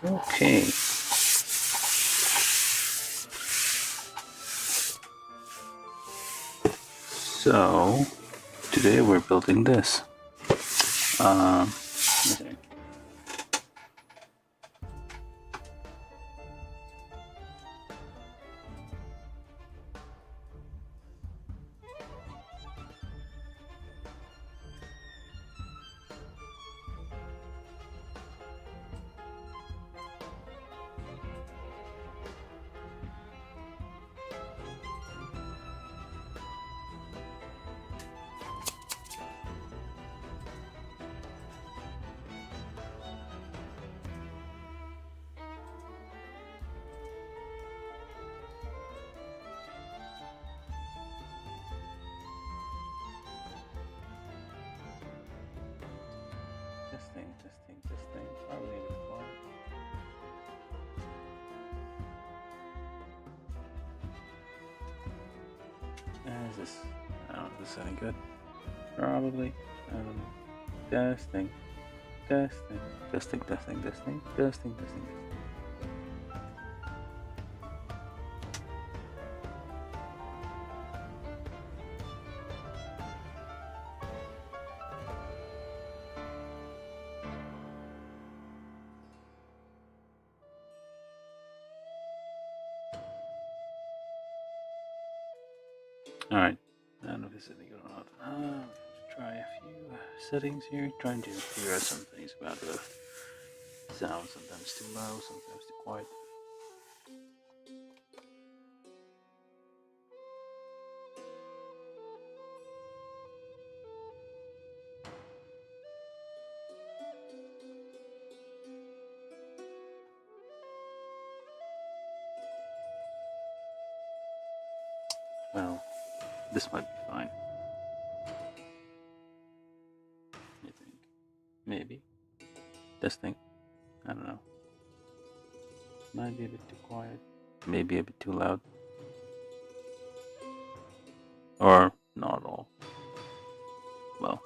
Okay. So today we're building this. Testing. Are we able to fly? Is this? I don't know if this is any good. Probably. I don't know. Testing. Alright. I don't know if this is any good or not. Let's try a few settings here. Trying to figure out some things about the sound. Sometimes too low, sometimes too quiet. Well, this might be fine. I think. Maybe. Testing. I don't know. Might be a bit too quiet. Maybe a bit too loud. Or not at all. Well.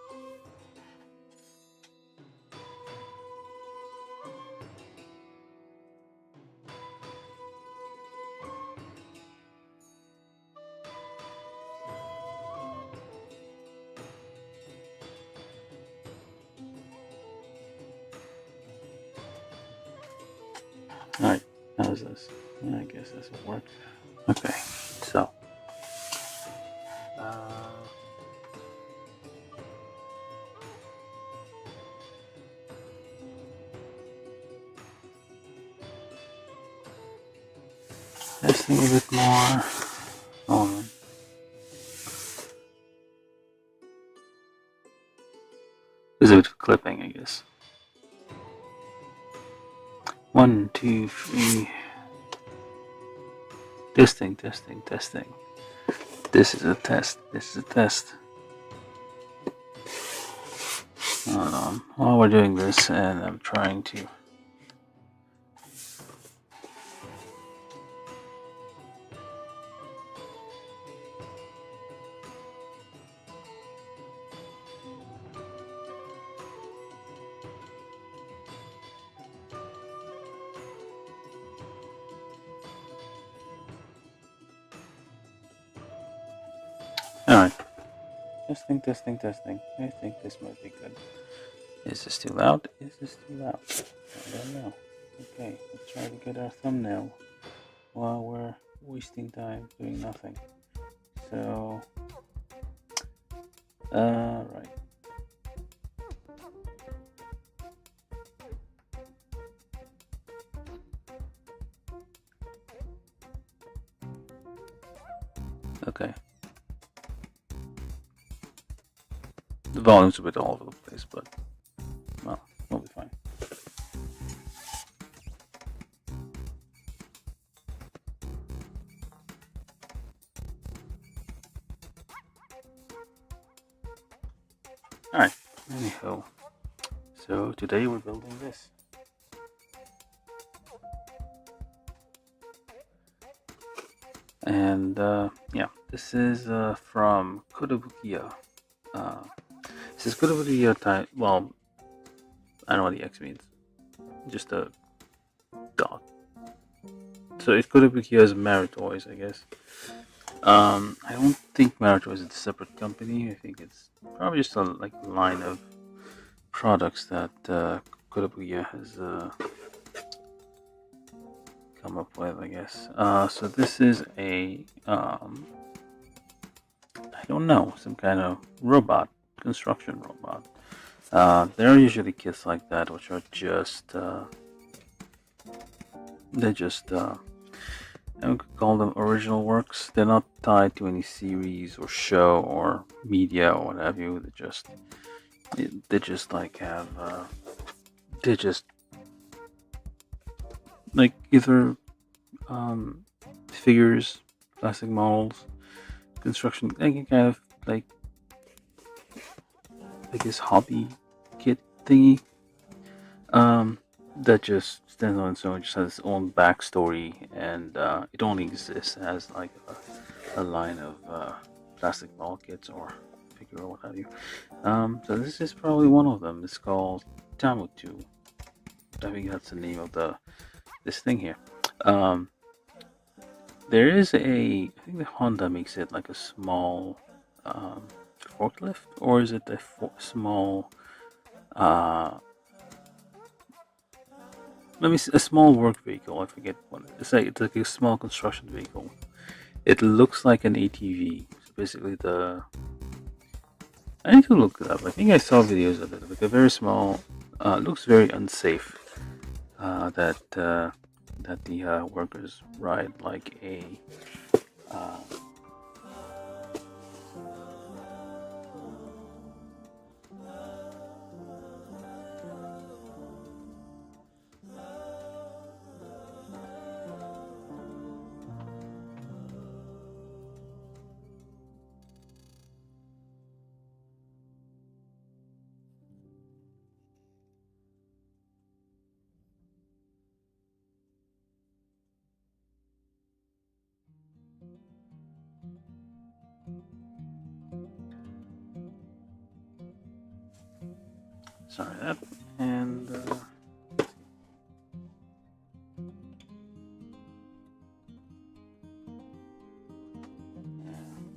Alright, how's this? I guess this will work. Okay, so. Testing a bit more. On. There's a bit of clipping, I guess. 1, 2, 3. Testing. This is a test. Hold on. While we're doing this, and I'm trying to. Alright. Testing. I think this might be good. Is this too loud? I don't know. Okay, let's try to get our thumbnail while we're wasting time doing nothing. So, right. Okay. The volume's a bit all over the place, but, well, we'll be fine. Alright, anyhow, so today we're building this. And, yeah, this is from Kotobukiya. This is Kotobukiya time. Well, I don't know what the X means. Just a dot. So it Kotobukiya is Maruttoys, I guess. I don't think Maruttoys is a separate company. I think it's probably just a like line of products that Kotobukiya has come up with, I guess. So this is a I don't know, some kind of robot, construction robot. There are usually kits like that, which are just they're just I would call them original works. They're not tied to any series or show or media or what have you. They just like have they just like either figures, plastic models, construction, any kind of like I guess hobby kit thingy. That just stands on its own, just has its own backstory, and it only exists as like a line of plastic model kits or figure or what have you. So this is probably one of them. It's called TAMOTU. I think that's the name of this thing here. There is I think the Honda makes it like a small forklift, or is it a small a small work vehicle. I forget what it's like. It's like a small construction vehicle. It looks like an ATV. So basically, I need to look it up. I think I saw videos of it. Like a very small. Looks very unsafe. That the workers ride like a. Uh, sorry that and.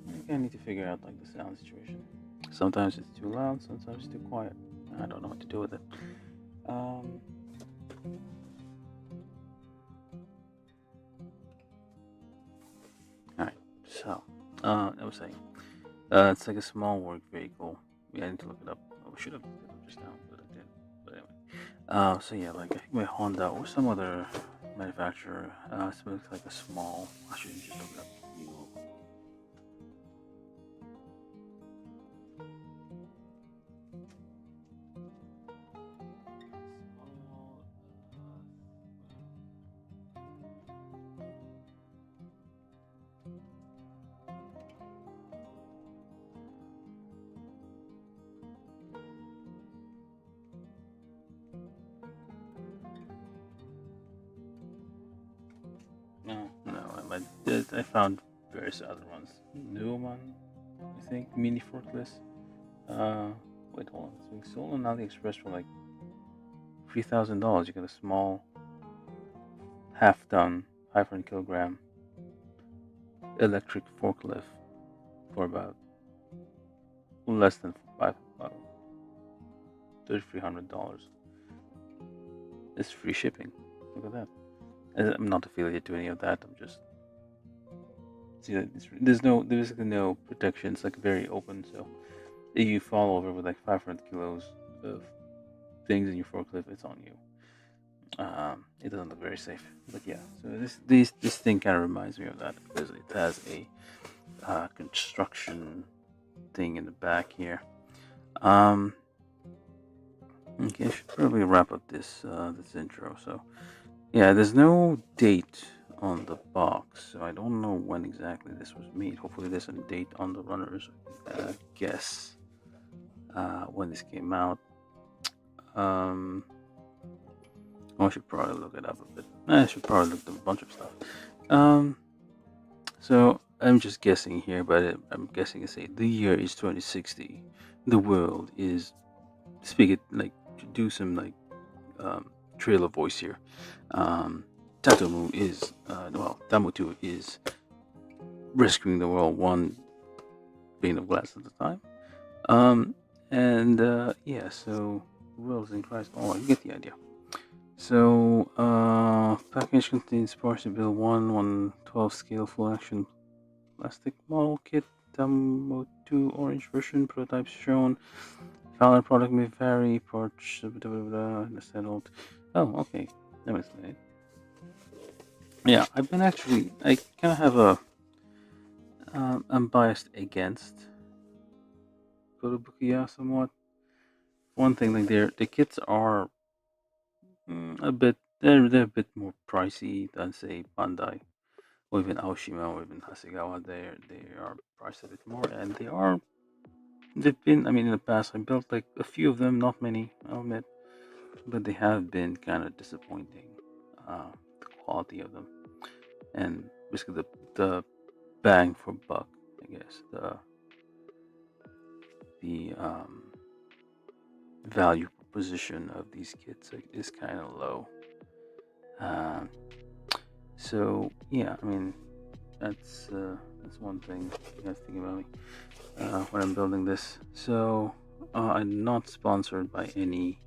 I think I need to figure out like the sound situation. Sometimes it's too loud, sometimes it's too quiet. I don't know what to do with it. Um, Alright, so, I was saying, it's like a small work vehicle. Yeah, I need to look it up. Oh, we should have looked it up just now, but I did. But anyway, so yeah, like I think my Honda or some other manufacturer, it's like a small. I should just look it up. No, I found various other ones. Newman, I think, mini forklift. Uh, Wait, hold on. It's being sold on AliExpress for like $3,000. You get a small, half-ton, 500 kilogram electric forklift for about less than $3,300. It's free shipping. Look at that. I'm not affiliated to any of that. I'm just see that there's basically no protection. It's like very open. So if you fall over with like 500 kilos of things in your forklift, it's on you. It doesn't look very safe, but yeah. So this thing kind of reminds me of that because it has a construction thing in the back here. Okay, I should probably wrap up this intro. So yeah, there's no date on the box, so I don't know when exactly this was made. Hopefully, there's a date on the runners. Guess when this came out. I should probably look it up a bit. I should probably look up a bunch of stuff. So I'm just guessing here, but I'm guessing it's the year is 2060. The world is speak it like do some like trailer voice here. Tatomu is, TAMOTU is rescuing the world one pane of glass at a time. Um, yeah, so the world is in crisis. Oh, you get the idea. So, package contains parts to build one 1/12 scale full action plastic model kit. TAMOTU orange version prototypes shown. Final product may vary. Parts, settled. Oh, okay. That was it. Yeah, I kind of have I'm biased against Kotobukiya somewhat. One thing, like the kits are they're a bit more pricey than say Bandai or even Aoshima or even Hasegawa. They are priced a bit more, and they've been. I mean, in the past I built like a few of them, not many, I'll admit, but they have been kind of disappointing. The quality of them and basically the bang for buck, I guess the value proposition of these kits is kind of low. Um, so yeah, I mean that's one thing you have to think about me when I'm building this. So I'm not sponsored by any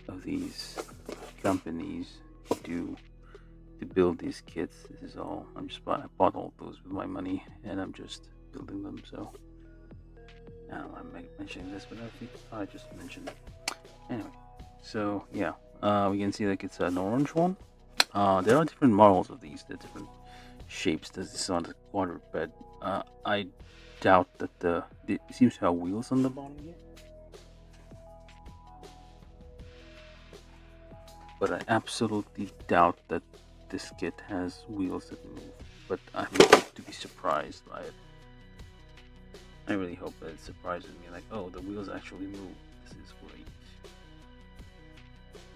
of these companies to to build these kits. This is all I bought all those with my money, and I'm just building them. So I don't know I'm mentioning this, but I think I just mentioned it anyway. So yeah, we can see like it's an orange one. There are different models of these. They're different shapes. This is on the quadruped. I doubt that it seems to have wheels on the bottom here, but I absolutely doubt that this kit has wheels that move. But I'm to be surprised by it. I really hope that it surprises me. Like, oh, the wheels actually move. This is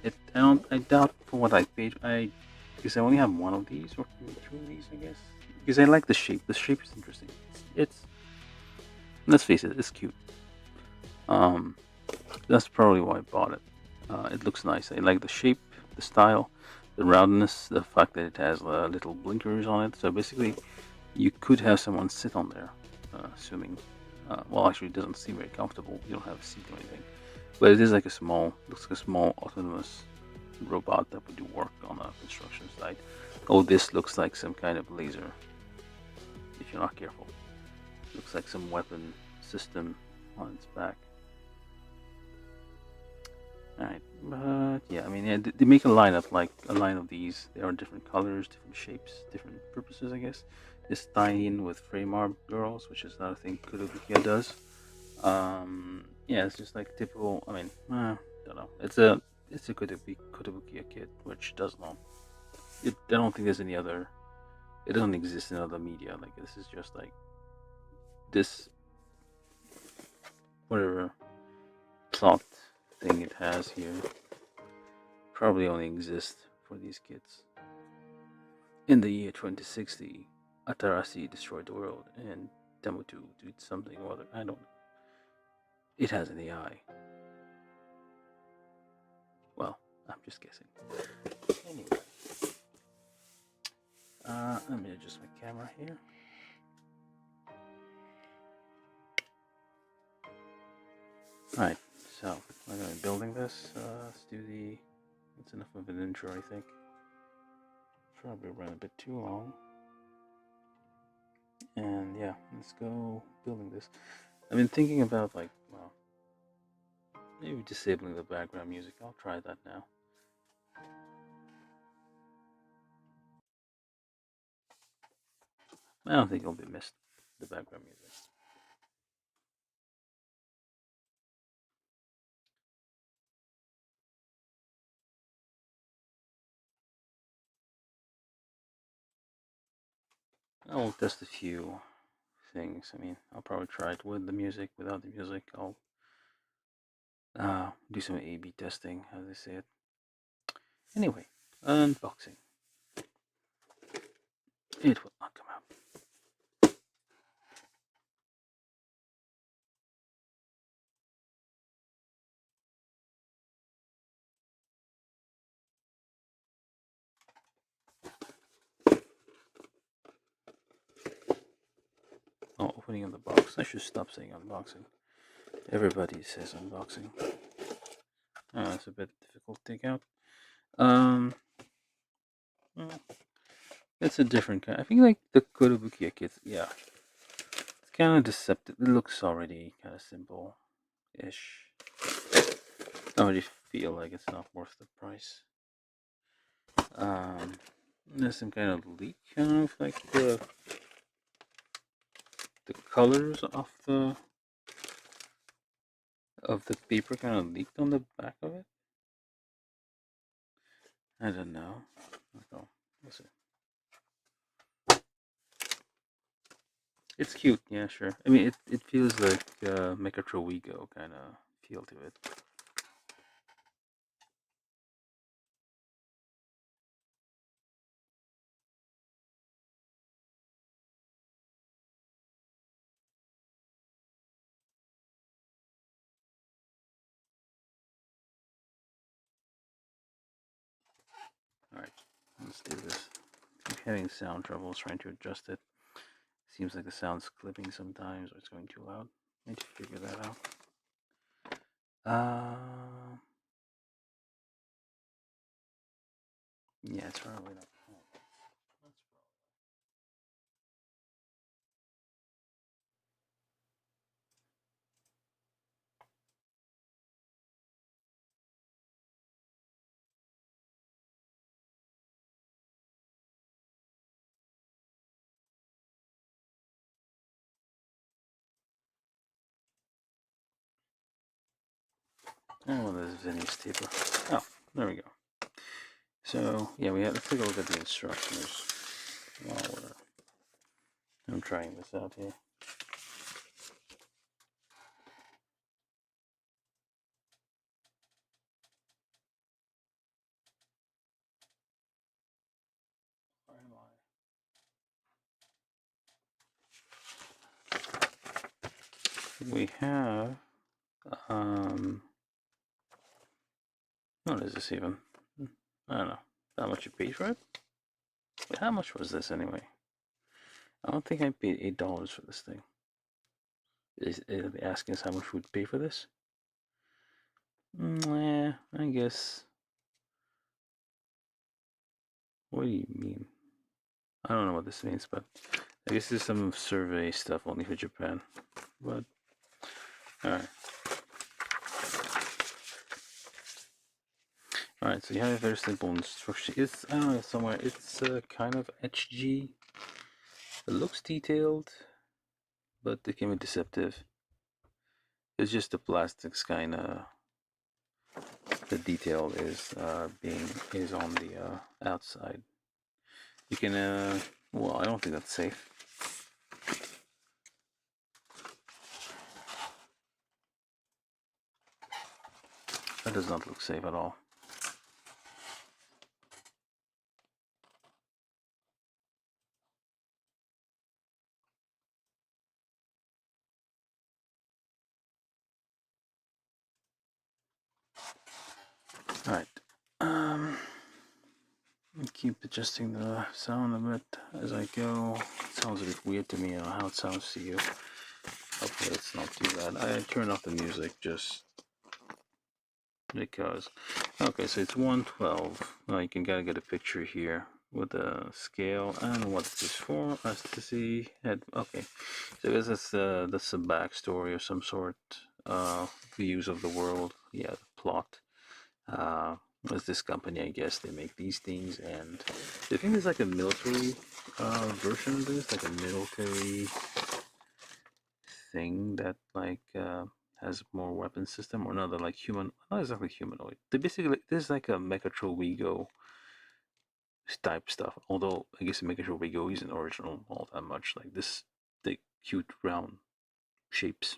great. I don't. I doubt for what I paid. Because I only have one of these or two of these, I guess. Because I like the shape. The shape is interesting. It's let's face it, it's cute. Um, that's probably why I bought it. It looks nice. I like the shape, the style, the roundness, the fact that it has little blinkers on it. So basically, you could have someone sit on there, assuming. Well, actually, it doesn't seem very comfortable. You don't have a seat or anything, but it is like looks like a small autonomous robot that would do work on a construction site. Oh, this looks like some kind of laser. If you're not careful, looks like some weapon system on its back. Alright, but yeah, I mean, yeah, they make a lineup like a line of these. They are different colors, different shapes, different purposes, I guess. This tie-in with frame art girls, which is another thing Kotobukiya does. Yeah, it's just like typical. I mean, don't know. It's a Kotobukiya kit, which does not. I don't think there's any other. It doesn't exist in other media. Like this is just like this whatever plot thing it has here probably only exists for these kits. In the year 2060, Atarasi destroyed the world, and TAMOTU did something or other. I don't know. It has an AI. Well, I'm just guessing. Anyway, let me adjust my camera here. Alright, so we're going to be building this. Let's do the. That's enough of an intro, I think. Probably ran a bit too long. And yeah, let's go building this. I've been thinking about, like, well, maybe disabling the background music. I'll try that now. I don't think it'll be missed, the background music. I'll test a few things. I mean, I'll probably try it with the music, without the music. I'll do some A/B testing, as they say it. Anyway, unboxing. It will not come out. opening of the box. I should stop saying unboxing. Everybody says unboxing. It's a bit difficult to take out. It's a different kind. I think like the Kotobukiya kits. Yeah, it's kind of deceptive. It looks already kind of simple-ish. I already feel like it's not worth the price. There's some kind of leak. I don't know if like the colors of the paper kind of leaked on the back of it. I don't know. Oh, we'll see. It's cute, yeah, sure. I mean, it feels like MechatroWeGo kind of feel to it. Alright, let's do this. I'm having sound troubles trying to adjust it. Seems like the sound's clipping sometimes or it's going too loud. I need to figure that out. Yeah, it's probably not. Oh, there's Vinny's taper. Oh, there we go. So, yeah, let's take a look at the instructions while I'm trying this out here. Where am I? We have, what is this even? I don't know. How much you paid for it? Wait, how much was this anyway? I don't think I paid $8 for this thing. Is it asking us how much we'd pay for this? Yeah, I guess. What do you mean? I don't know what this means, but I guess there's some survey stuff only for Japan. But, alright. Alright, so you have a very simple instruction. It's, I don't know, somewhere, it's kind of HG. It looks detailed, but it can be deceptive. It's just the plastics kind of, the detail is is on the outside. You can, well, I don't think that's safe. That does not look safe at all. Alright. Keep adjusting the sound a bit as I go. It sounds a bit weird to me, how it sounds to you. Hopefully it's not too bad. I turned off the music just because. Okay, so it's 112. Now you can gotta get a picture here with the scale and what this is for us to see. Okay, so this is that's a backstory of some sort. Views of the world. Yeah, the plot. With this company, I guess they make these things, and I think there's like a military version of this, like a military thing that like has more weapon system, or not like human, not exactly humanoid. They basically this is like a MechatroWeGo type stuff. Although I guess MechatroWeGo isn't original all that much. Like this, the cute round shapes,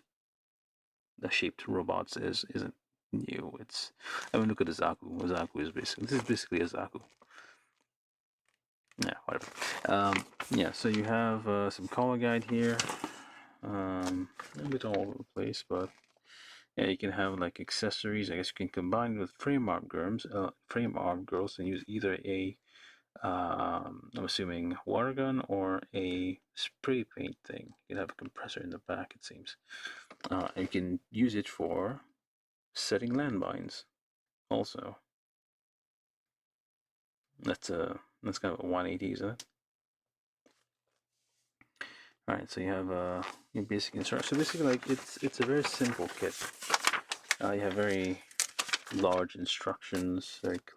the shaped robots isn't new. It's I mean look at the Zaku. Zaku is basically this is basically a Zaku. Yeah, whatever. Yeah, so you have some color guide here. A bit all over the place, but yeah, you can have like accessories. I guess you can combine with frame arm girls and use either a I'm assuming water gun or a spray paint thing. You have a compressor in the back, it seems. You can use it for setting landmines also. That's kind of a 180, isn't it? Alright, so you have your basic instructions. So basically, like, it's a very simple kit. You have very large instructions, like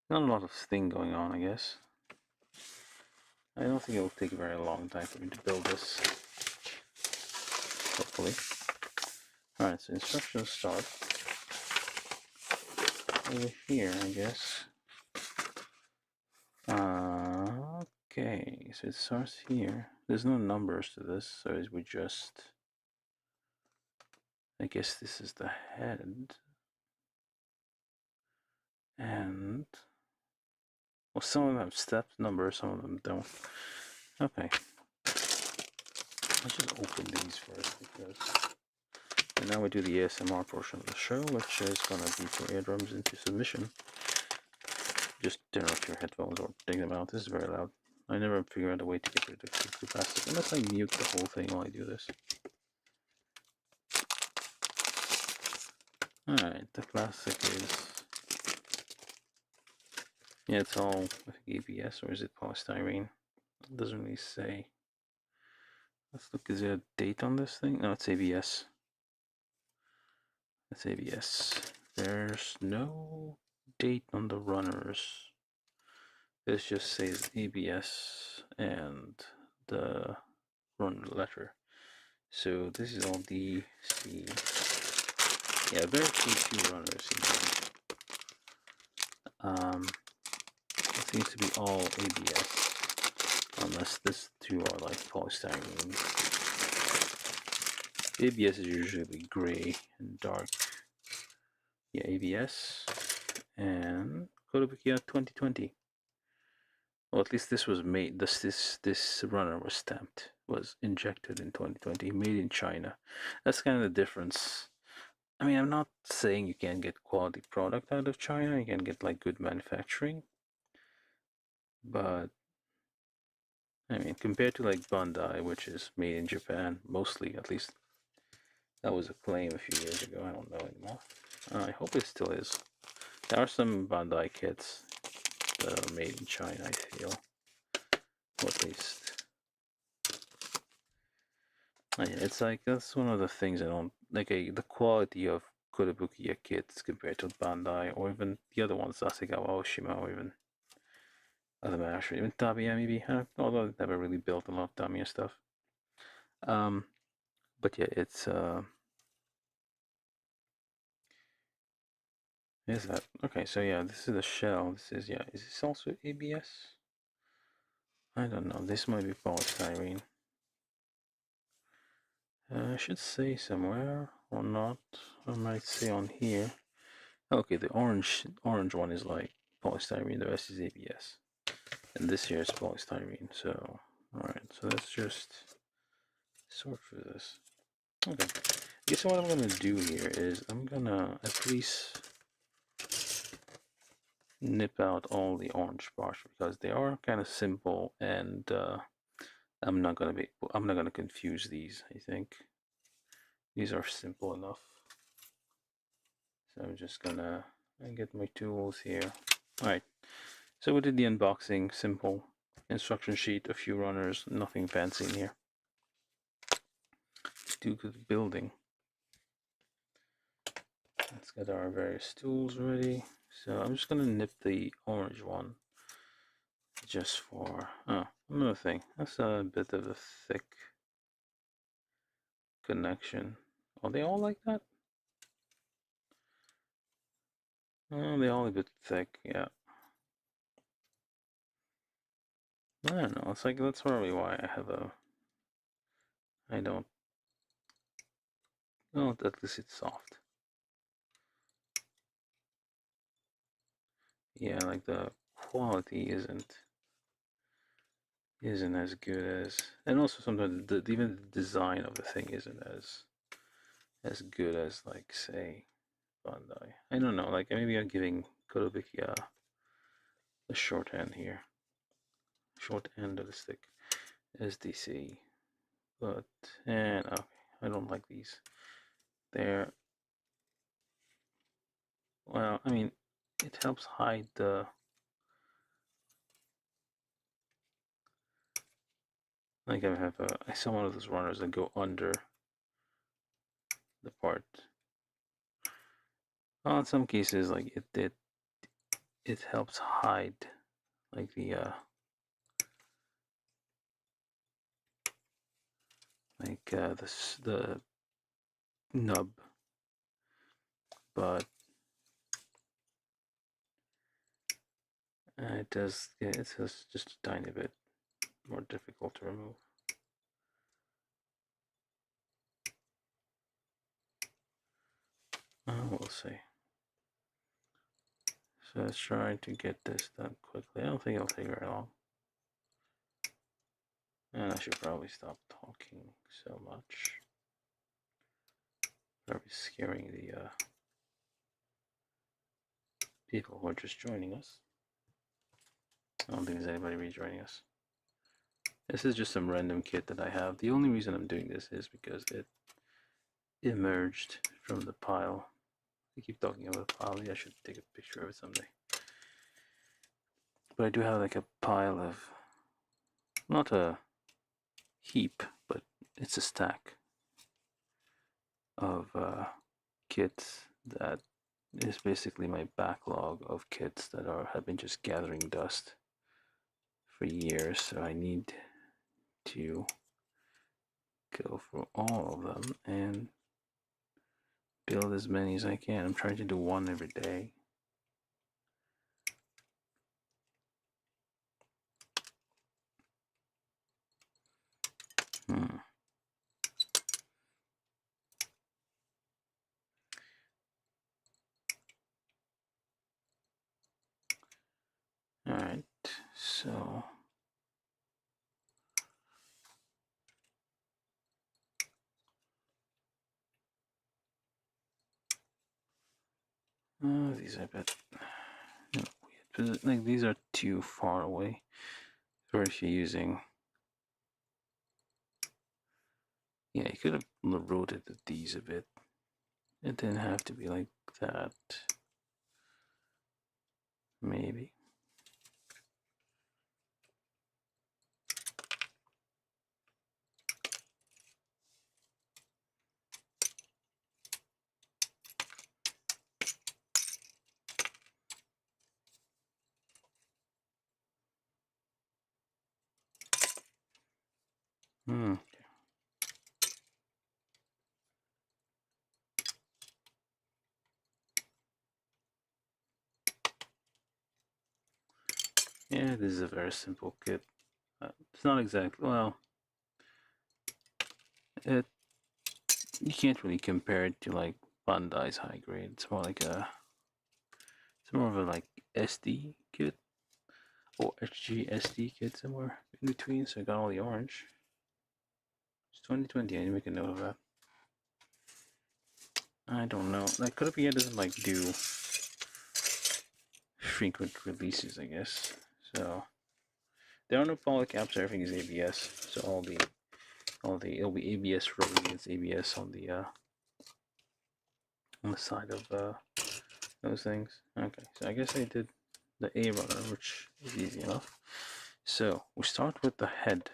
not a lot of thing going on, I guess. I don't think it will take a very long time for me to build this. Hopefully. Alright, so instructions start over here, I guess. Okay, so it starts here. There's no numbers to this, so we just... I guess this is the head. And... well, some of them have step numbers, some of them don't. Okay. Let's just open these first, because... and now we do the ASMR portion of the show, which is gonna be for eardrums into submission. Just turn off your headphones or take them out. This is very loud. I never figure out a way to get rid of the plastic, unless I mute the whole thing while I do this. Alright, the plastic is... yeah, it's all, I think, ABS, or is it polystyrene? It doesn't really say. Let's look, is there a date on this thing? No, it's ABS. It's ABS. There's no date on the runners. This just says ABS and the runner letter. So this is all D, C. Yeah, very few runners in here. It seems to be all ABS, unless this two are like polystyrene. ABS is usually gray and dark. Yeah, ABS and Kotobukiya 2020. Well, at least this was made. This runner was stamped, was injected in 2020, made in China. That's kind of the difference. I mean, I'm not saying you can't get quality product out of China. You can get like good manufacturing, but I mean, compared to like Bandai, which is made in Japan mostly, at least that was a claim a few years ago. I don't know anymore. I hope it still is. There are some Bandai kits that are made in China, I feel, or at least. Yeah, it's like that's one of the things I don't like. The quality of Kotobukiya kits compared to Bandai, or even the other ones, Asagawa, Oshima, or even other manufacturers, even Tamiya maybe. Although I never really built a lot of Tamiya stuff. But yeah, it's is that okay? So yeah, this is the shell. This is, yeah. Is this also ABS? I don't know. This might be polystyrene. I should say somewhere or not. I might say on here. Okay, the orange one is like polystyrene. The rest is ABS, and this here is polystyrene. So all right. So let's just sort through this. Okay. I guess what I'm gonna do here is I'm gonna at least nip out all the orange parts because they are kind of simple, and I'm not gonna confuse these. I think these are simple enough. So I'm just gonna get my tools here. All right. So we did the unboxing, simple instruction sheet, a few runners, nothing fancy in here. Do good building. Let's get our various tools ready. So I'm just gonna nip the orange one just for, oh, another thing. That's a bit of a thick connection. Are they all like that? Oh, they're all a bit thick, yeah. I don't know, it's like, that's probably why I have a, I don't, well, at least it's soft. Yeah, like the quality isn't as good as, and also sometimes even the design of the thing isn't as good as, like, say, Bandai. I don't know, like maybe I'm giving Kotobukiya the short end here, short end of the stick, SDC. But and okay, I don't like these. They're, well, I mean, it helps hide the, like I saw one of those runners that go under the part. Well, in some cases, like it helps hide like the nub, but it does, yeah, it's just a tiny bit more difficult to remove. We'll see. So let's try to get this done quickly. I don't think it'll take very long. And I should probably stop talking so much. Probably scaring the people who are just joining us. I don't think there's anybody rejoining us. This is just some random kit that I have. The only reason I'm doing this is because it emerged from the pile. I keep talking about the pile. Maybe I should take a picture of it someday. But I do have like a pile of, not a heap, but it's a stack of kits that is basically my backlog of kits that have been just gathering dust for years. So I need to go for all of them and build as many as I can. I'm trying to do one every day. Alright, so these I bet, no, like these are too far away. Or if you're using, yeah, you could have rotated these a bit. It didn't have to be like that. Maybe. Yeah, this is a very simple kit. It's not exactly, well, you can't really compare it to like Bandai's high grade. It's more like it's more of a like SD kit or HG SD kit, somewhere in between. So I got all the orange. It's 2020. I need to make a note of that. I don't know. Like Kotobukiya doesn't like do frequent releases, I guess. So there are no polycaps. Everything is ABS. So it'll be ABS rubbing against ABS on the side of those things. Okay, so I guess I did the A runner, which is easy enough. So we start with the head,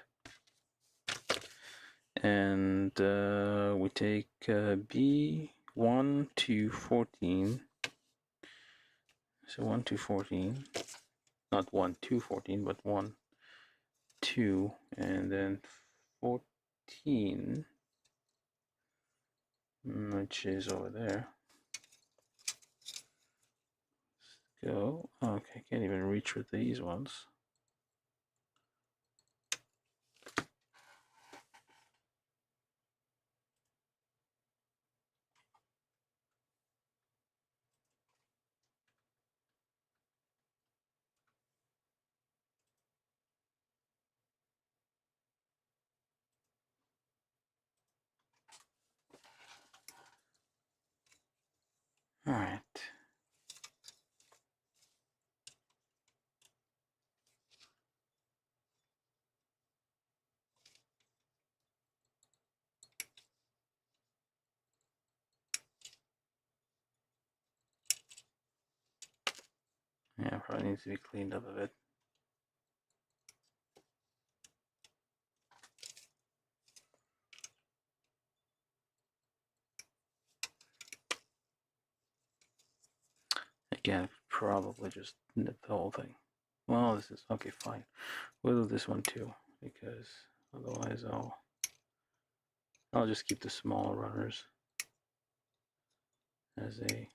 and we take B1 to 14. So 1 to 14, not 1 to 14, but 1, 2, and then 14, which is over there. Let's go. Okay, can't even reach with these ones. All right. That needs to be cleaned up a bit. Again, probably just nip the whole thing. Well, this is okay, fine. We'll do this one too, because otherwise I'll just keep the small runners as a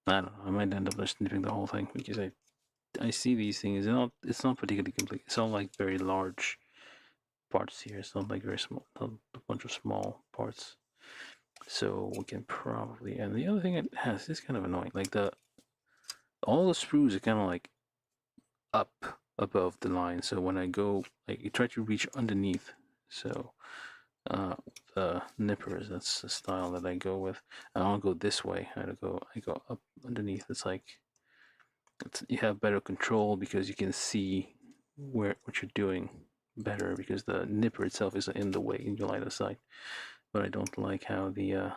I don't know, I might end up just snipping the whole thing because I see these things, it's not particularly complete. It's all like very large parts here. It's not like very small, not a bunch of small parts. So we can probably, and the other thing it has is kind of annoying, like all the sprues are kind of like up above the line. So when I go, like, you try to reach underneath. So the nippers, that's the style that I go with. I don't go this way. I go up underneath. It's like you have better control because you can see what you're doing better because the nipper itself is in the way in your line of sight. But I don't like how the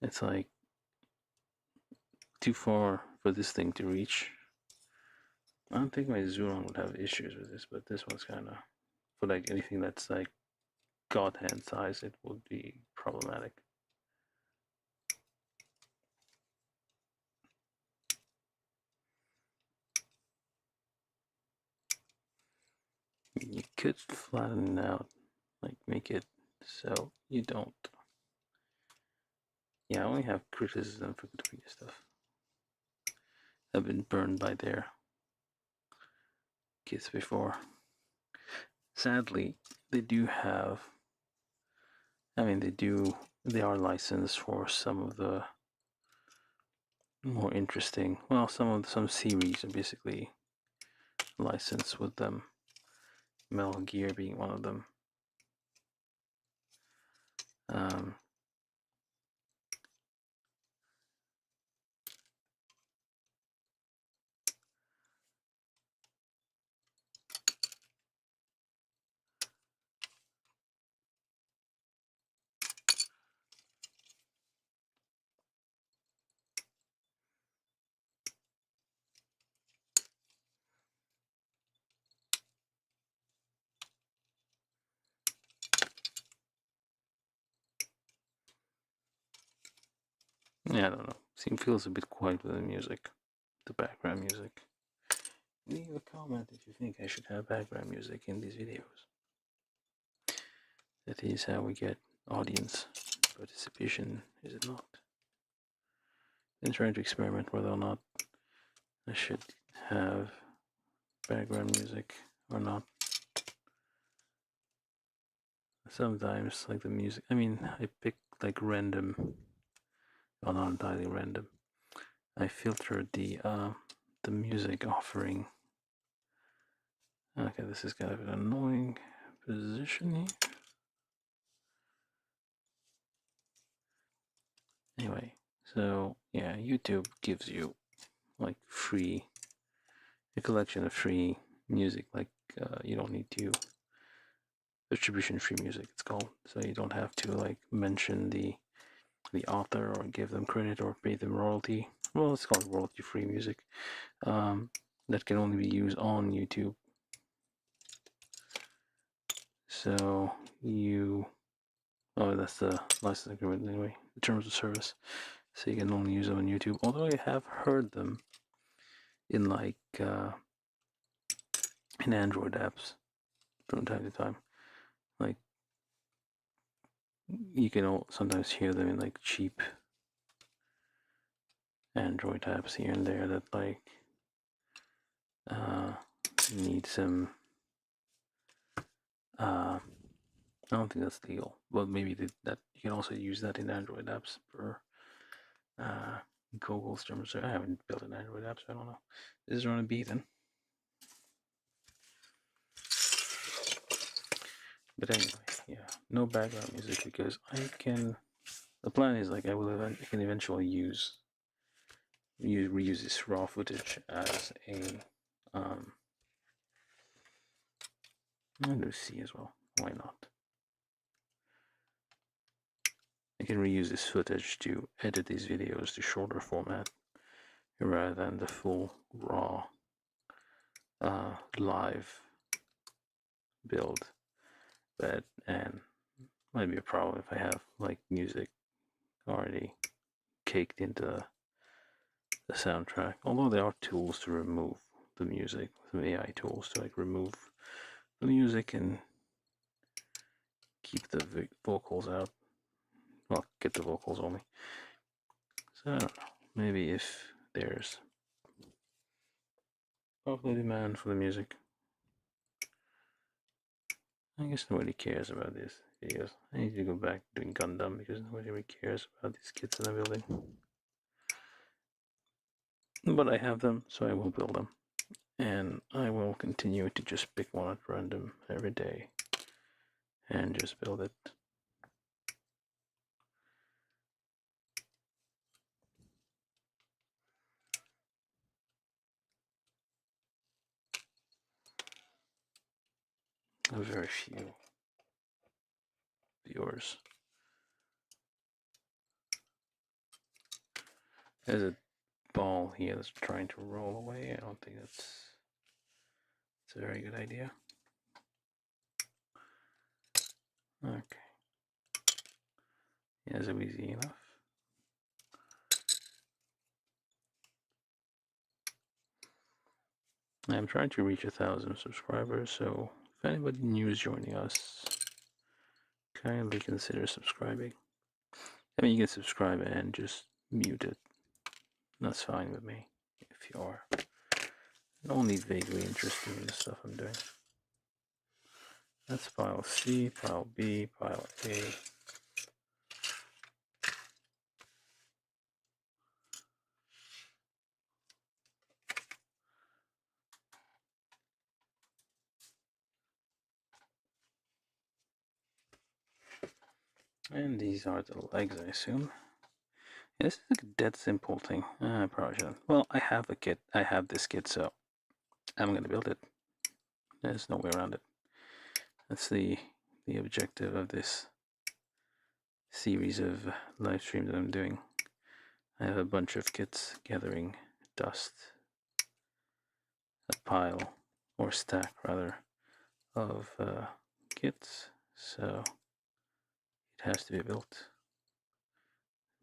it's like too far for this thing to reach. I don't think my Zuron would have issues with this, but this one's kind of, for like anything that's like god hand size, it would be problematic. You could flatten it out, like make it so you don't. Yeah, I only have criticism for Kotobukiya stuff. I've been burned by their kits before. Sadly, they do have. I mean, they are licensed for some of the more interesting. Well, some series are basically licensed with them. Metal Gear being one of them. Yeah, I don't know. Feels a bit quiet with the music, the background music. Leave a comment if you think I should have background music in these videos. That is how we get audience participation, is it not? I'm trying to experiment whether or not I should have background music or not. Sometimes, like the music, I mean, I pick like random, well, not entirely random. I filtered the music offering. Okay, this is kind of an annoying position here. Anyway, so yeah, YouTube gives you like a collection of free music. Like you don't need to distribution free music. It's called, so you don't have to like mention the author or give them credit or pay them royalty. Well, it's called royalty free music. That can only be used on YouTube. So that's the license agreement anyway, the terms of service. So you can only use them on YouTube. Although I have heard them in like in Android apps from time to time. Like you can sometimes hear them in like cheap Android apps here and there that like need some. I don't think that's legal. Well, maybe that you can also use that in Android apps for Google's terms. I haven't built an Android app, so I don't know. This is wannabe then. But anyway, yeah, no background music because I can. The plan is like I can eventually reuse this raw footage as a I'm going to see as well. Why not? I can reuse this footage to edit these videos to shorter format rather than the full raw live build. But and might be a problem if I have like music already caked into the soundtrack. Although there are tools to remove the music, some AI tools to like remove the music and keep the vocals out. Well, get the vocals only. So I don't know. Maybe if there's probably demand for the music. I guess nobody cares about these videos. I need to go back to doing Gundam because nobody really cares about these kits in the building. But I have them, so I will build them. And I will continue to just pick one at random every day and just build it. Very few viewers. There's a ball here that's trying to roll away. I don't think it's a very good idea. Okay. Yeah, is it easy enough? I'm trying to reach 1,000 subscribers, so if anybody new is joining us, kindly consider subscribing. I mean, you can subscribe and just mute it. That's fine with me if you are only vaguely interested in the stuff I'm doing. That's pile C, pile B, pile A. And these are the legs, I assume. Yeah, this is a dead simple thing. I probably shouldn't. Well, I have a kit. I have this kit, so I'm gonna build it. There's no way around it. That's the objective of this series of live streams that I'm doing. I have a bunch of kits gathering dust, a pile or stack rather of kits, so it has to be built.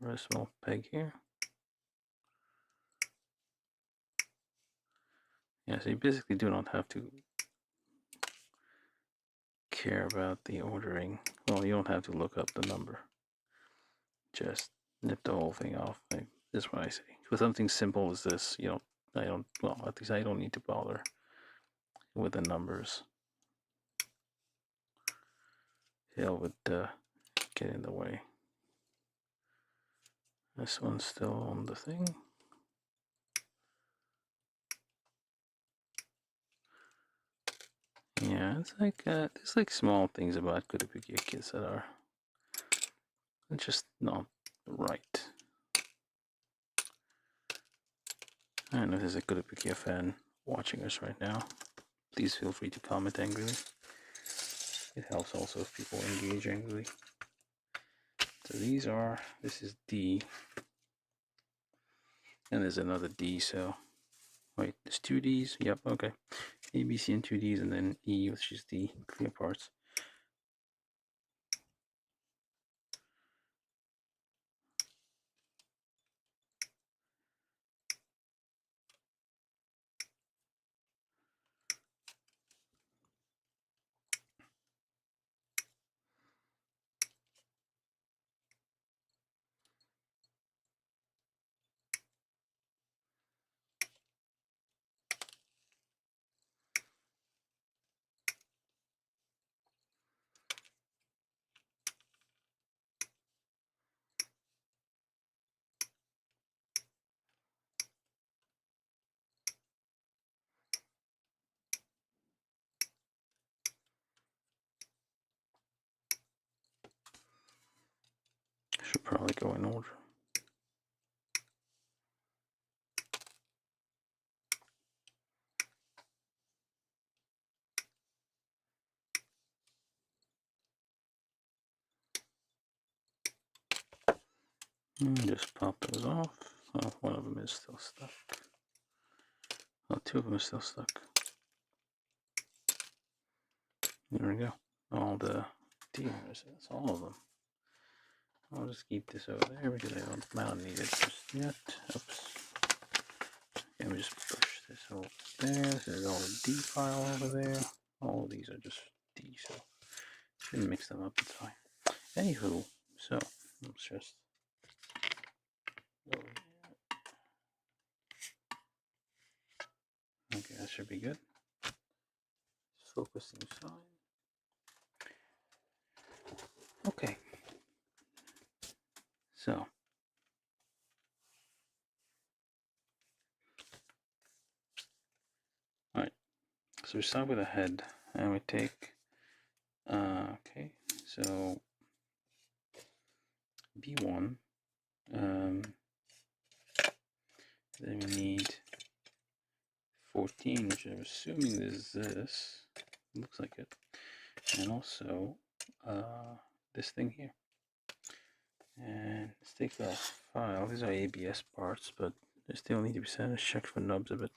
A small peg here. Yeah, so you basically do not have to care about the ordering. Well, you don't have to look up the number. Just nip the whole thing off. This is what I say. For something simple as this, well, at least I don't need to bother with the numbers. Hell would get in the way. This one's still on the thing. Yeah, it's like there's like small things about Kotobukiya kids that are just not right. I know there's a Kotobukiya fan watching us right now. Please feel free to comment angrily. It helps also if people engage angrily. So this is D. And there's another D, so wait, there's two D's. Yep, okay. A, B, C, and two D's, and then E, which is the clear parts. Should probably go in order. Just pop those off. Oh, one of them is still stuck. Oh, two of them are still stuck. There we go. All the dealers, that's all of them. I'll just keep this over there because I don't need it just yet. Oops. Let me just push this over there. There's all the D file over there. All of these are just D, so shouldn't mix them up, it's fine. Anywho, so let's just go here. Okay, that should be good. Focusing sign. Okay. So alright. So we start with a head and we take okay, so B1. Then we need 14, which I'm assuming is this. Looks like it. And also this thing here. And let's take the file. These are ABS parts, but they still need to be checked for nubs a bit.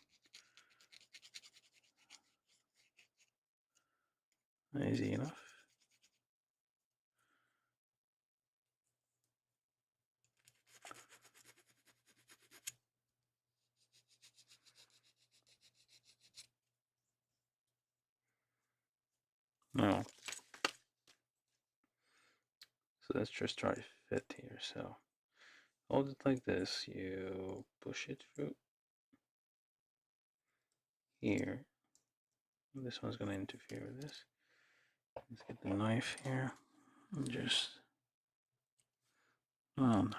Easy enough. No. So let's just try to fit here. So hold it like this. You push it through here. This one's gonna interfere with this. Let's get the knife here and just. Oh no,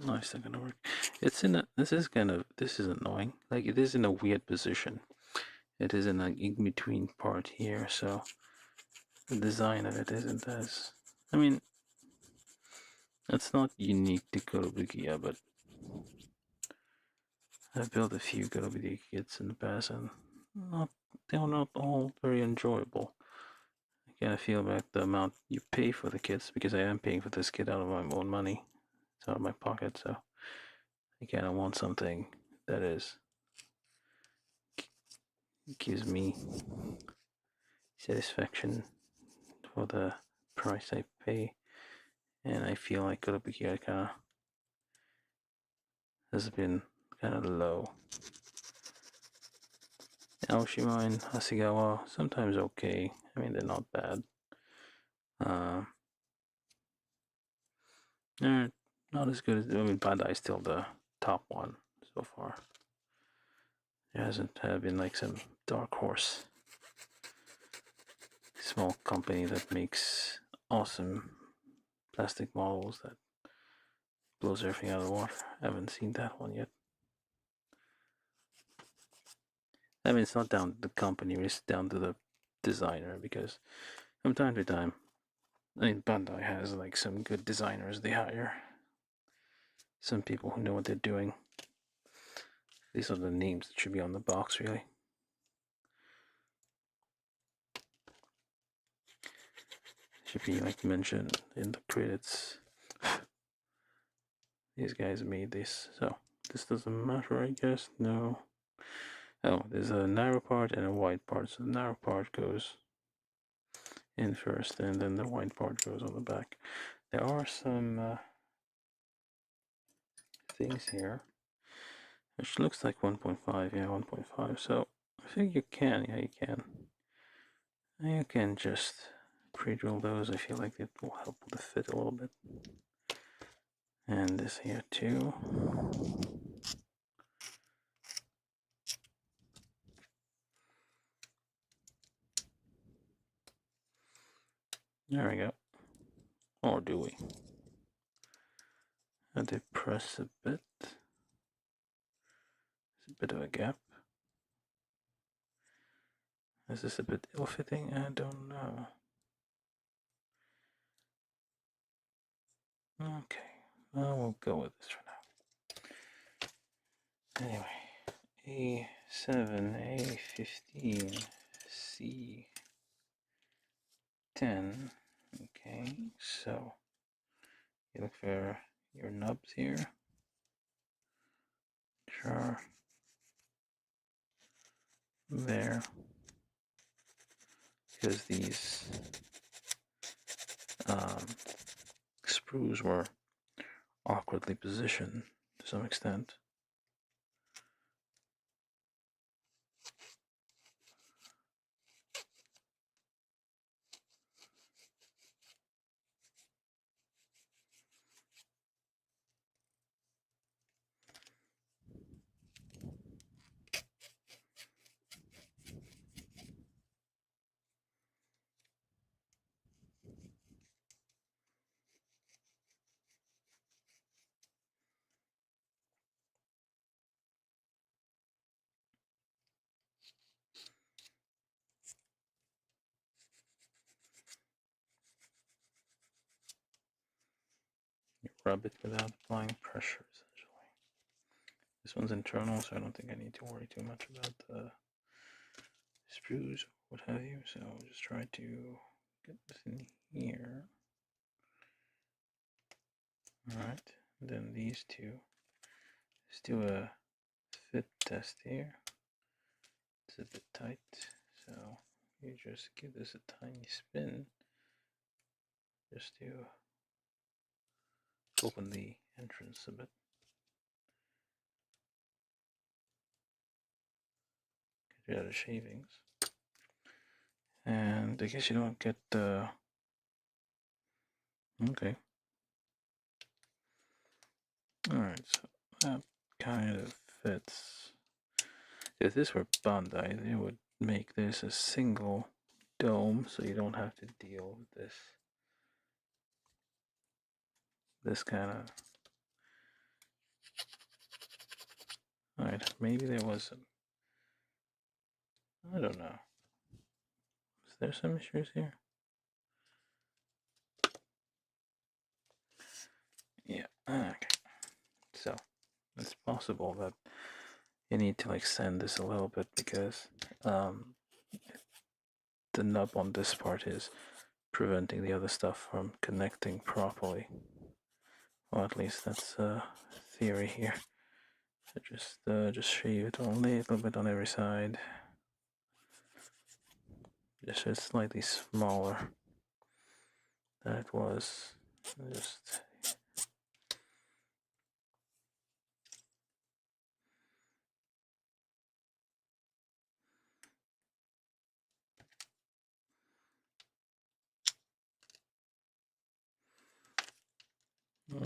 knife's not gonna work. It's in a. This is annoying. Like it is in a weird position. It is in an in-between part here, so the design of it isn't as. I mean, it's not unique to Kotobukiya, but I've built a few Kotobukiya kits in the past, and they're not all very enjoyable. I kind of feel about the amount you pay for the kits, because I am paying for this kit out of my own money. It's out of my pocket, so I kind of want something that gives me satisfaction for the price I pay, and I feel like Kotobukiya kind of has been kind of low. Aoshima and Hasegawa, sometimes okay. I mean, they're not bad. They're not as good as, I mean, Bandai is still the top one so far. There hasn't been like some dark horse small company that makes awesome plastic models that blows everything out of the water. I haven't seen that one yet. I mean, it's not down to the company, it's down to the designer, because from time to time, I mean, Bandai has like some good designers they hire. Some people who know what they're doing. These are the names that should be on the box, really. Should be like mentioned in the credits. These guys made this, so this doesn't matter, I guess. No. Oh, there's a narrow part and a wide part. So the narrow part goes in first, and then the wide part goes on the back. There are some things here, which looks like 1.5. Yeah, 1.5. So I think you can. Yeah, you can. You can just pre-drill those. I feel like it will help with the fit a little bit. And this here too. There we go. Or do we? And they press a bit. There's a bit of a gap. Is this a bit ill-fitting? I don't know. Okay, well, we'll go with this for now. Anyway, A7, A15, C10. Okay, so you look for your nubs here, which are there, because these sprues were awkwardly positioned to some extent. You rub it without applying pressure, essentially. This one's internal, so I don't think I need to worry too much about the sprues or what have you. So I'll just try to get this in here. Alright, then these two. Let's do a fit test here. It's a bit tight, so you just give this a tiny spin just to open the entrance a bit. Get rid of the shavings. And I guess you don't get the... Okay. Alright, so that kind of fits. If this were Bandai, they would make this a single dome, so you don't have to deal with this kind of... Alright, maybe there was some... I don't know. Is there some issues here? Yeah, okay. So, it's possible that you need to like sand this a little bit because the nub on this part is preventing the other stuff from connecting properly. Or at least that's a theory here. So just shave it only a little bit on every side. Just so it's slightly smaller than it was. Just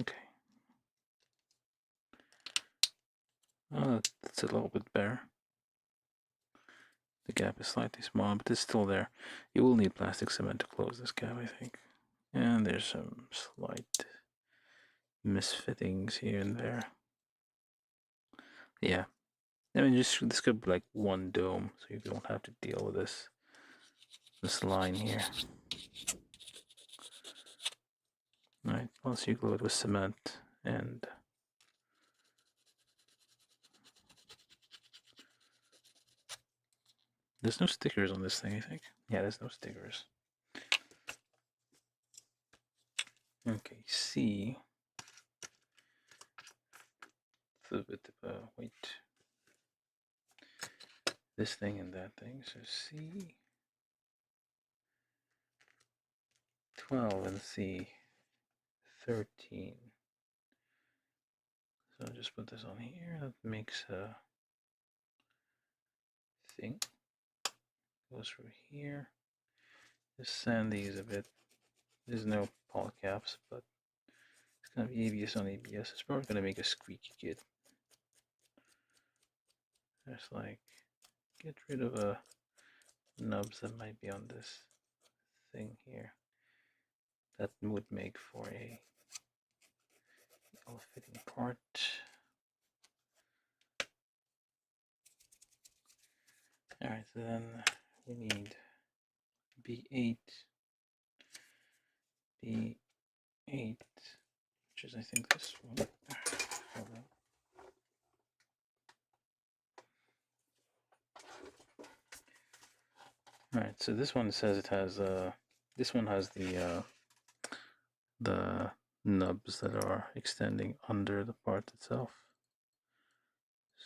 okay. That's a little bit better. The gap is slightly small, but it's still there. You will need plastic cement to close this gap, I think. And there's some slight misfittings here and there. Yeah. I mean, this could be like one dome, so you don't have to deal with this line here. Right, once you glue it with cement and there's no stickers on this thing, I think. Yeah, there's no stickers. Okay, C. It's a bit of a wait. This thing and that thing. So C 12 and C 13. So I'll just put this on here. That makes a thing. Goes through here. Just sand these a bit. There's no poly caps, but it's gonna be ABS on ABS. It's probably gonna make a squeaky kit. Just like get rid of a nubs that might be on this thing here. That would make for a ill-fitting part. Alright, so then we need B8, which is I think this one. Hold on. Alright, so this one says it has this one has the nubs that are extending under the part itself.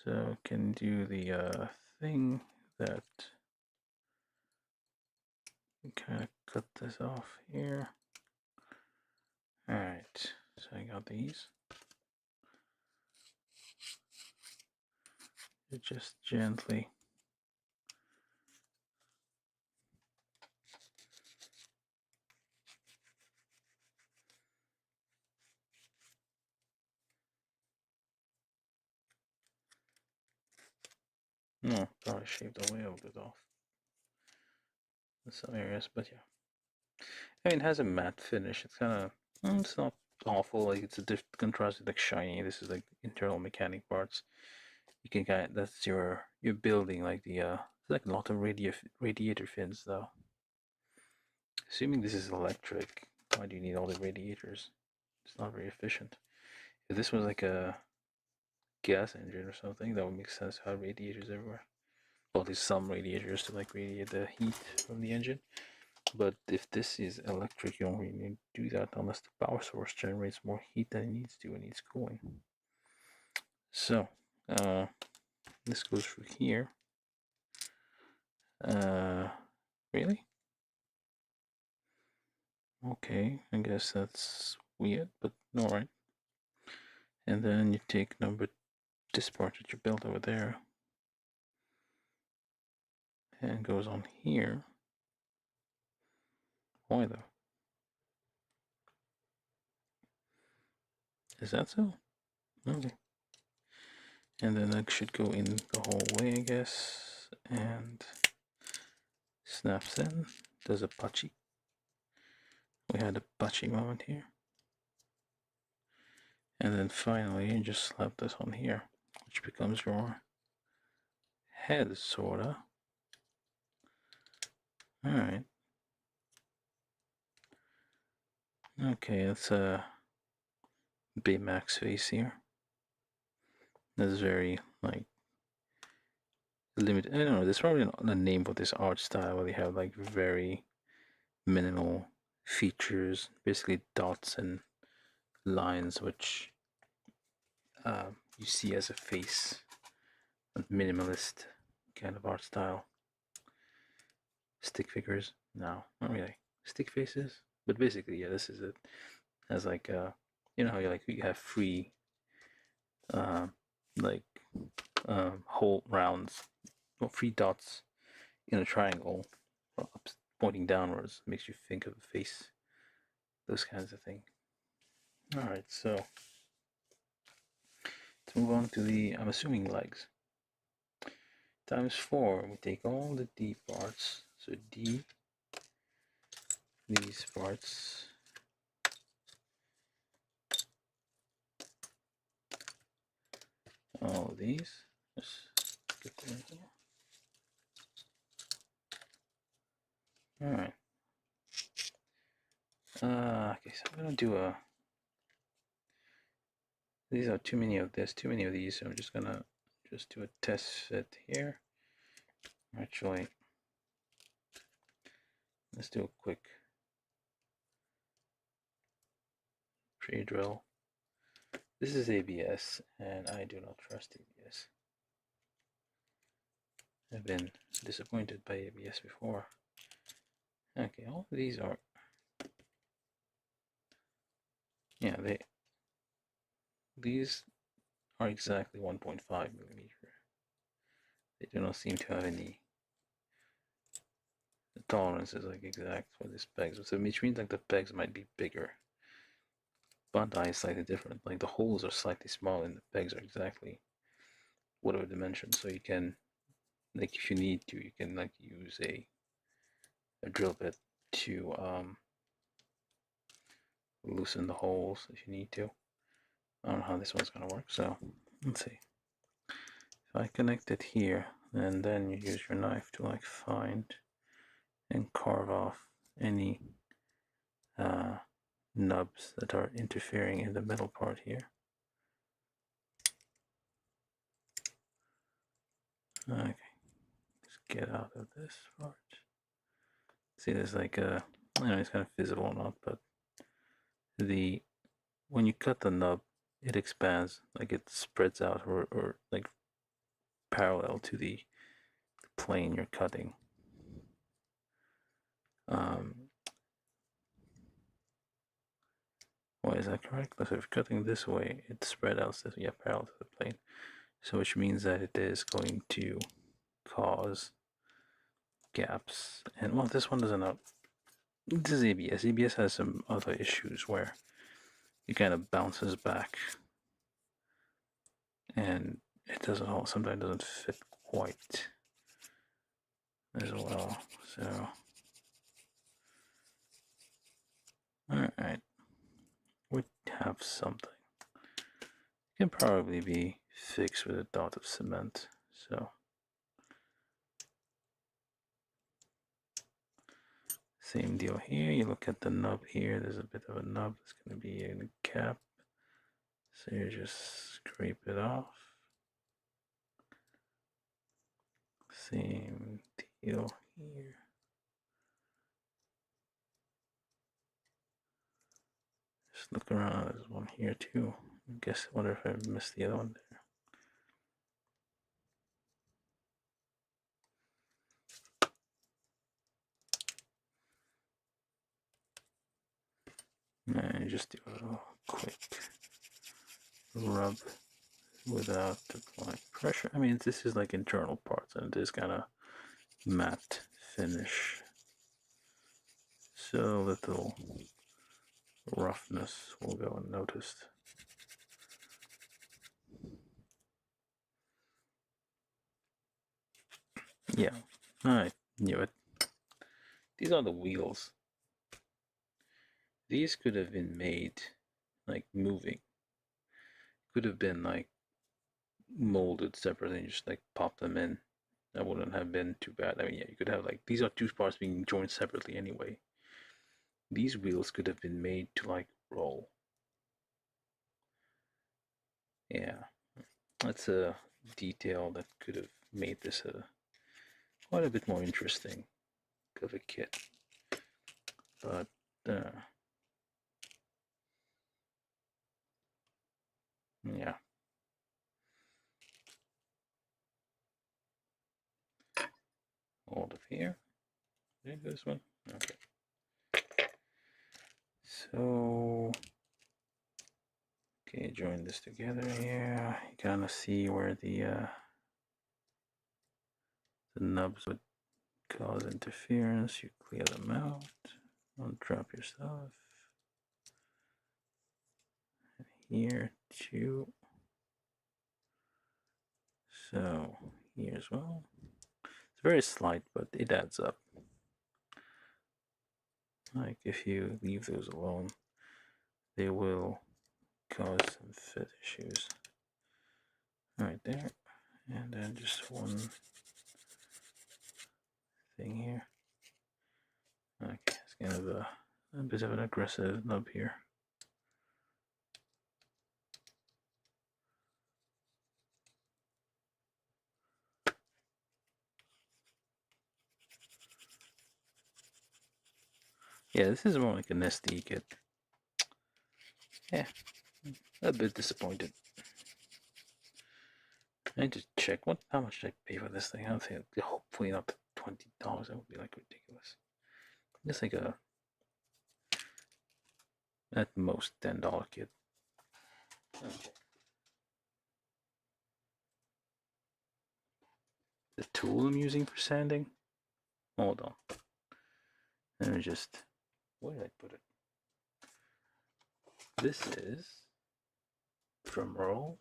So can do the thing that kind of cut this off here. Alright, so I got these. Just gently no, probably shaved away a bit off in some areas, but yeah. I mean, it has a matte finish. It's kind of, it's not awful. Like it's a different contrast, like shiny. This is like internal mechanic parts. You can kind of, that's your building like the it's like a lot of radiator fins though. Assuming this is electric, why do you need all the radiators? It's not very efficient. If this was like a gas engine or something, that would make sense to have radiators everywhere. Well, at least some radiators to like radiate the heat from the engine. But if this is electric, you don't really need to do that unless the power source generates more heat than it needs to and needs cooling. So, this goes through here. Really? Okay, I guess that's weird, but alright. And then you take this part that you built over there and goes on here. Why though? Is that so? Okay. And then that should go in the whole way, I guess. And snaps in. Does a patchy. We had a patchy moment here. And then finally, you just slap this on here, which becomes your head, sorta. Alright. Okay, that's a Baymax face here. That's very, like, limited. I don't know, there's probably a name for this art style where they have, like, very minimal features, basically dots and lines, which you see as a face. A minimalist kind of art style. Stick figures? No, not really. Stick faces? But basically, yeah, this is it. As like, you know how you have free, like, whole rounds, or free dots in a triangle, pointing downwards, makes you think of a face. Those kinds of things. All right, so let's move on to the, I'm assuming, legs. Times 4, we take all the D parts, so D, these parts, all of these, just get them in here. Alright. Okay, so I'm gonna do these are too many of this, too many of these, so I'm just gonna do a test fit here. Actually, let's do a quick pre-drill. This is ABS, and I do not trust ABS. I've been disappointed by ABS before. Okay, all of these are, yeah, these are exactly 1.5 millimeter. They do not seem to have any, the tolerance is like exact for this pegs, so which means like the pegs might be bigger. Bandai is slightly different. Like the holes are slightly small and the pegs are exactly whatever dimension. So you can, like, if you need to, you can like use a drill bit to loosen the holes if you need to. I don't know how this one's gonna work. So let's see. If I connect it here, and then you use your knife to like find and carve off any nubs that are interfering in the middle part here. Okay, let's get out of this part. See, there's like a, I don't know, it's kind of visible or not, but the when you cut the nub, it expands, like it spreads out, or like parallel to the plane you're cutting. Why is that correct? So if you're cutting this way, it's spread out this way, yeah, parallel to the plane. So which means that it is going to cause gaps. And well, this one doesn't have. This is ABS. ABS has some other issues where it kind of bounces back, and it doesn't all sometimes doesn't fit quite as well. So, all right, we have something. It can probably be fixed with a dot of cement. So. Same deal here. You look at the nub here. There's a bit of a nub that's going to be in a cap. So you just scrape it off. Same deal here. Just look around. There's one here too. I wonder if I missed the other one there. And just do a little quick rub without applying pressure. I mean, this is like internal parts, and it is kind of matte finish. So little roughness will go unnoticed. Yeah, I knew it. These are the wheels. These could have been made like moving. Could have been like molded separately and just like pop them in. That wouldn't have been too bad. I mean, yeah, you could have like these are two parts being joined separately anyway. These wheels could have been made to like roll. Yeah, that's a detail that could have made this quite a bit more interesting of a kit. But yeah. Hold of here. This one. Okay. So, okay, join this together here. You kind of see where the nubs would cause interference. You clear them out. Don't drop your stuff. Here too. So here as well. It's very slight, but it adds up. Like if you leave those alone, they will cause some fit issues. Right there. And then just one thing here. Okay, it's kind of a bit of an aggressive nub here. Yeah, this is more like an SD kit. Yeah, a bit disappointed. I need to check how much did I pay for this thing. I don't think, hopefully not $20. That would be like ridiculous. It's like at most $10 kit. Okay. The tool I'm using for sanding. Hold on. Let me just. Where did I put it? This is drum roll.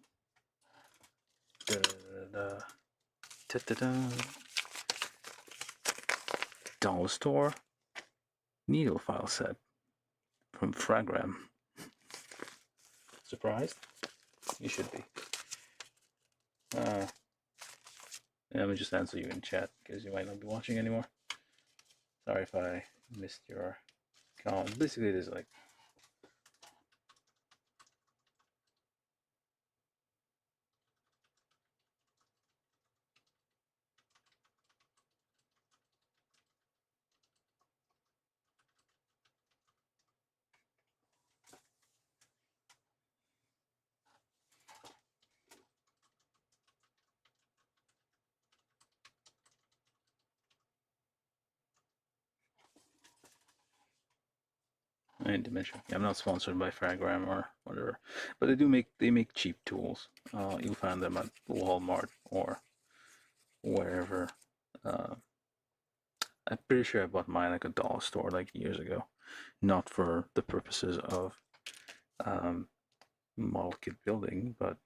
Dollar store needle file set from Fragram. Surprised? You should be. Let me just answer you in chat because you might not be watching anymore. Sorry if I missed your comment. Basically, there's like And Dimension. Yeah, I'm not sponsored by Fragram or whatever, but they make cheap tools. You'll find them at Walmart or wherever. I'm pretty sure I bought mine like a dollar store like years ago, not for the purposes of model kit building, but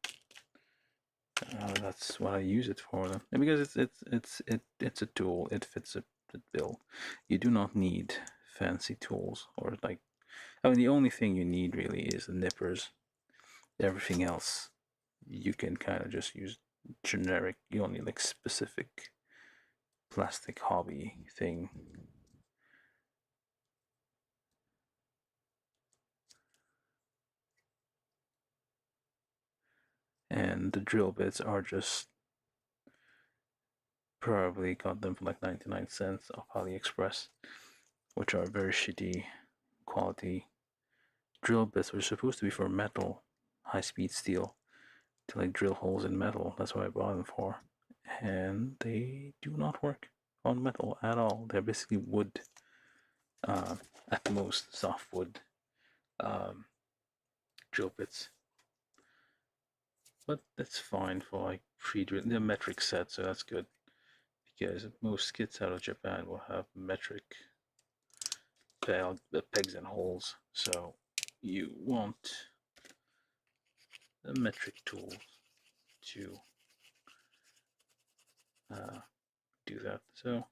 that's what I use it for. Them. And because it's a tool, it fits a build. You do not need fancy tools or like. I mean, the only thing you need really is the nippers. Everything else, you can kind of just use generic. You don't need like specific plastic hobby thing. And the drill bits are just probably got them for like 99 cents off AliExpress, which are very shitty quality drill bits, which are supposed to be for metal, high-speed steel, to like drill holes in metal. That's what I bought them for, and they do not work on metal at all. They're basically wood, at most softwood drill bits. But that's fine for like pre-drill. They're metric set, so that's good because most kits out of Japan will have metric pegs and holes. So you want a metric tool to do that. So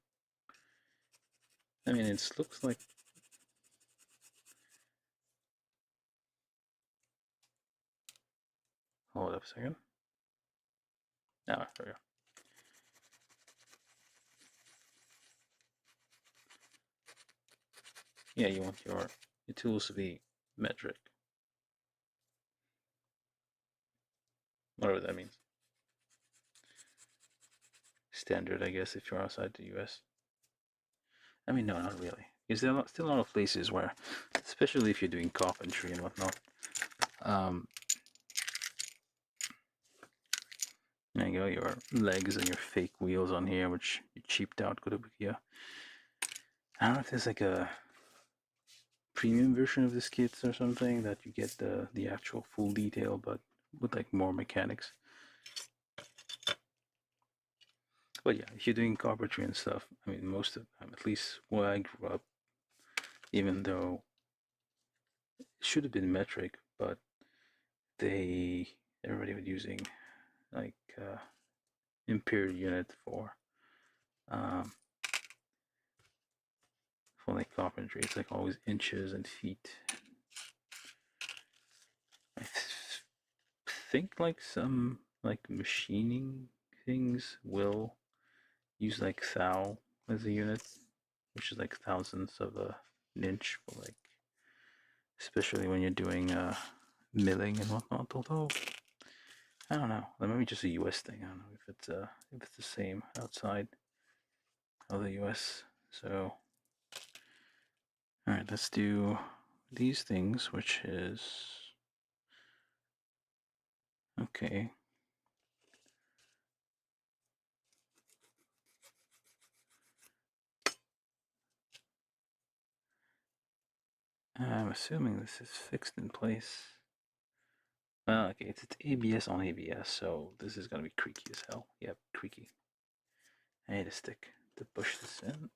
I mean, it looks like hold up a second. Ah, there we go. Yeah, you want your tools to be metric. Whatever that means. Standard, I guess, if you're outside the US. I mean, no, not really. Because there are still a lot of places where, especially if you're doing carpentry and whatnot, there you go, your legs and your fake wheels on here, which you cheaped out Kotobukiya. I don't know if there's like a premium version of this kit or something that you get the actual full detail, but with like more mechanics. But yeah, if you're doing carpentry and stuff, I mean, most of them, at least where I grew up, even though it should have been metric, but everybody was using like imperial unit for like carpentry. It's like always inches and feet. I think like some like machining things will use like thou as a unit, which is like thousandths of an inch for like, especially when you're doing milling and whatnot. Although I don't know, that might be just a US thing. I don't know if it's the same outside of the US. So all right, let's do these things, which is okay. I'm assuming this is fixed in place. Okay, it's ABS on ABS, so this is gonna be creaky as hell. Yep, creaky. I need a stick to push this in.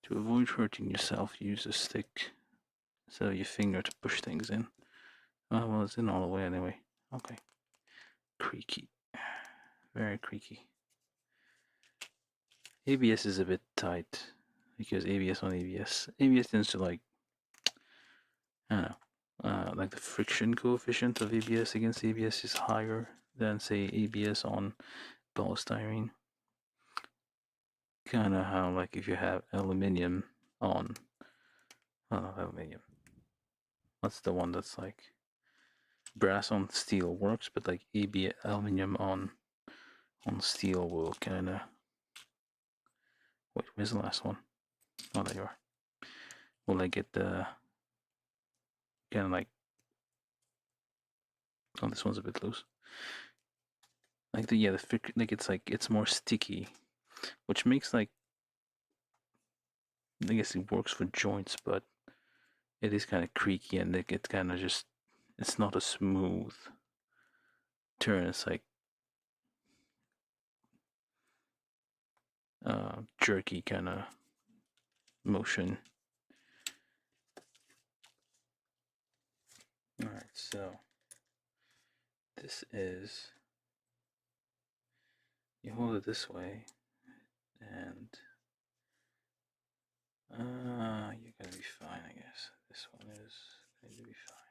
To avoid hurting yourself, use a stick instead of your finger to push things in. Oh, well, it's in all the way anyway. Okay. Creaky. Very creaky. ABS is a bit tight because ABS on ABS. ABS tends to like, I don't know, like the friction coefficient of ABS against ABS is higher than say ABS on polystyrene. Kind of how like if you have aluminium on, aluminium. What's the one that's like brass on steel works, but like ABS aluminium on steel will kind of. Wait, where's the last one? Oh, there you are. Will I get the kind of like? Oh, this one's a bit loose. Like the like it's more sticky, which makes like I guess it works for joints, but it is kind of creaky, and it kind of just, it's not a smooth turn. It's like jerky kind of motion. All right, so this is, you hold it this way, and you're gonna be fine, I guess. This one is going to be fine.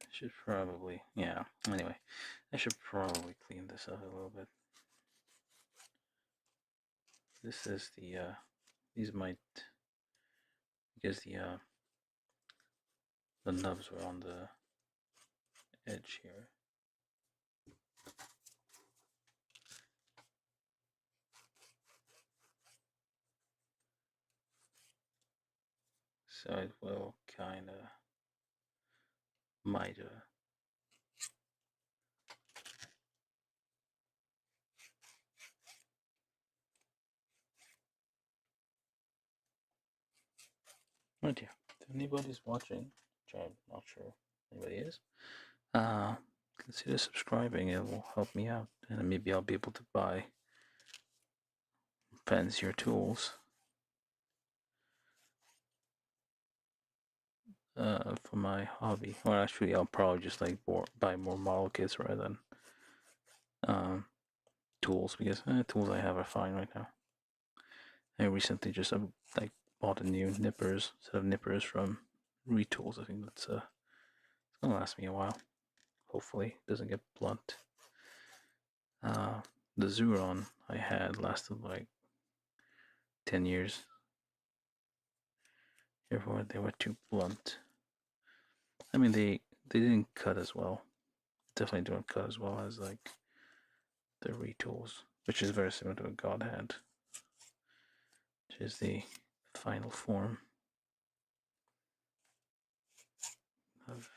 I should probably, yeah. Anyway, I should probably clean this up a little bit. This is the these might, because the nubs were on the edge here. So it will kind of might right here. If anybody's watching, which I'm not sure anybody is, consider subscribing. It will help me out, and maybe I'll be able to buy fancier tools for my hobby. Or actually, I'll probably just like buy more model kits rather than tools, because tools I have are fine right now. I recently just like bought a new nippers, set of nippers from Retools. I think that's it's gonna last me a while. Hopefully, it doesn't get blunt. The Zuron I had lasted like 10 years. Therefore, they were too blunt. I mean, they didn't cut as well. Definitely don't cut as well as like the Retools, which is very similar to a Godhand, which is the final form of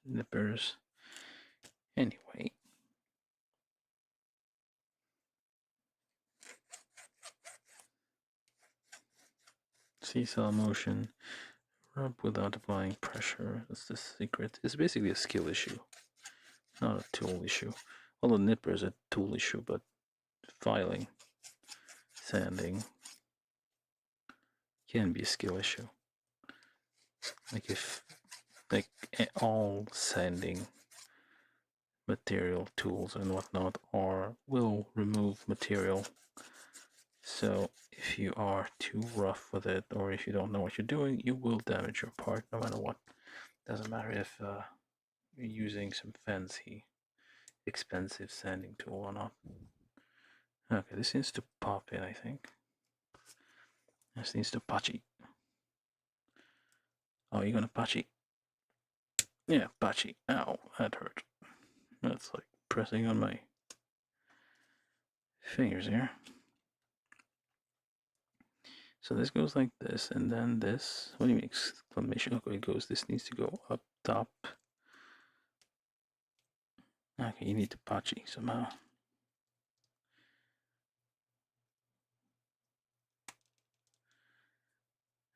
nippers. Anyway, seesaw motion, rub without applying pressure. That's the secret. It's basically a skill issue, not a tool issue. Well, the nipper is a tool issue, but filing, sanding can be a skill issue. Like if, like all sanding material tools and whatnot will remove material. So if you are too rough with it, or if you don't know what you're doing, you will damage your part no matter what. Doesn't matter if you're using some fancy, expensive sanding tool or not. Okay, this needs to pop in, I think. This needs to patchy. Oh, you're gonna patchy? Yeah, patchy. Ow, that hurt. That's like pressing on my fingers here. So this goes like this, and then this. What do you mean exclamation? Okay, it goes. This needs to go up top. Okay, you need to patchy somehow.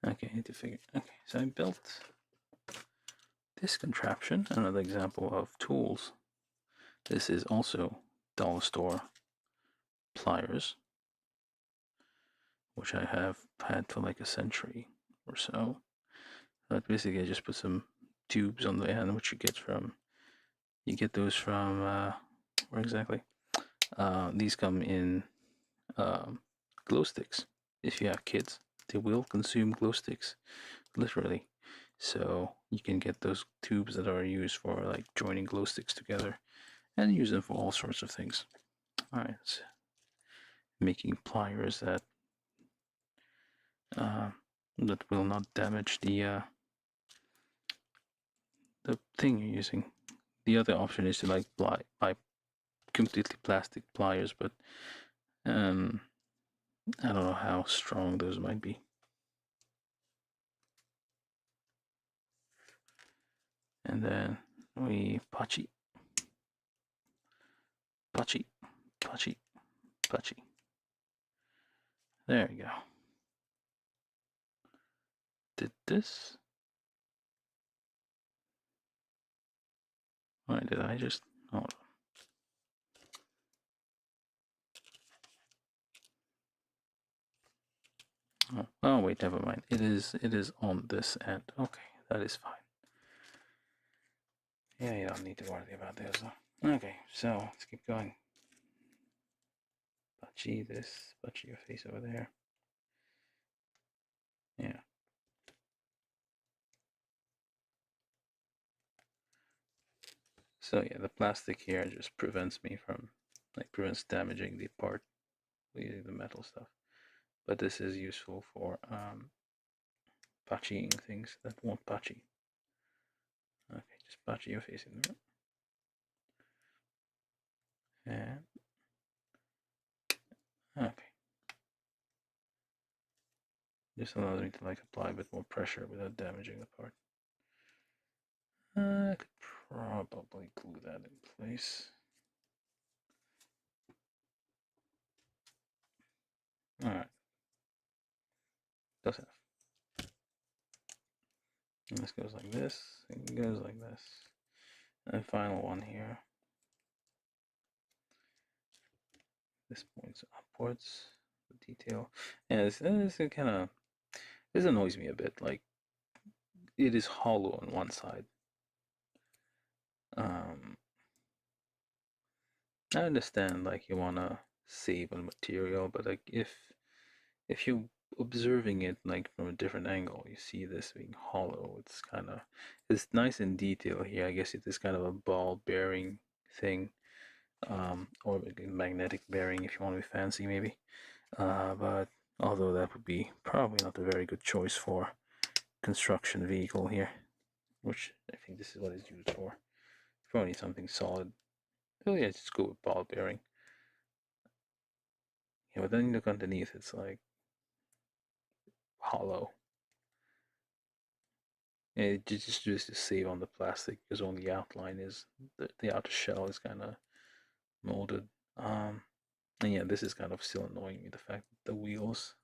Okay, I need to figure. Okay, so I built this contraption. Another example of tools. This is also dollar store pliers, which I have had for like a century or so. But basically, I just put some tubes on the end, which you get those from where exactly? These come in glow sticks. If you have kids, they will consume glow sticks, literally. So you can get those tubes that are used for like joining glow sticks together, and use them for all sorts of things. All right, so making pliers that will not damage the thing you're using. The other option is to like buy completely plastic pliers, but I don't know how strong those might be. And then we patchy, patchy, patchy, patchy. There we go. did this. Why did I just hold on? Oh wait, never mind. It is on this end. Okay, that is fine. Yeah, you don't need to worry about this though. Okay, so let's keep going. Bachi this, bachi your face over there. Yeah. So yeah, the plastic here just prevents me from, prevents damaging the part, the metal stuff. But this is useful for patching things that won't patchy. Okay, just patchy your face in there. And okay. This allows me to apply a bit more pressure without damaging the part. I could probably glue that in place. Alright. Close enough. And this goes like this, it goes like this. And the final one here. This points upwards. The detail. Yeah, this kind of, this annoys me a bit. Like, it is hollow on one side. I understand, like, you wanna save on material, but like if you're observing it from a different angle, you see this being hollow. It's nice in detail here. I guess it is kind of a ball bearing thing, or a magnetic bearing if you want to be fancy, maybe. But although that would be probably not a very good choice for construction vehicle here, which I think this is what it's used for. Probably something solid. Oh yeah, just go with ball bearing. Yeah, but then you look underneath, it's like hollow. And it just to save on the plastic because only the outline is the outer shell is kind of molded. And yeah, this is kind of still annoying me. The fact that the wheels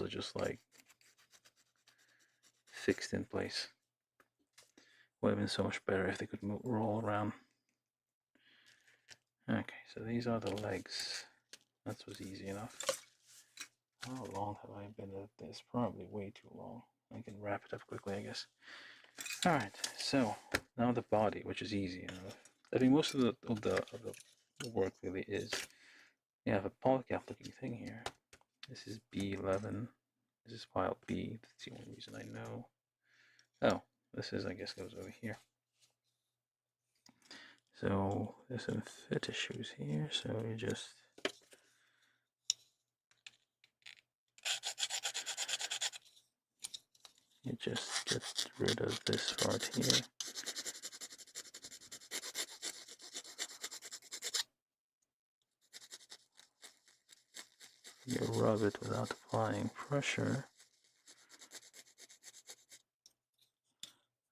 are just like fixed in place. Would have been so much better if they could roll around. Okay, so these are the legs. That was easy enough. How long have I been at this? Probably way too long. I can wrap it up quickly, I guess. Alright, so now the body, which is easy enough. I think most of the work really is. You have a polycap looking thing here. This is B11. This is file B. That's the only reason I know. Oh, this is, I guess, goes over here. So there's some fit issues here, so you just get rid of this part here. You rub it without applying pressure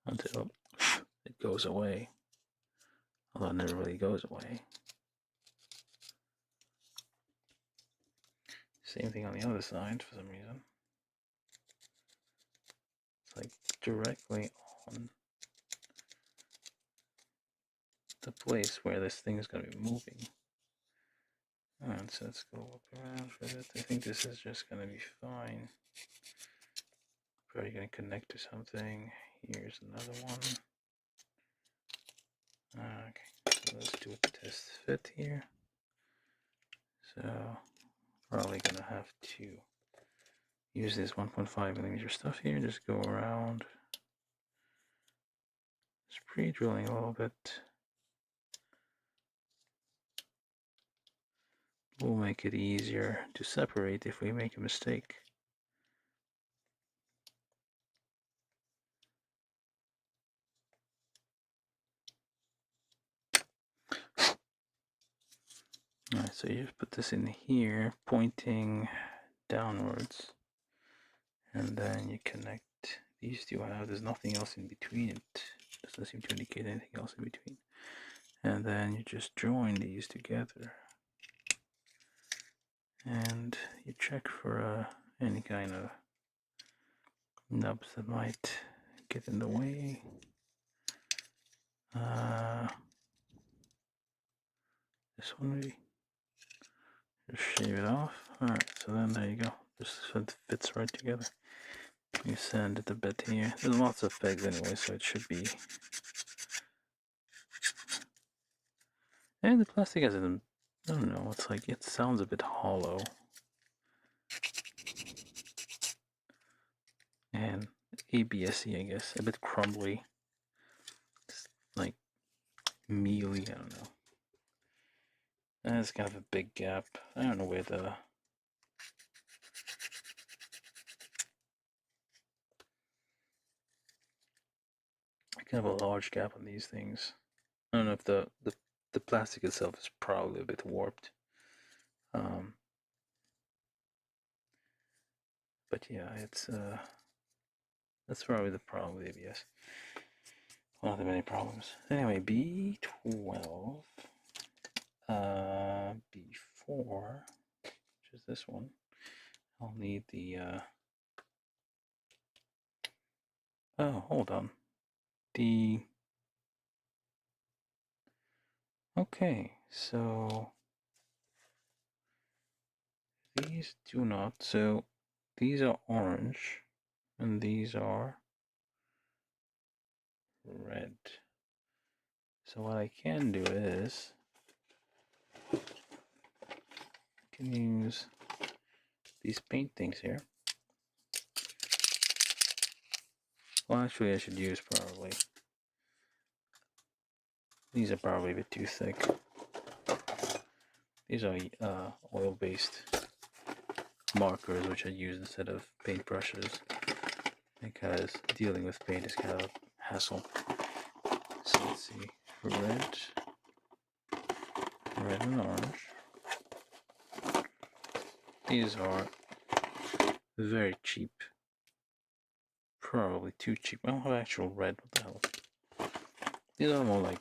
until it goes away. Although it never really goes away. Same thing on the other side for some reason. It's like directly on the place where this thing is going to be moving. Alright, so let's go up around for it. I think this is just going to be fine. Probably going to connect to something. Here's another one. Okay, so let's do a test fit here. So, probably going to have to use this 1.5mm stuff here. Just go around. Just pre-drilling a little bit. Will make it easier to separate if we make a mistake. Alright, so you just put this in here, pointing downwards, and then you connect these two out. There's nothing else in between. It doesn't seem to indicate anything else in between. And then you just join these together. And you check for any kind of nubs that might get in the way. This one maybe. Just shave it off. Alright, so then there you go. Just so it fits right together. You sand it a bit here. There's lots of pegs anyway, so it should be. And the plastic has an, I don't know, it's like, it sounds a bit hollow. And ABS-y, I guess, a bit crumbly. It's like mealy, I don't know. And it's kind of a big gap. I don't know where the kind of a large gap on these things. I don't know if the plastic itself is probably a bit warped. But yeah, it's that's probably the problem with ABS. One of the many problems. Anyway, B12, B4, which is this one. I'll need the oh, hold on. Okay, so these do not. So these are orange, and these are red. So what I can do is I can use these paint things here. Well, actually, I should use probably. These are probably a bit too thick. These are oil-based markers, which I use instead of paintbrushes, because dealing with paint is kind of a hassle. So let's see, red and orange. These are very cheap. Probably too cheap. I don't have actual red. What the hell? These are more like,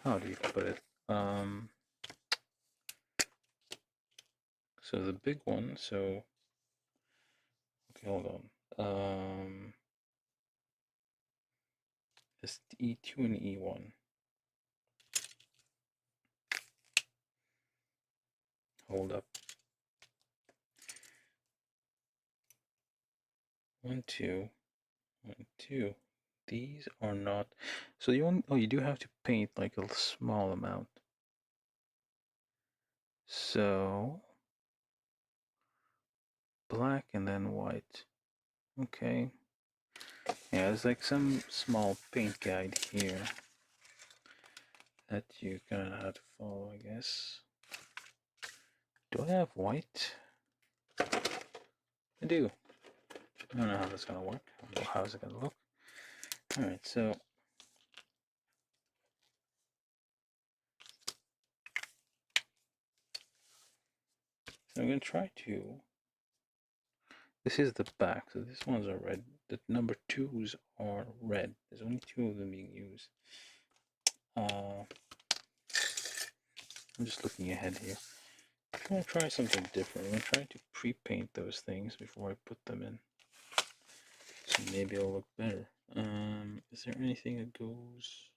how do you put it? So the big one. So okay, hold on. It's E2 and E1. Hold up. 1, 2, 1, 2. These are not. So you only. Oh, you do have to paint like a small amount. So black and then white. Okay. Yeah, there's like some small paint guide here that you kind of have to follow, I guess. Do I have white? I do. I don't know how that's gonna work. I don't know how is it gonna look. All right, so I'm gonna try to. This is the back, so these ones are red. The number 2s are red. There's only 2 of them being used. I'm just looking ahead here. I'm gonna try something different. I'm gonna try to pre-paint those things before I put them in. So maybe it'll look better. Is there anything that goes?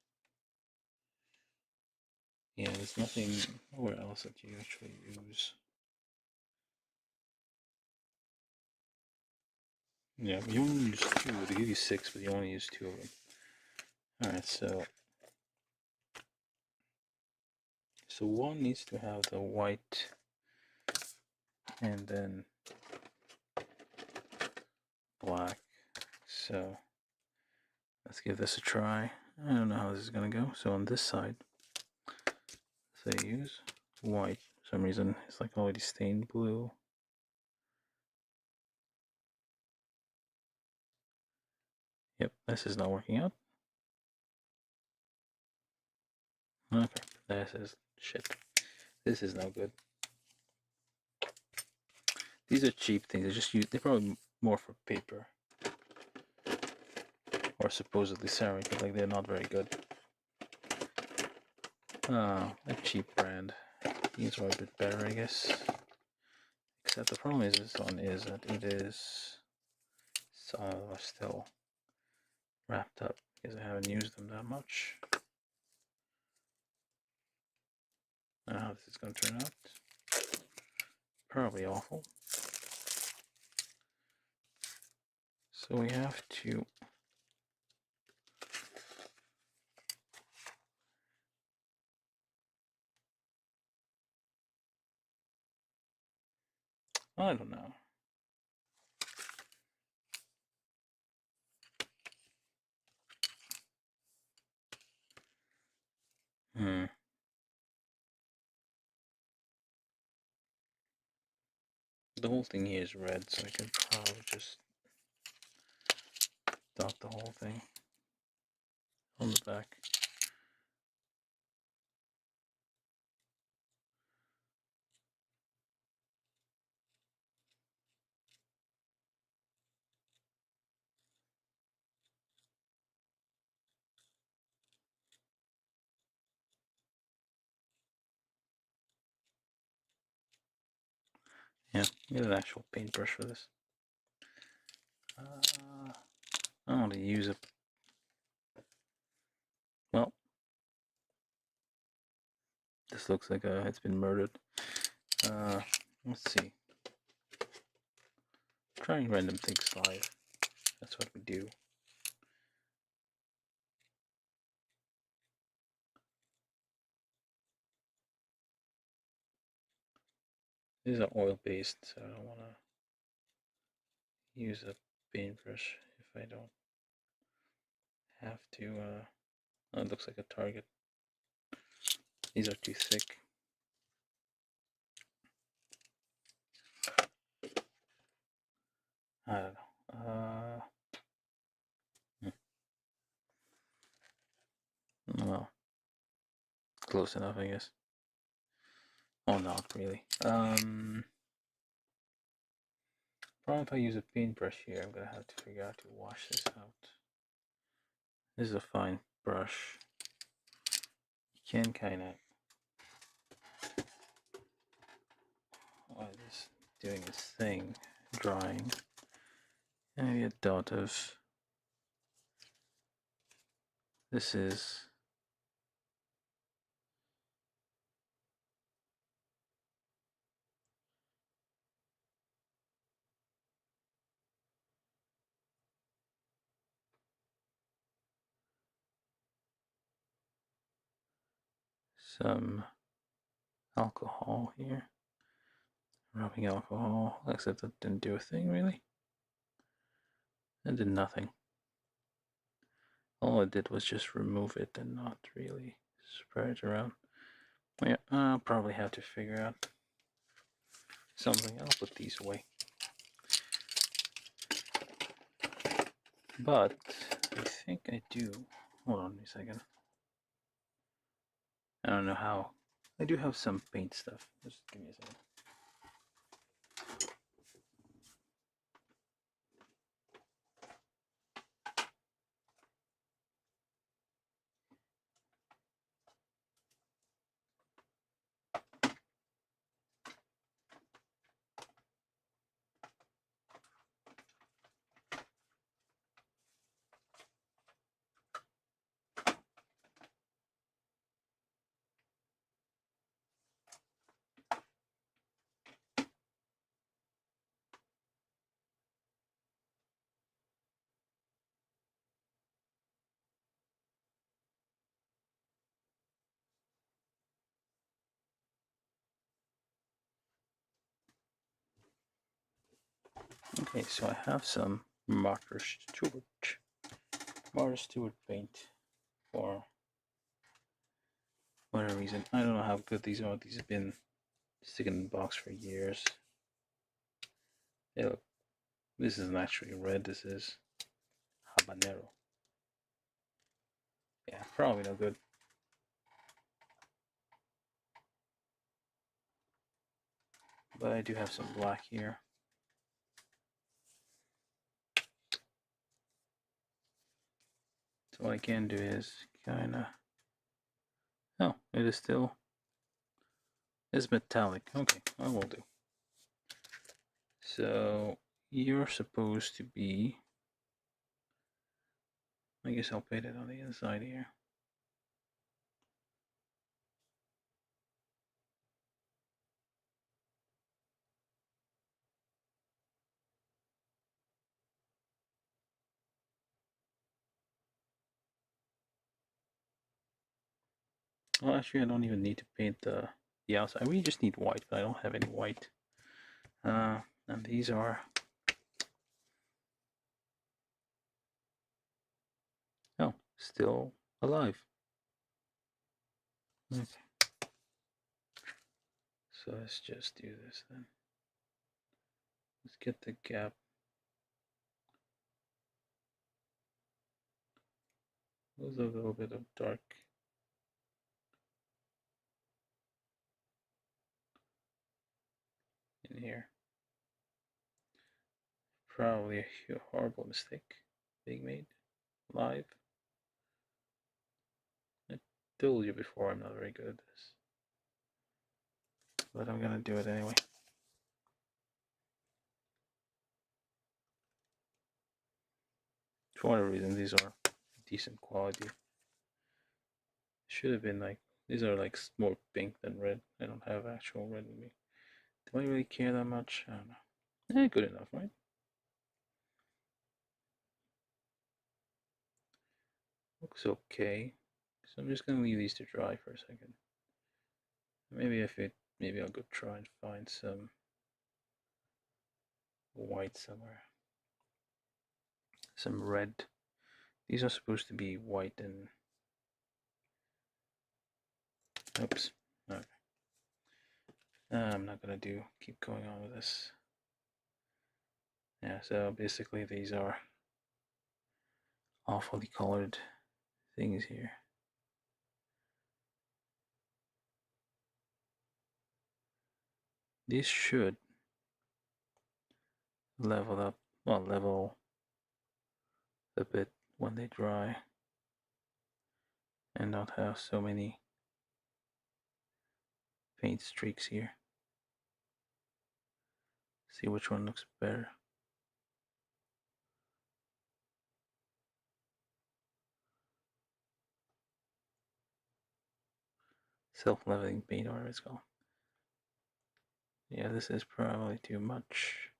Yeah, there's nothing nowhere else that you actually use. Yeah, but you only use 2. They give you 6, but you only use 2 of them. Alright, so one needs to have the white and then black. So let's give this a try. I don't know how this is gonna go. So on this side, say use white. For some reason it's like already stained blue. Yep, this is not working out. Okay, this is shit. This is no good. These are cheap things. They're probably more for paper. Or supposedly ceramic, but like they're not very good. Oh, a cheap brand. These are a bit better, I guess. set. The problem is this one is that it is still wrapped up because I haven't used them that much. I don't know how this is going to turn out. Probably awful. So we have to I don't know. The whole thing here is red, so I can probably just dot the whole thing on the back. Yeah, get an actual paintbrush for this. I want to use it. Well, this looks like it's been murdered. Let's see. Trying random things live. That's what we do. These are oil based, so I don't want to use a paintbrush if I don't have to. Oh, it looks like a target. These are too thick. I don't know. Well, close enough, I guess. Oh, not really. Probably if I use a paintbrush here, I'm gonna have to figure out to wash this out. This is a fine brush. You can kind of, while it's doing its thing, drying, and maybe a dot of. This is some alcohol here. Rubbing alcohol, except that didn't do a thing really. It did nothing. All it did was just remove it and not really spread it around. Well, yeah, I'll probably have to figure out something. I'll put these away. But I think I do. Hold on a second. I don't know how. I do have some paint stuff. Just give me a second. Okay, so I have some Martha Stewart paint for whatever reason. I don't know how good these are. These have been sticking in the box for years. Hey, look, this isn't actually red. This is habanero. Yeah, probably no good. But I do have some black here. So what I can do is kind of. Oh, it is still. It's metallic. Okay, I will do. So you're supposed to be, I guess I'll paint it on the inside here. Well, actually, I don't even need to paint the outside. I really just need white, but I don't have any white. And these are, oh, still alive. Okay. So let's just do this then. Let's get the gap. There's a little bit of dark in here. Probably a horrible mistake being made live. I told you before I'm not very good at this, but I'm gonna do it anyway. For whatever reason, these are decent quality. Should have been like, these are like more pink than red. I don't have actual red in me. Do I really care that much? I don't know. Eh, good enough, right? Looks okay. So I'm just gonna leave these to dry for a second. Maybe maybe I'll go try and find some white somewhere. Some red. These are supposed to be white and, oops. Okay. I'm not gonna keep going on with this. Yeah, so basically these are awfully colored things here. These should level up, well, level a bit when they dry and not have so many paint streaks here. See which one looks better. Self-leveling paint, or it's called. Yeah, this is probably too much.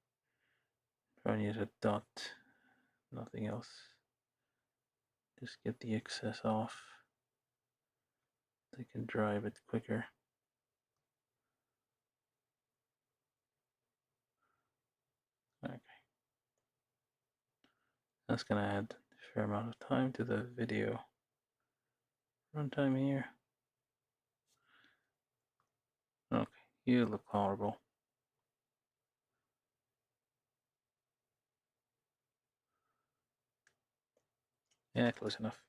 Probably need a dot, nothing else. Just get the excess off. They can dry a bit quicker. Okay. That's gonna add a fair amount of time to the video runtime here. Okay, you look horrible. Yeah, close enough.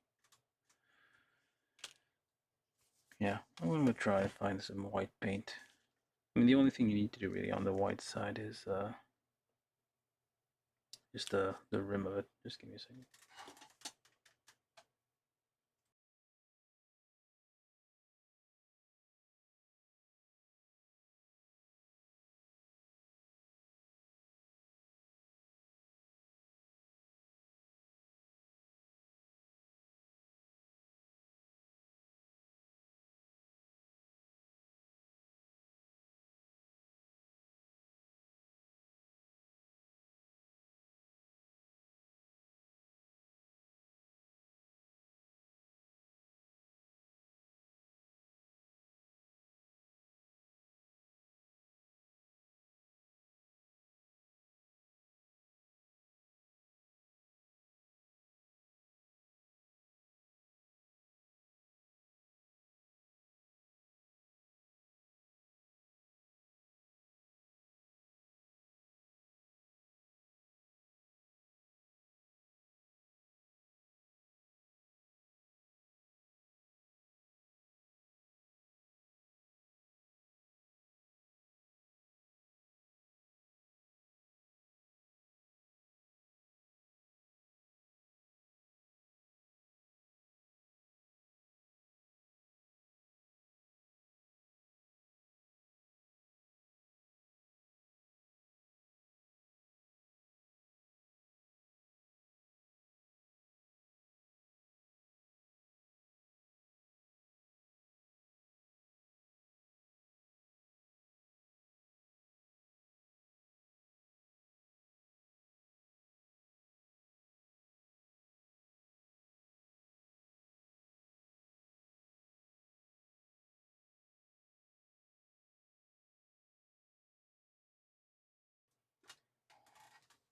Yeah, I'm gonna try and find some white paint. I mean, the only thing you need to do really on the white side is just the rim of it. Just give me a second.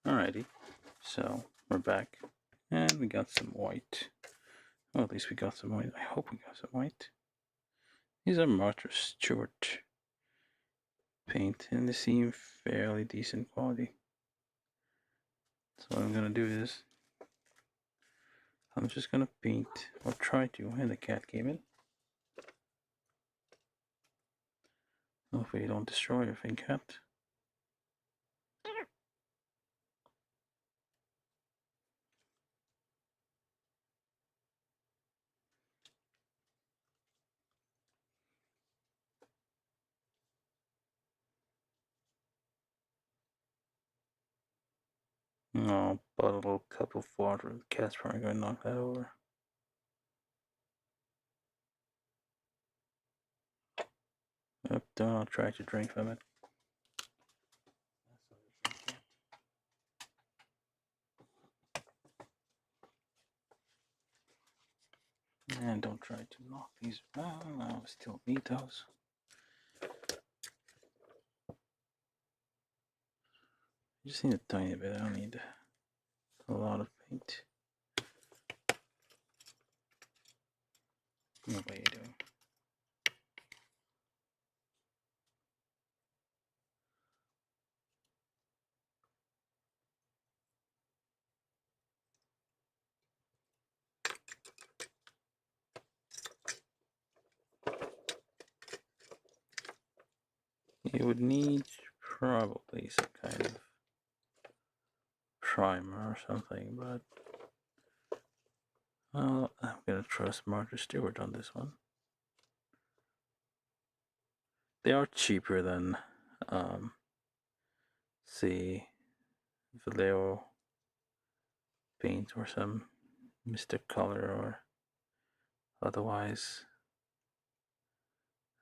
Alrighty, so we're back, and we got some white. Well, at least we got some white. I hope we got some white. These are Martha Stewart paint, and they seem fairly decent quality. So what I'm gonna do is, I'm just gonna paint, or try to, and the cat came in. Hopefully you don't destroy your thing, cat. Oh, but a little cup of water, the cat's probably gonna knock that over. Yep, don't try to drink from it. And don't try to knock these. Well, I still need those. Just need a tiny bit. I don't need a lot of paint. What are you doing? You would need probably some kind of primer or something, but I'm gonna trust Martha Stewart on this one. They are cheaper than, say, Vallejo paint or some Mystic Color or otherwise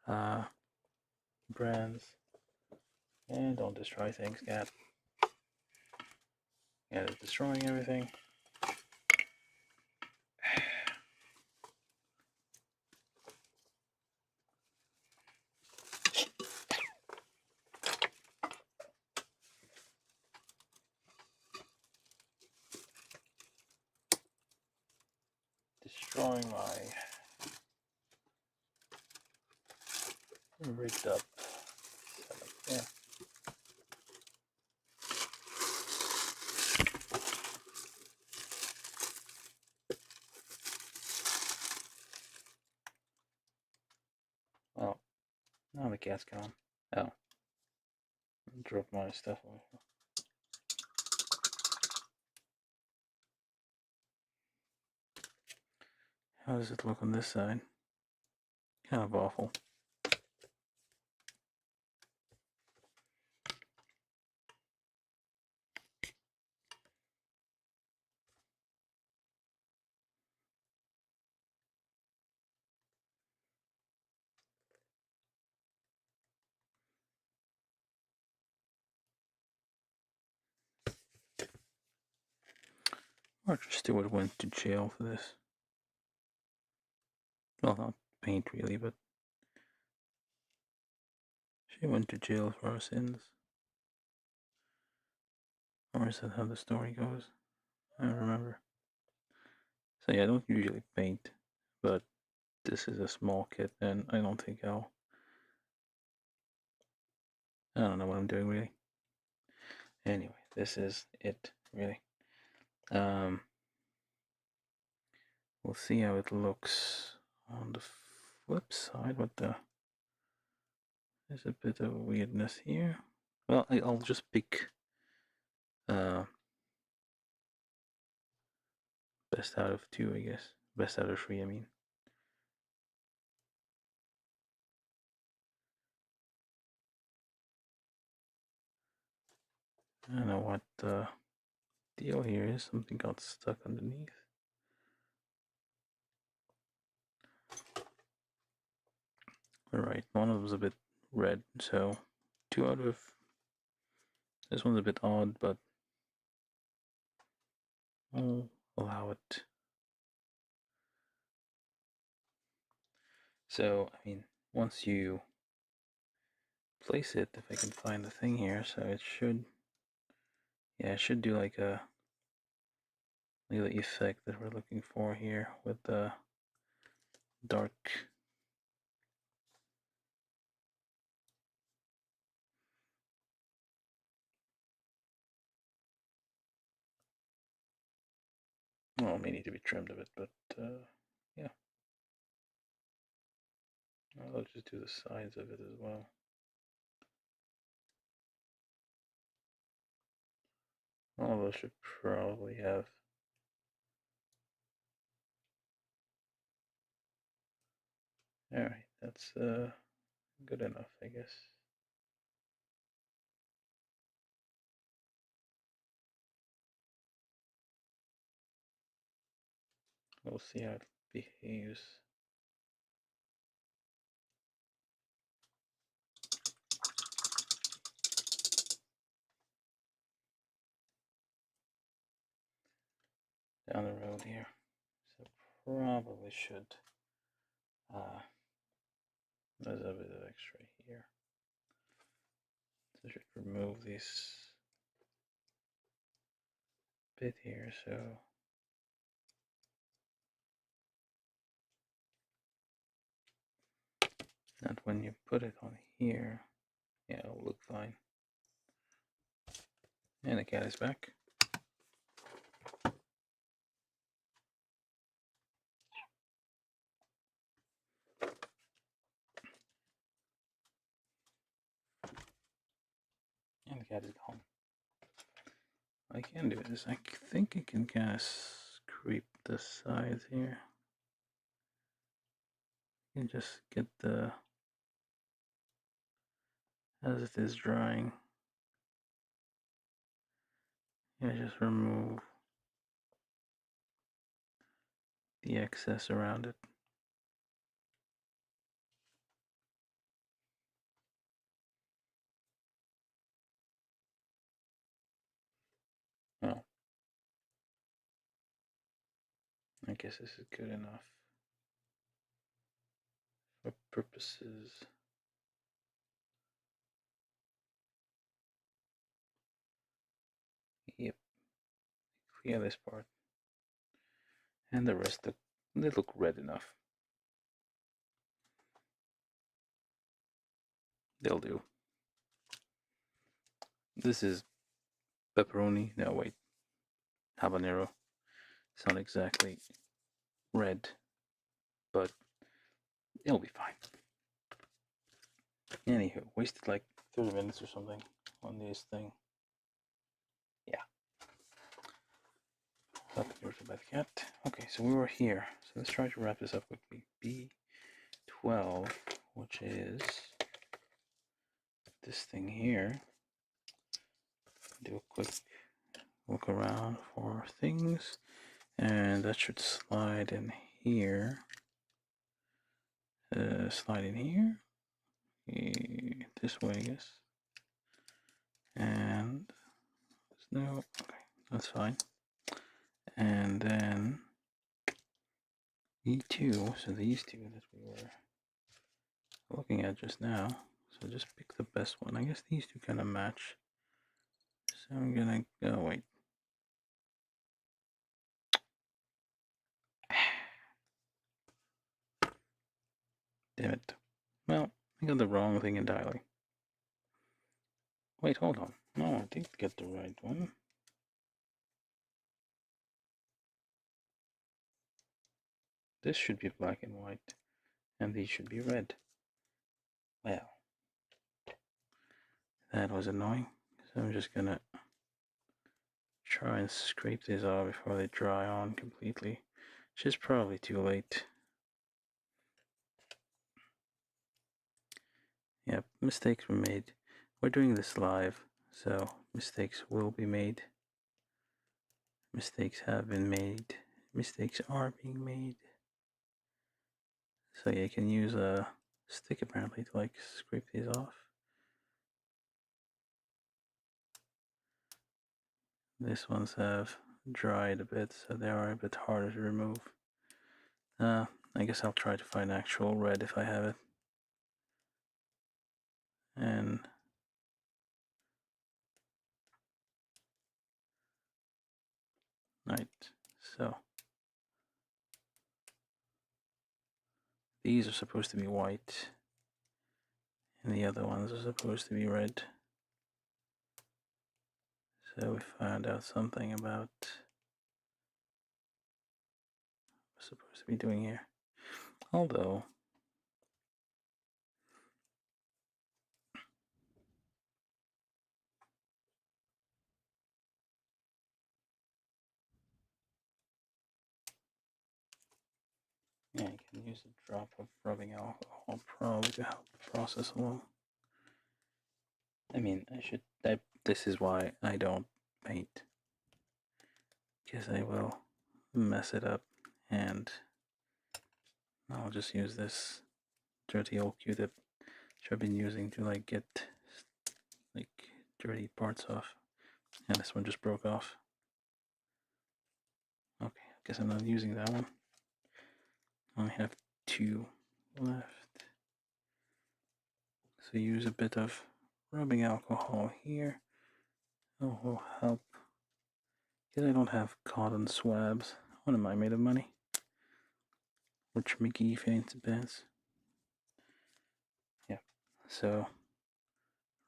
brands. And don't destroy things, cat. Yeah, it's destroying everything. Destroying my rigged up setup. Yeah. Well, now the cat's gone. Oh. Drop my stuff away. How does it look on this side? Kind of awful. Martha Stewart went to jail for this. Well, not paint really, but she went to jail for her sins. Or is that how the story goes? I don't remember. So yeah, I don't usually paint, but this is a small kit, and I don't think I don't know what I'm doing really. Anyway, this is it really. We'll see how it looks on the flip side. There's a bit of weirdness here. Well, I'll just pick best out of 2, I guess. Best out of 3, I mean. I don't know what the deal here is. Something got stuck underneath. Alright, one of them was a bit red, so 2 out of... This one's a bit odd, but I'll allow it. So, I mean, once you place it, if I can find the thing here, so it should... Yeah, it should do like a little effect that we're looking for here with the dark. Well, it may need to be trimmed a bit, but yeah. I'll just do the sides of it as well. All of those should probably have. Alright, that's good enough, I guess. We'll see how it behaves. Down the road here. So probably should. There's a bit of extra here. So I should remove this bit here, so that when you put it on here, yeah, it'll look fine. And the cat is back. And the cat is gone. What I can do is I think I can kind of scrape the sides here. You can just get the, as it is drying, yeah, just remove the excess around it. Well, I guess this is good enough for purposes. Yep, clear this part. And the rest, they look red enough. They'll do. This is pepperoni. No, wait. Habanero. It's not exactly red, but it'll be fine. Anywho, wasted like 30 minutes or something on this thing. Yeah. Got the bird by the cat. Okay, so we were here. So let's try to wrap this up quickly. B12, which is this thing here. Do a quick look around for things. And that should slide in here. Slide in here. This way, I guess. And no, okay, that's fine. And then E2, so these two that we were looking at just now. So just pick the best one. I guess these two kind of match. So I'm gonna go, wait. Damn it. Well, I got the wrong thing entirely. Wait, hold on. No, I did get the right one. This should be black and white, and these should be red. Well, that was annoying. So I'm just gonna try and scrape these off before they dry on completely, which is probably too late. Yep, mistakes were made. We're doing this live, so mistakes will be made. Mistakes have been made. Mistakes are being made. So yeah, you can use a stick apparently to like scrape these off. These ones have dried a bit, so they are a bit harder to remove. I guess I'll try to find actual red if I have it. And Right, so these are supposed to be white, and the other ones are supposed to be red. So we found out something about what we're supposed to be doing here. Although, yeah, you can use a drop of rubbing alcohol probably to help the process along. I mean, this is why I don't paint, because I will mess it up, and I'll just use this dirty old Q-tip which I've been using to like get like dirty parts off, and this one just broke off. Okay, I guess I'm not using that one. I only have 2 left. So use a bit of rubbing alcohol here. Oh, will help. Because I don't have cotton swabs. What am I made of money? Which Mickey fancy pants. Yeah. So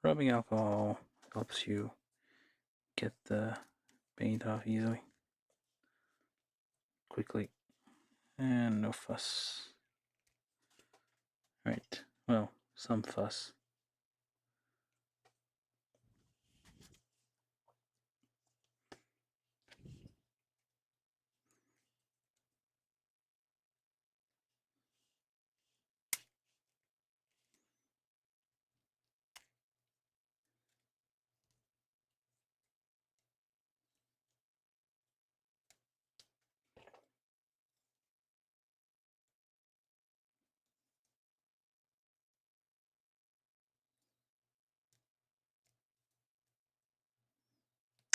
rubbing alcohol helps you get the paint off easily, quickly, and no fuss. Right. Well, some fuss.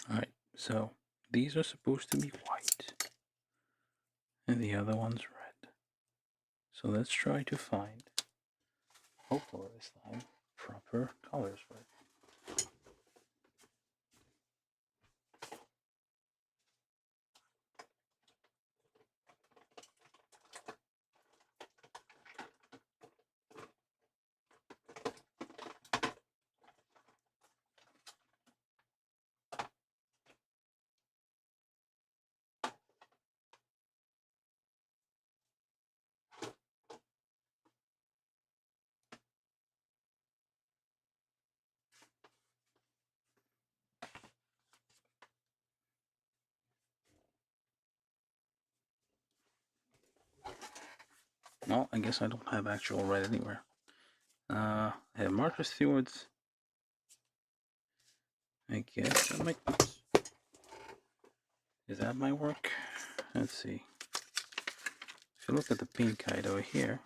Alright, so these are supposed to be white, and the other one's red. So let's try to find, hopefully this time, proper colors for it. Well, I guess I don't have actual red anywhere. I have Martha Stewart's. I guess that might. Is that my work? Let's see. If you look at the pink guide over here,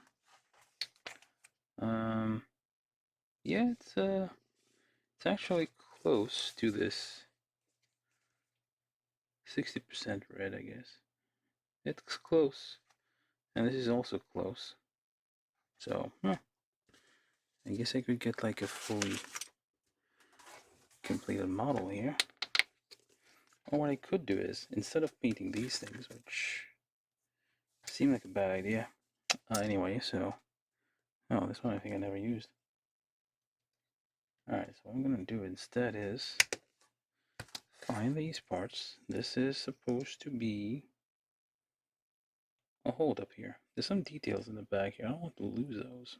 yeah, it's actually close to this 60% red, I guess. It's close, and this is also close. So, I guess I could get like a fully completed model here. Or what I could do is, instead of painting these things, which seem like a bad idea, anyway, so, oh, this one I think I never used. Alright, so what I'm gonna do instead is find these parts. This is supposed to be a hold up here. There's some details in the back here. I don't want to lose those.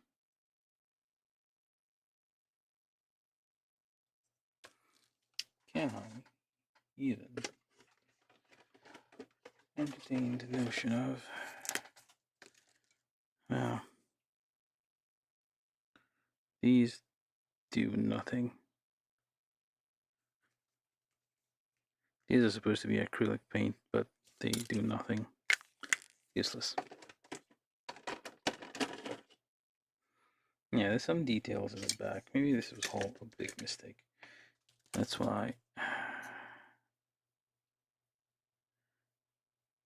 Can I even entertain the notion of, well, these do nothing. These are supposed to be acrylic paint, but they do nothing. Useless. Yeah, there's some details in the back. Maybe this was all a big mistake. That's why.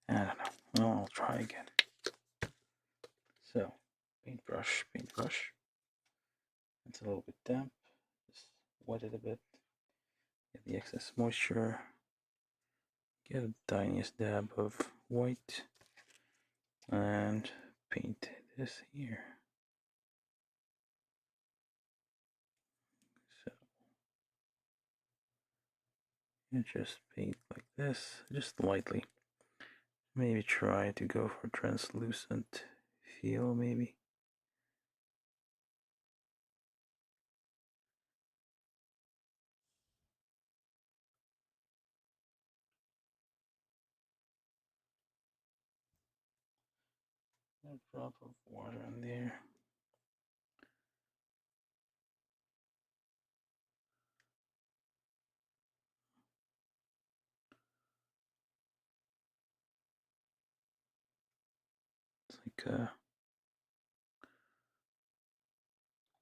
I don't know. Well, I'll try again. So, paintbrush. It's a little bit damp. Just wet it a bit. Get the excess moisture. Get the tiniest dab of white and paint this here. So you just paint like this, just lightly. Maybe try to go for translucent feel, maybe. A drop of water in there. It's like a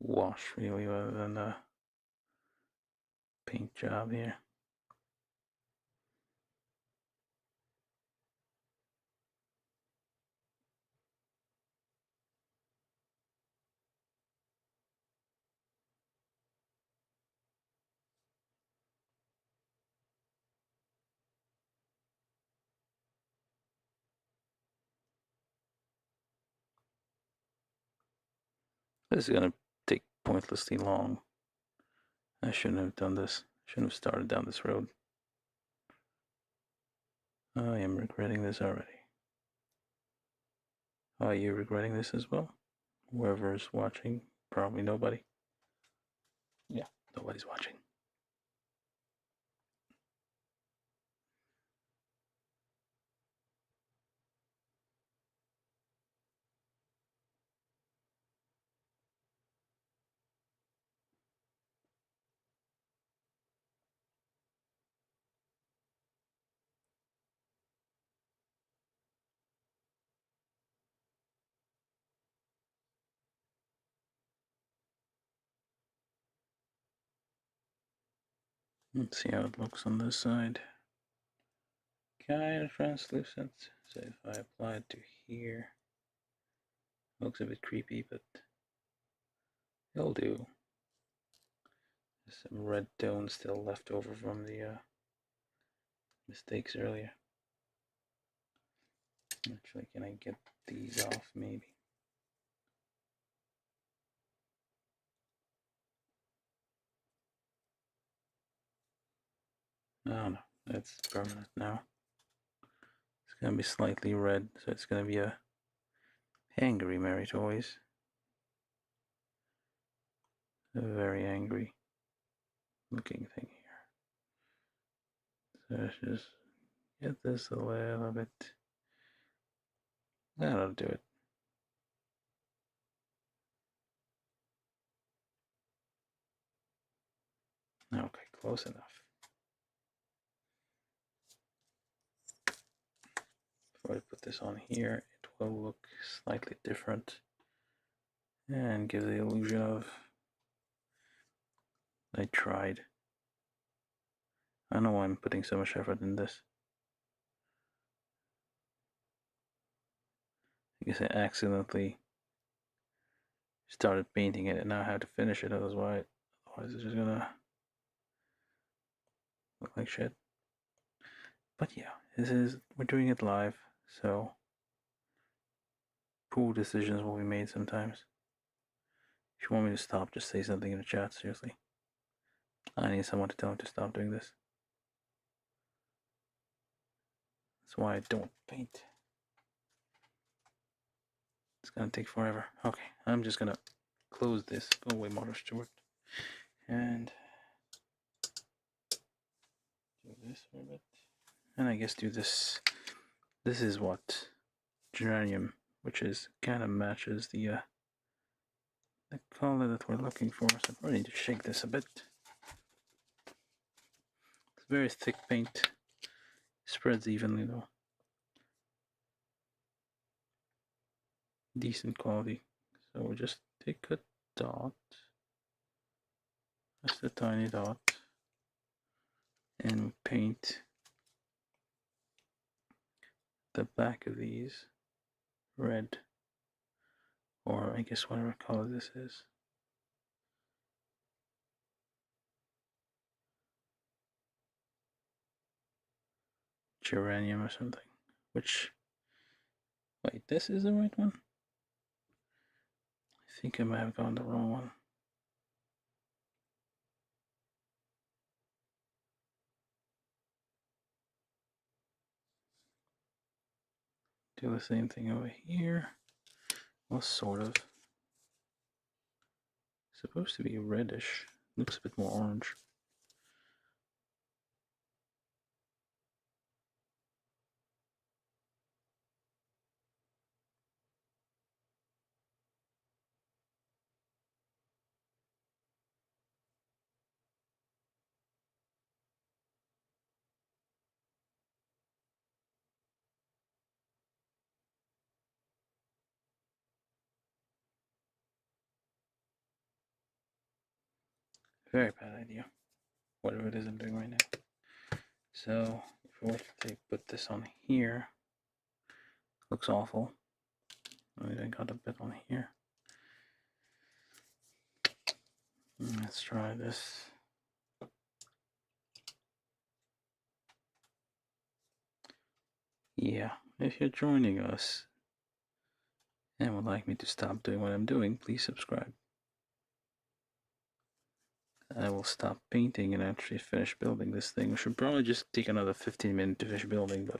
wash, really, rather than a paint job here. This is gonna take pointlessly long. I shouldn't have done this. Shouldn't have started down this road. I am regretting this already. Are you regretting this as well? Whoever's watching, probably nobody. Yeah, nobody's watching. Let's see how it looks on this side. Kind of translucent. So if I apply it to here, it looks a bit creepy, but it'll do. There's some red tone still left over from the mistakes earlier. Actually, can I get these off maybe? Oh no, that's permanent now. It's gonna be slightly red, so it's gonna be a angry Maruttoys. A very angry looking thing here. So let's just get this a little bit. That'll do it. Okay, close enough. If I put this on here, it will look slightly different and give the illusion of I tried. I don't know why I'm putting so much effort in this. I guess I accidentally started painting it and now I have to finish it, otherwise it's just gonna look like shit. But yeah, we're doing it live, so poor decisions will be made sometimes. If you want me to stop, just say something in the chat, seriously. I need someone to tell me to stop doing this. That's why I don't paint. It's gonna take forever. Okay, I'm just gonna close this. Go away, Mother Stewart. And do this for a bit. And I guess do this. This is what? Geranium, which is kind of matches the color that we're looking for. So I probably need to shake this a bit. It's very thick paint. Spreads evenly though. Decent quality. So we'll just take a dot. Just a tiny dot. And paint the back of these red. Or I guess whatever color this is. geranium or something. Which, wait, this is the right one? I think I might have gone the wrong one. Do the same thing over here. Well, sort of. Supposed to be reddish. Looks a bit more orange. Very bad idea. Whatever it is I'm doing right now. So, if we were to put this on here, looks awful. I got a bit on here. Let's try this. Yeah, if you're joining us and would like me to stop doing what I'm doing, please subscribe. I will stop painting and actually finish building this thing. We should probably just take another 15 minutes to finish building, but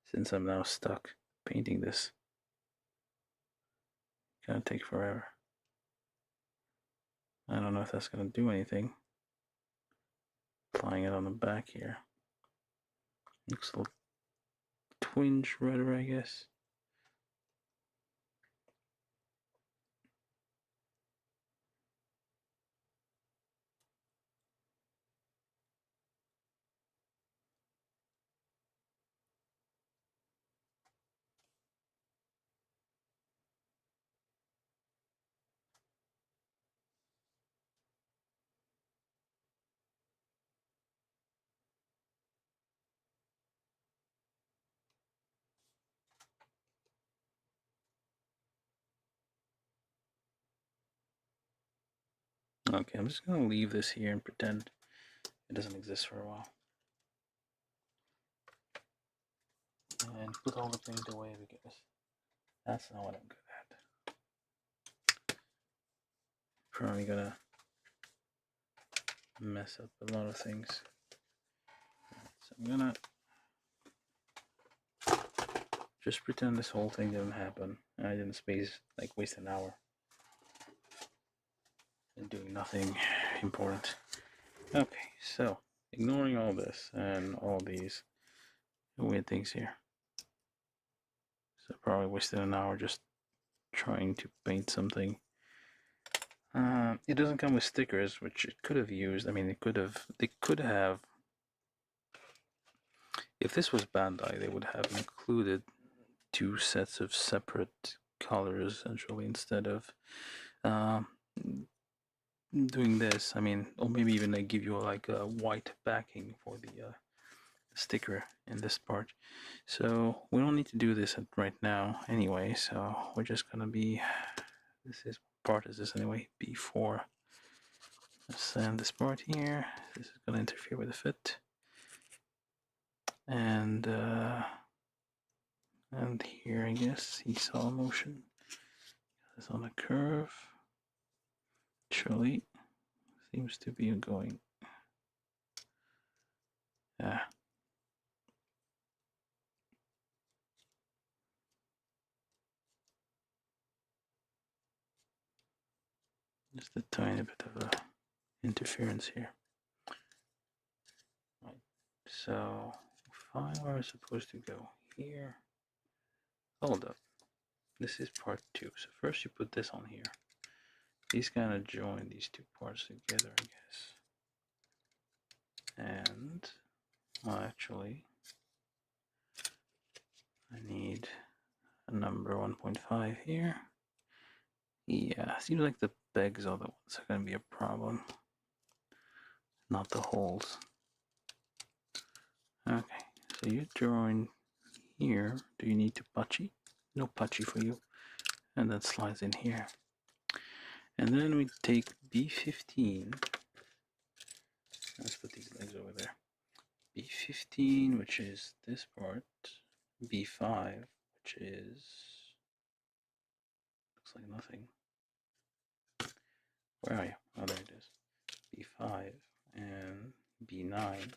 since I'm now stuck painting this, it's gonna take forever. I don't know if that's gonna do anything. Applying it on the back here. Looks a little twinge redder, I guess. Okay, I'm just gonna leave this here and pretend it doesn't exist for a while. And put all the paint away because that's not what I'm good at. Probably gonna mess up a lot of things. So I'm gonna just pretend this whole thing didn't happen. I didn't waste an hour and doing nothing important. Okay, so ignoring all this and all these weird things here. So probably wasted an hour just trying to paint something. It doesn't come with stickers, which it could have used. I mean, they could have. If this was Bandai, they would have included 2 sets of separate colors, essentially, instead of doing this. I mean, or maybe even they give you like a white backing for the sticker in this part. So we don't need to do this right now anyway, so we're just gonna be, this part is this anyway, B4. Let's send this part here. This is gonna interfere with the fit. And here, I guess, seesaw motion. It's on a curve. Surely seems to be going. Just a tiny bit of a interference here. Right. So if I were supposed to go here, hold up. This is part 2. So first you put this on here. These kind of join these 2 parts together, I guess. And well, actually, I need a number 1.5 here. Yeah, seems like the pegs are the ones that are going to be a problem, not the holes. Okay, so you join here. Do you need to patchy? No patchy for you. And that slides in here. And then we take B15. Let's put these legs over there. B15, which is this part, B5, which is, looks like nothing. Where are you? Oh, there it is. B5 and B9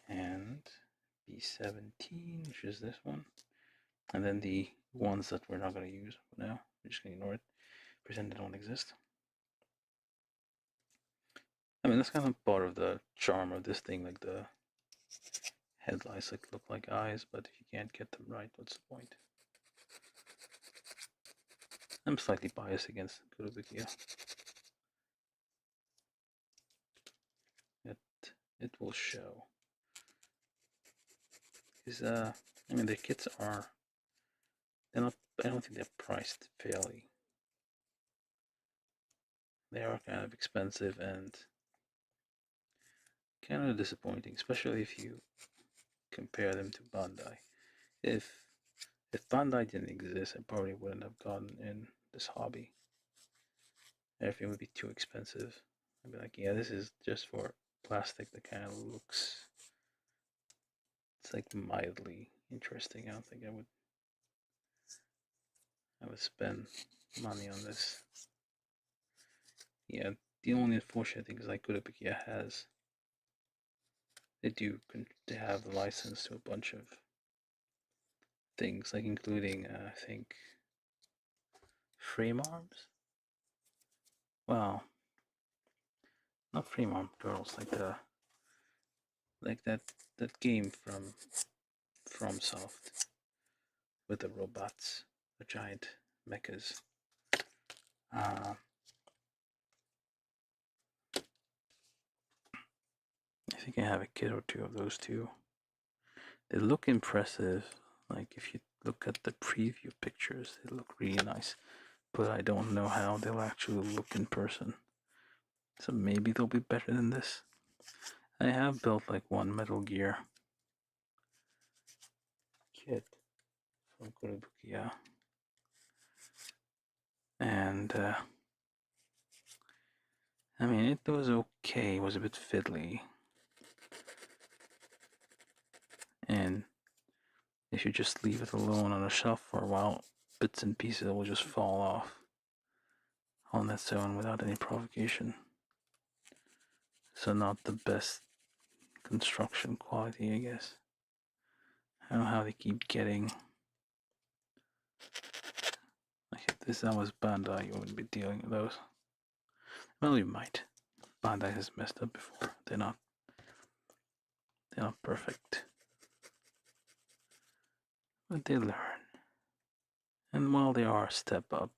and B17, which is this one, and then the ones that we're not going to use for now. We're just going to ignore it, pretend they don't exist. I mean, that's kind of part of the charm of this thing, like the headlights like look like eyes, but if you can't get them right, what's the point? I'm slightly biased against Kotobukiya. It will show. Because I mean, the kits are, they're not, I don't think they're priced fairly. They are kind of expensive and kind of disappointing, especially if you compare them to Bandai. If Bandai didn't exist, I probably wouldn't have gotten in this hobby. Everything would be too expensive. I'd be like, yeah, this is just for plastic that kind of looks, it's like mildly interesting. I don't think I would spend money on this. Yeah, the only unfortunate thing is like Kotobukiya has, they have the license to a bunch of things, like including I think frame arms. Well, not frame arm girls, like that game from FromSoft with the robots, the giant mechas. I think I have a kit or two of those too. They look impressive. Like if you look at the preview pictures, they look really nice. But I don't know how they'll actually look in person. So maybe they'll be better than this. I have built like one Metal Gear kit from Kotobukiya. And I mean, it was okay. It was a bit fiddly. And if you just leave it alone on a shelf for a while, bits and pieces will just fall off on its own without any provocation. So not the best construction quality, I guess. I don't know how they keep getting. Like if that was Bandai, you wouldn't be dealing with those. Well, you might. Bandai has messed up before. They're not perfect. But they learn. And while they are a step up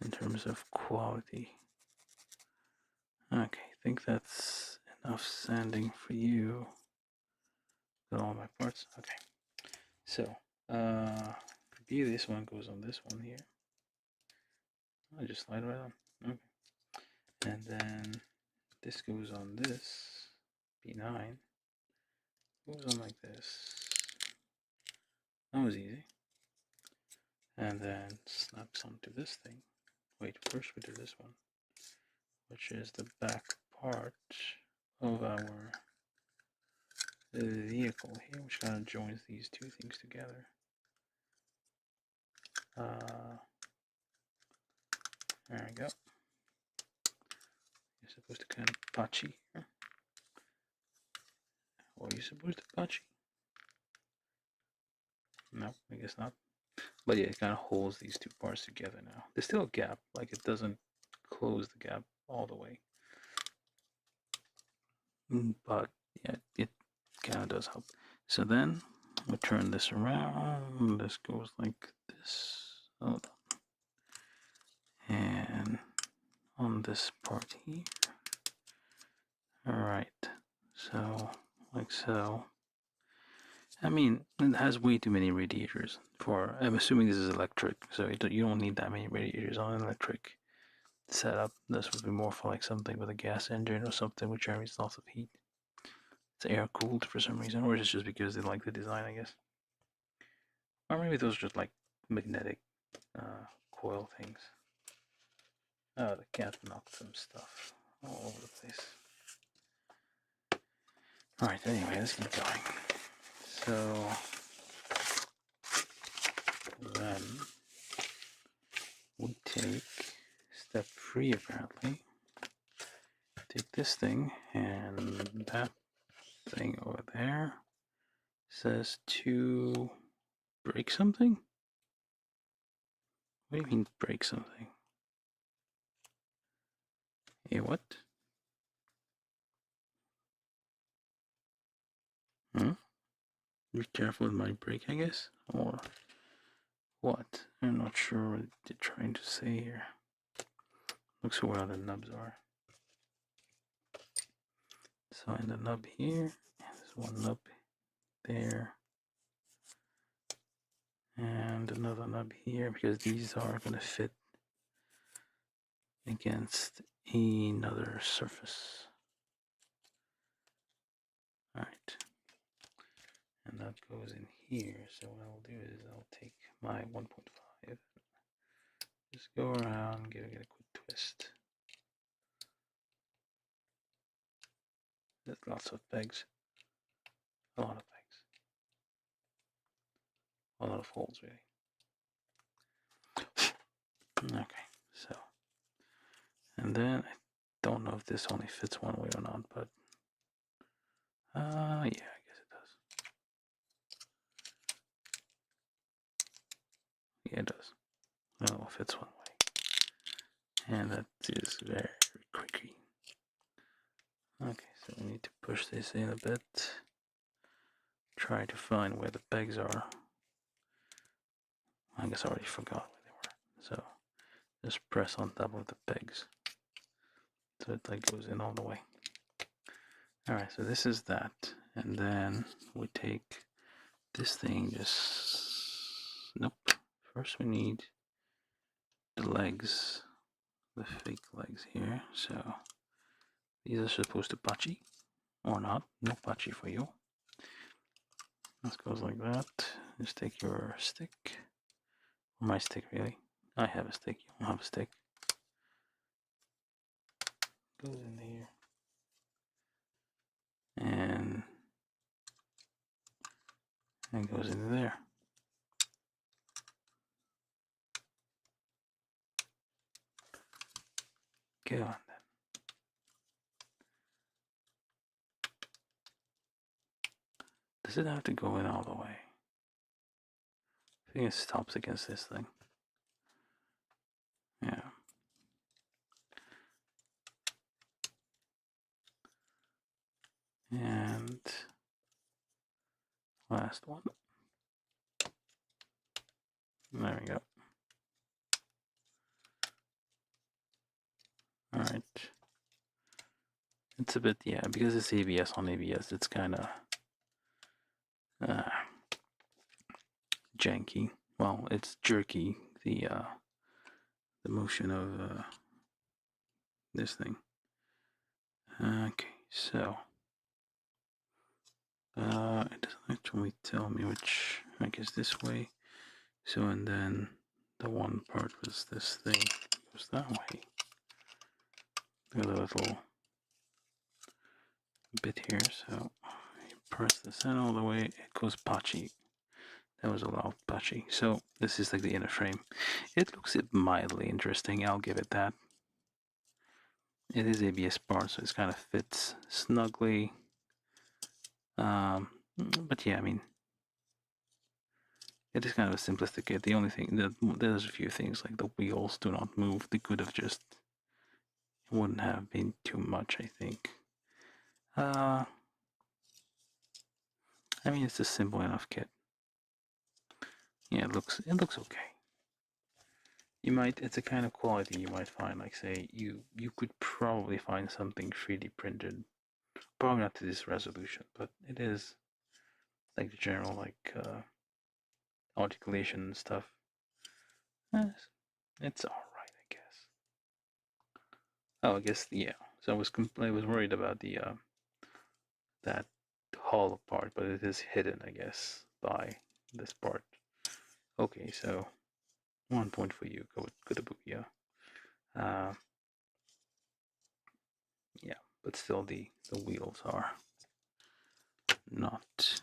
in terms of quality. Okay, I think that's enough sanding for you. Got all my parts. Okay. So, this one goes on this one here. I just slide right on. Okay. And then this goes on this B9. Goes on like this. That was easy. And then snaps onto this thing. Wait, first we do this one, which is the back part of our vehicle here, which kind of joins these two things together. There we go. You're supposed to kind of patchy here. Or are you supposed to patchy? No, I guess not. But yeah, it kind of holds these two parts together now. There's still a gap, like it doesn't close the gap all the way. But yeah, it kind of does help. So then we turn this around. This goes like this. Hold on. And on this part here. Alright. So, like so. I mean, it has way too many radiators for. I'm assuming this is electric, so you don't need that many radiators on an electric setup. This would be more for like something with a gas engine or something which generates lots of heat. It's air cooled for some reason, or is it just because they like the design, I guess? Or maybe those are just like magnetic coil things. Oh, the cat knocked some stuff all over the place. Alright, anyway, let's keep going. So then we take step 3 apparently. Take this thing, and that thing over there says to break something? What do you mean break something? Yeah, what? Be careful with my brake, I guess? Or what? I'm not sure what they're trying to say here. Looks where the nubs are. So in the nub here, there's one nub there, and another nub here, because these are going to fit against another surface. Alright. And that goes in here. So what I'll do is I'll take my 1.5, just go around, give it a quick twist. There's lots of pegs. A lot of pegs. A lot of holes, really. Okay, so. And then I don't know if this only fits one way or not, but. Yeah, I guess it does. Yeah, it does. It all fits one way. And that is very quickly. Okay, so we need to push this in a bit. Try to find where the pegs are. I guess I already forgot where they were. So just press on top of the pegs. So it like goes in all the way. Alright, so this is that. And then we take this thing, just nope. First we need the legs, the fake legs here. So these are supposed to patchy or not. No patchy for you. This goes like that. Just take your stick. My stick, really. I have a stick. You don't have a stick. Goes in here. And it goes into there. Go on then. Does it have to go in all the way? I think it stops against this thing. Yeah. And last one. There we go. Alright. It's a bit, yeah, because it's ABS on ABS, it's kind of janky. Well, it's jerky, the motion of this thing. Okay, so it doesn't actually tell me which. I guess this way. So and then the one part was this thing goes that way. Got a little bit here, so you press this in all the way. It goes patchy. That was a loud patchy. So this is like the inner frame. It looks mildly interesting. I'll give it that. It is ABS part, so it kind of fits snugly. But yeah, I mean, it is kind of a simplistic kit. The only thing that there's a few things like the wheels do not move. They could have just, it wouldn't have been too much, I think. I mean, it's a simple enough kit. Yeah, it looks okay. You might, it's a kind of quality you might find, like say you could probably find something 3D printed, probably not to this resolution, but it is like the general like articulation and stuff. It's all right, I guess. Oh, I guess yeah. So I was worried about the that hollow part, but it is hidden, I guess, by this part. Okay, so 1 point for you, Kotobukiya. Yeah, but still the wheels are not,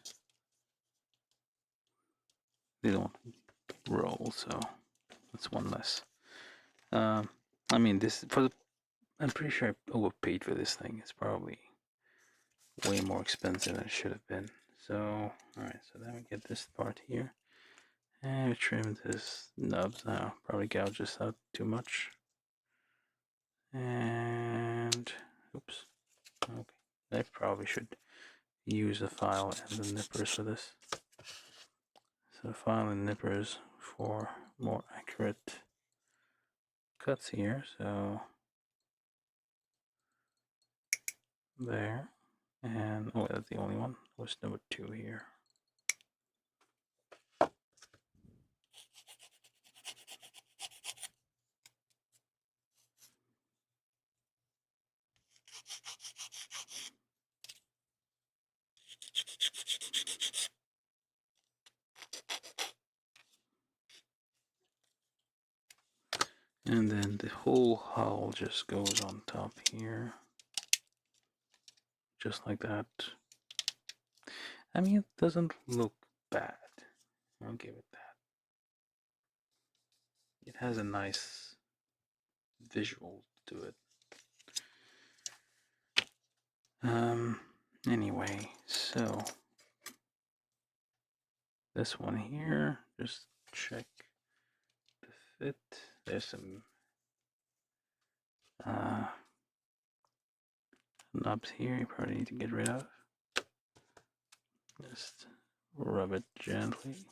they don't roll, so that's one less. I mean, this for the, I'm pretty sure I overpaid for this thing. It's probably way more expensive than it should have been. So, alright, so then we get this part here. And we trim this nubs now. Probably gouge this out too much. And, oops. Okay, I probably should use a file and the nippers for this. So file and nippers for more accurate cuts here. So there. And, oh, that's the only one. What's number 2 here? And then the whole hull just goes on top here. Just like that. I mean, it doesn't look bad. I'll give it that. It has a nice visual to it. Anyway, so this one here, just check the fit. There's some knobs here you probably need to get rid of. Just rub it gently.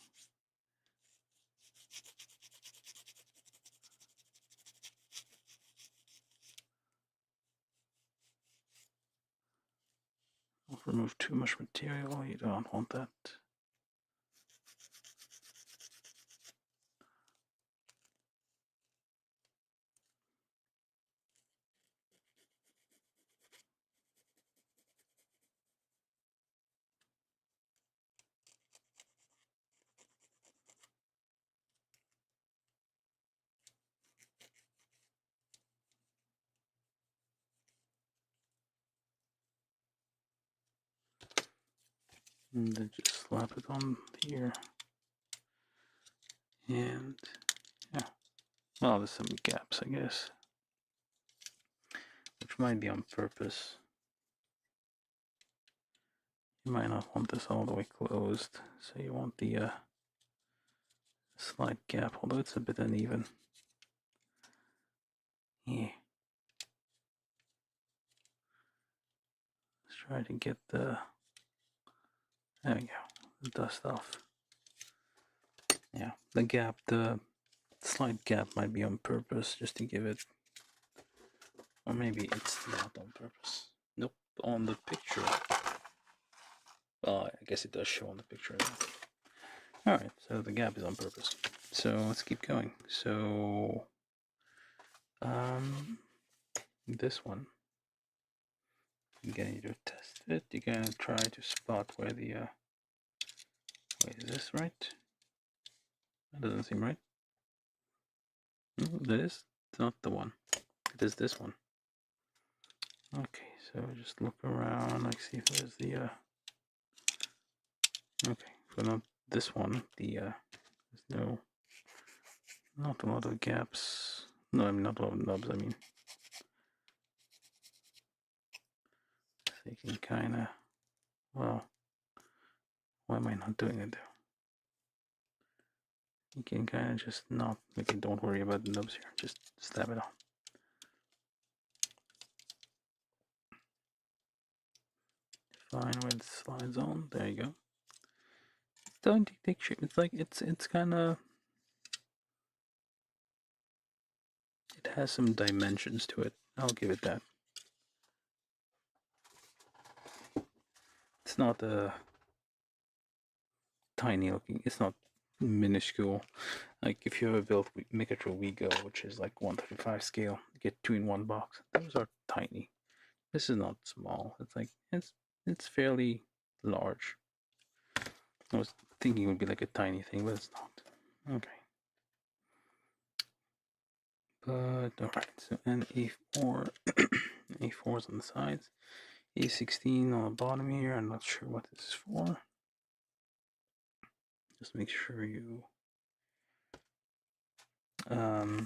Don't remove too much material, you don't want that. And then just slap it on here. And yeah, well, there's some gaps, I guess, which might be on purpose. You might not want this all the way closed, so you want the slight gap, although it's a bit uneven. Yeah. Let's try to get the, there we go, the dust off. Yeah, the gap, the slight gap might be on purpose, just to give it, or maybe it's not on purpose. Nope, on the picture. I guess it does show on the picture. Alright, so the gap is on purpose. So let's keep going. So, this one, you're gonna need to test it. You're gonna try to spot where the, wait, is this right? That doesn't seem right. That is not the one. It is this one. Okay, so just look around, like see if there's the, okay, for not this one, the, there's not a lot of gaps. No, I mean, not a lot of nubs, I mean. So you can kinda, well, why am I not doing it though? You can kind of just not, okay, don't worry about the nubs here, just stab it on. Fine where it slides on, there you go. It's starting to take shape, it's like, it's kind of, it has some dimensions to it, I'll give it that. It's not a tiny looking, it's not minuscule. Like if you ever built MechatroWeGo, which is like 1/35 scale, you get 2 in 1 box. Those are tiny. This is not small. It's like it's fairly large. I was thinking it would be like a tiny thing, but it's not. Okay. But alright, so NA4 A4s on the sides, A16 on the bottom here. I'm not sure what this is for. Just make sure you I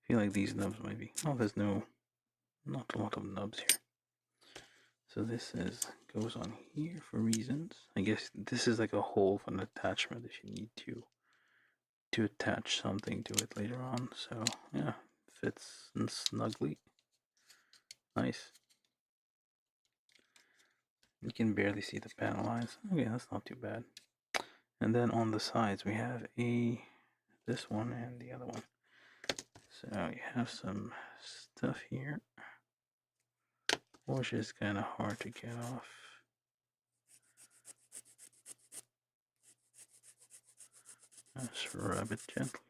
feel like these nubs might be. Oh, there's not a lot of nubs here. So this goes on here for reasons. I guess this is like a hole for an attachment if you need to attach something to it later on. So yeah, fits snugly. Nice. You can barely see the panel lines. Okay, that's not too bad. And then on the sides we have this one and the other one. So you have some stuff here, which is kind of hard to get off. Just rub it gently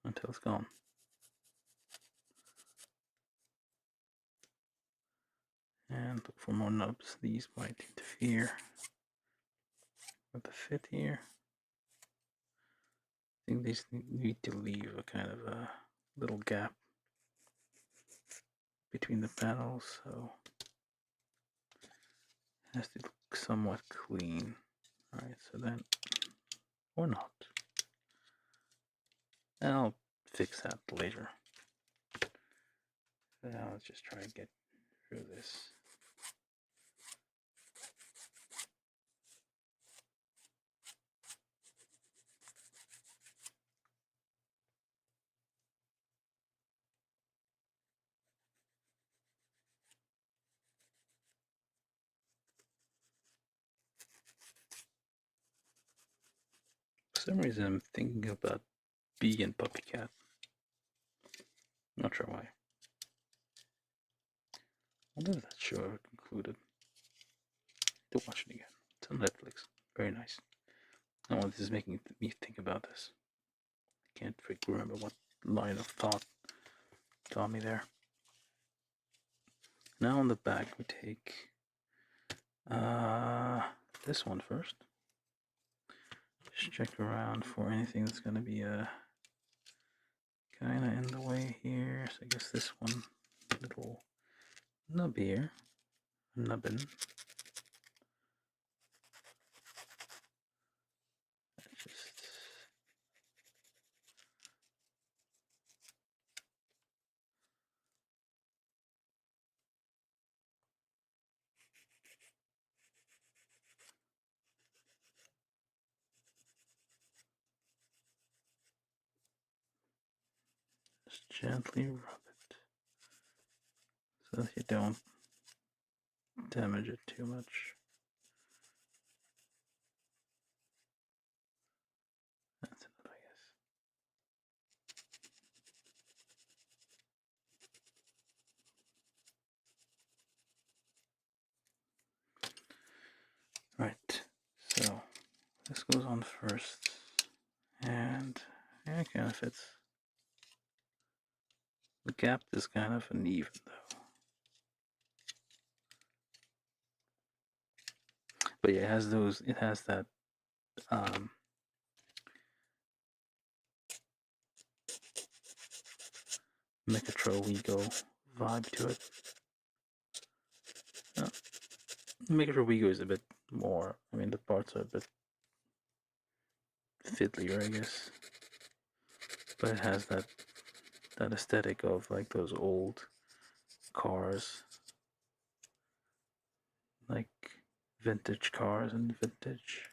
until it's gone. And look for more nubs. These might interfere with the fit here. I think these need to leave a kind of a little gap between the panels, so it has to look somewhat clean. Alright, so then, or not. And I'll fix that later. So now let's just try and get through this. For some reason I'm thinking about Bee and Puppy Cat. Not sure why. I wonder if that show ever concluded. To watch it again. It's on Netflix. Very nice. Oh, this is making me think about this. I can't remember what line of thought got me there. Now on the back we take this one first. Just check around for anything that's going to be kind of in the way here. So I guess this one, little nub here, nubbin. Just gently rub it so that you don't damage it too much. That's enough, I guess. Right, so this goes on first, and yeah, it kind of fits. The gap is kind of uneven though. But yeah, it has that MechatroWeGo vibe to it. MechatroWeGo is a bit more, I mean the parts are a bit fiddlier, I guess. But it has that aesthetic of like those old cars. Like vintage cars and vintage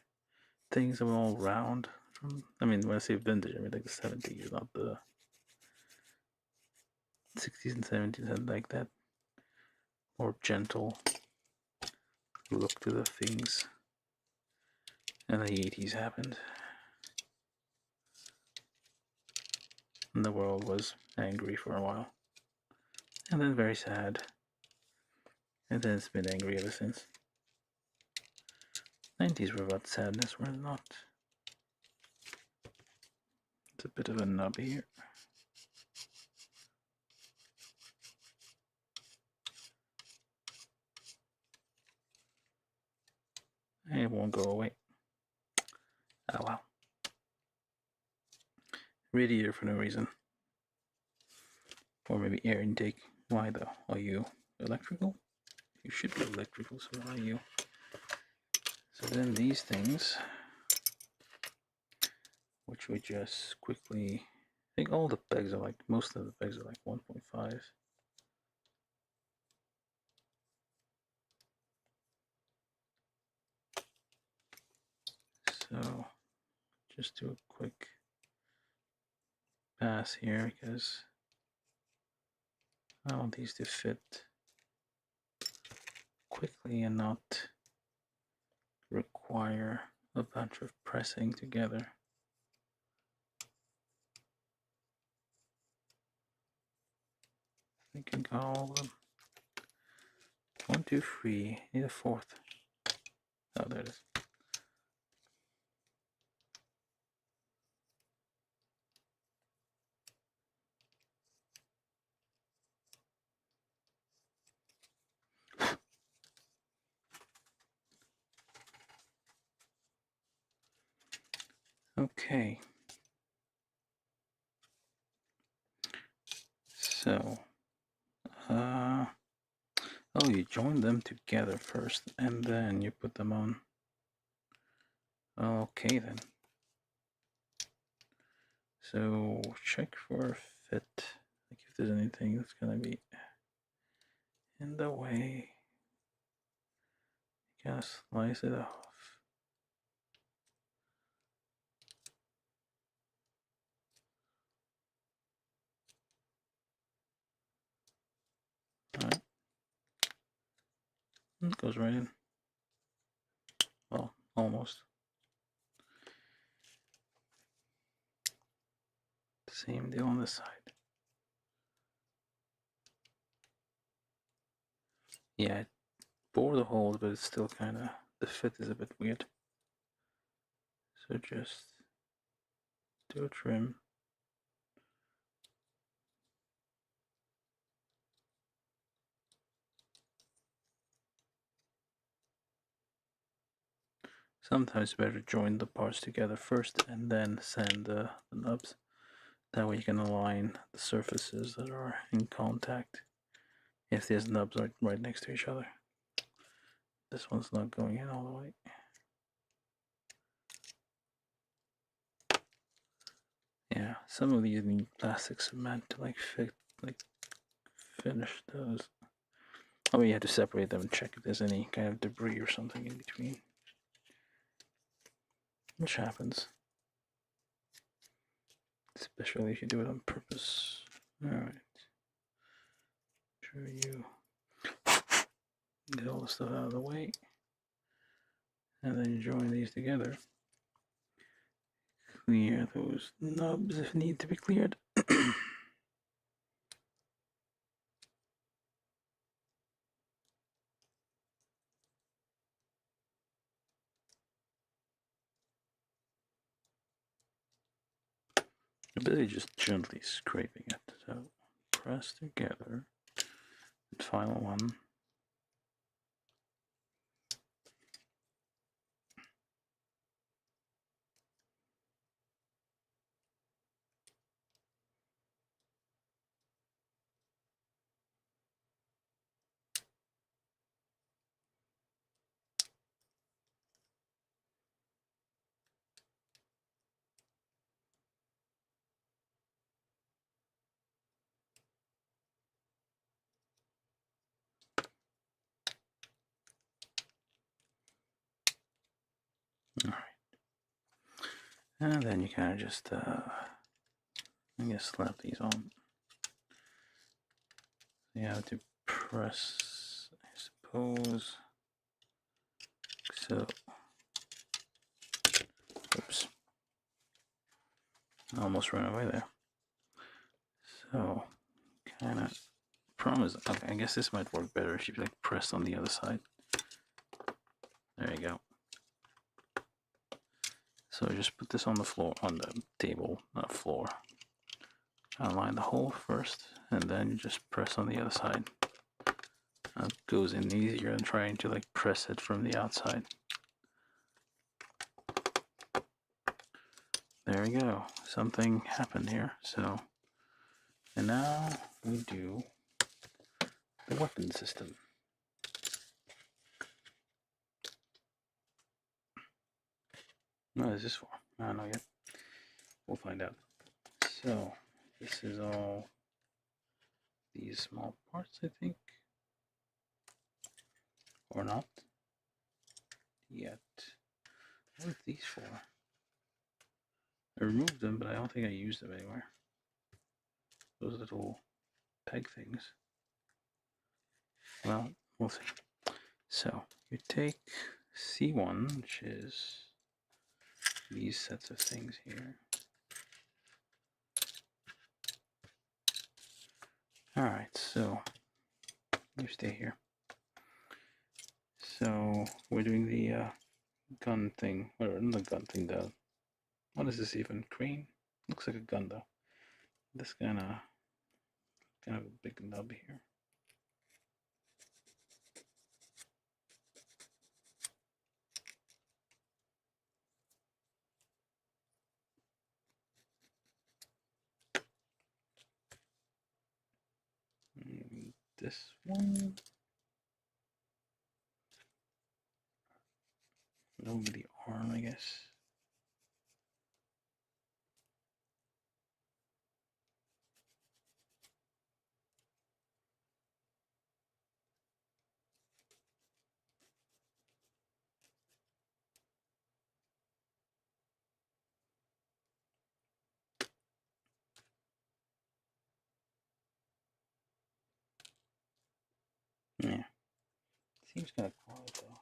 things that were all round. I mean, when I say vintage, I mean like the 70s, not the 60s and 70s had like that more gentle look to the things. And the 80s happened. And the world was angry for a while. And then very sad. And then it's been angry ever since. 90s were about sadness, were they not? It's a bit of a nub here. It won't go away. Oh well. radiator for no reason. Or maybe air intake. Why though? Are you electrical? You should be electrical, so are you? So then these things, which we just quickly, I think all the pegs are like, most of the pegs are like 1.5. So just do a quick pass here because I want these to fit quickly and not require a bunch of pressing together. I think I got all of them. 1, 2, 3. Need a fourth. Oh, there it is. Okay. So, oh, you join them together first, and then you put them on. Okay, then. So, check for fit. Like if there's anything that's gonna be in the way, you gotta slice it off. Alright. It goes right in. Well, almost. Same deal on this side. Yeah, it bore the holes, but it's still kind of, the fit is a bit weird. So just do a trim. Sometimes better to join the parts together first and then sand the nubs. That way you can align the surfaces that are in contact if these nubs are right next to each other. This one's not going in all the way. Yeah, some of these need plastic cement to like finish those. Oh, you have to separate them and check if there's any kind of debris or something in between. Which happens. Especially if you do it on purpose. Alright. Sure you get all the stuff out of the way. And then you join these together. Clear those nubs if need to be cleared. I'm basically just gently scraping it. So press together. And final one. Alright. And then you kind of just, I guess, slap these on. You have to press, I suppose. So, oops. I almost ran away there. So, kind of, problem is, okay, I guess this might work better if you like press on the other side. There you go. So just put this on the floor, on the table, not floor. Align the hole first, and then you just press on the other side. It goes in easier than trying to like press it from the outside. there we go. Something happened here. So, and now we do the weapon system. What is this for? I don't know yet. We'll find out. So, this is all these small parts, I think. Or not. Yet. What are these for? I removed them, but I don't think I used them anywhere. Those little peg things. Well, we'll see. So, you take C1, which is these sets of things here. Alright, so you stay here. So we're doing the gun thing, or not the gun thing though. What is this even? Crane? Looks like a gun though. This kind of a big nub here. And this one. Over the arm, I guess. Yeah. Seems kind of quiet though.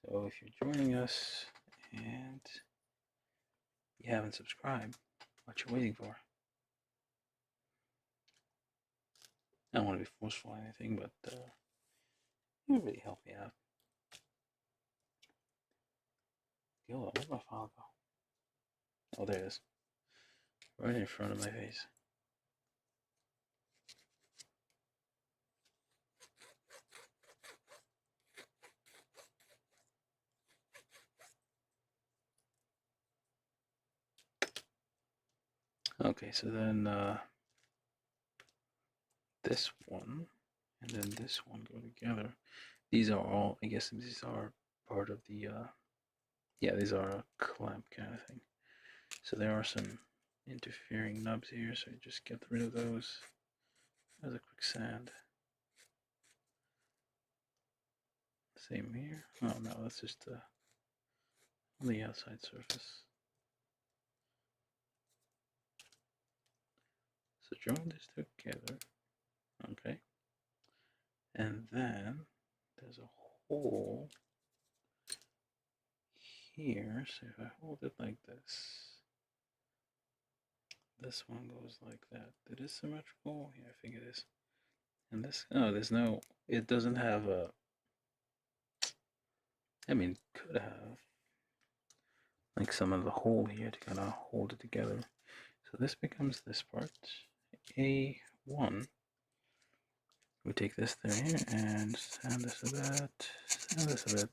So if you're joining us and you haven't subscribed, what you waiting for? I don't want to be forceful or anything, but it would really help me out. Yo, where'd my file go? Oh, there it is. Right in front of my face. Okay, so then this one and then this one go together. These are all, I guess these are part of the, yeah, these are a clamp kind of thing. So there are some interfering nubs here, so you just get rid of those as a quick sand. Same here. Oh no, that's just on the outside surface. So join this together. Okay. And then there's a hole here. So if I hold it like this one goes like that. It is symmetrical? Yeah, I think it is. And this, oh, there's no, it doesn't have a, I mean, could have like some of the hole here to kind of hold it together. So this becomes this part, A1. We take this thing here and sand this a bit, sand this a bit.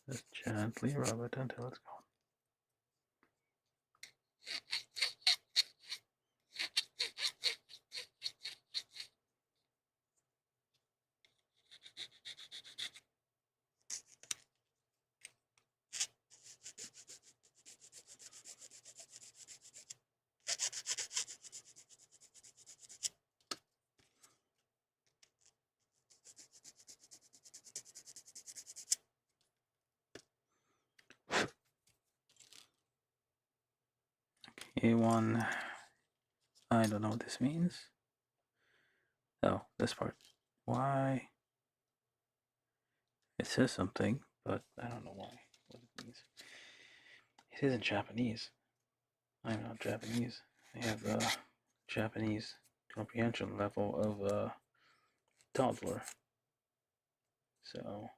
Just gently rub it until it's gone. A1, I don't know what this means. Oh, this part. Why? It says something, but I don't know why, what it means. It is in Japanese. I'm not Japanese. I have the Japanese comprehension level of a toddler. So,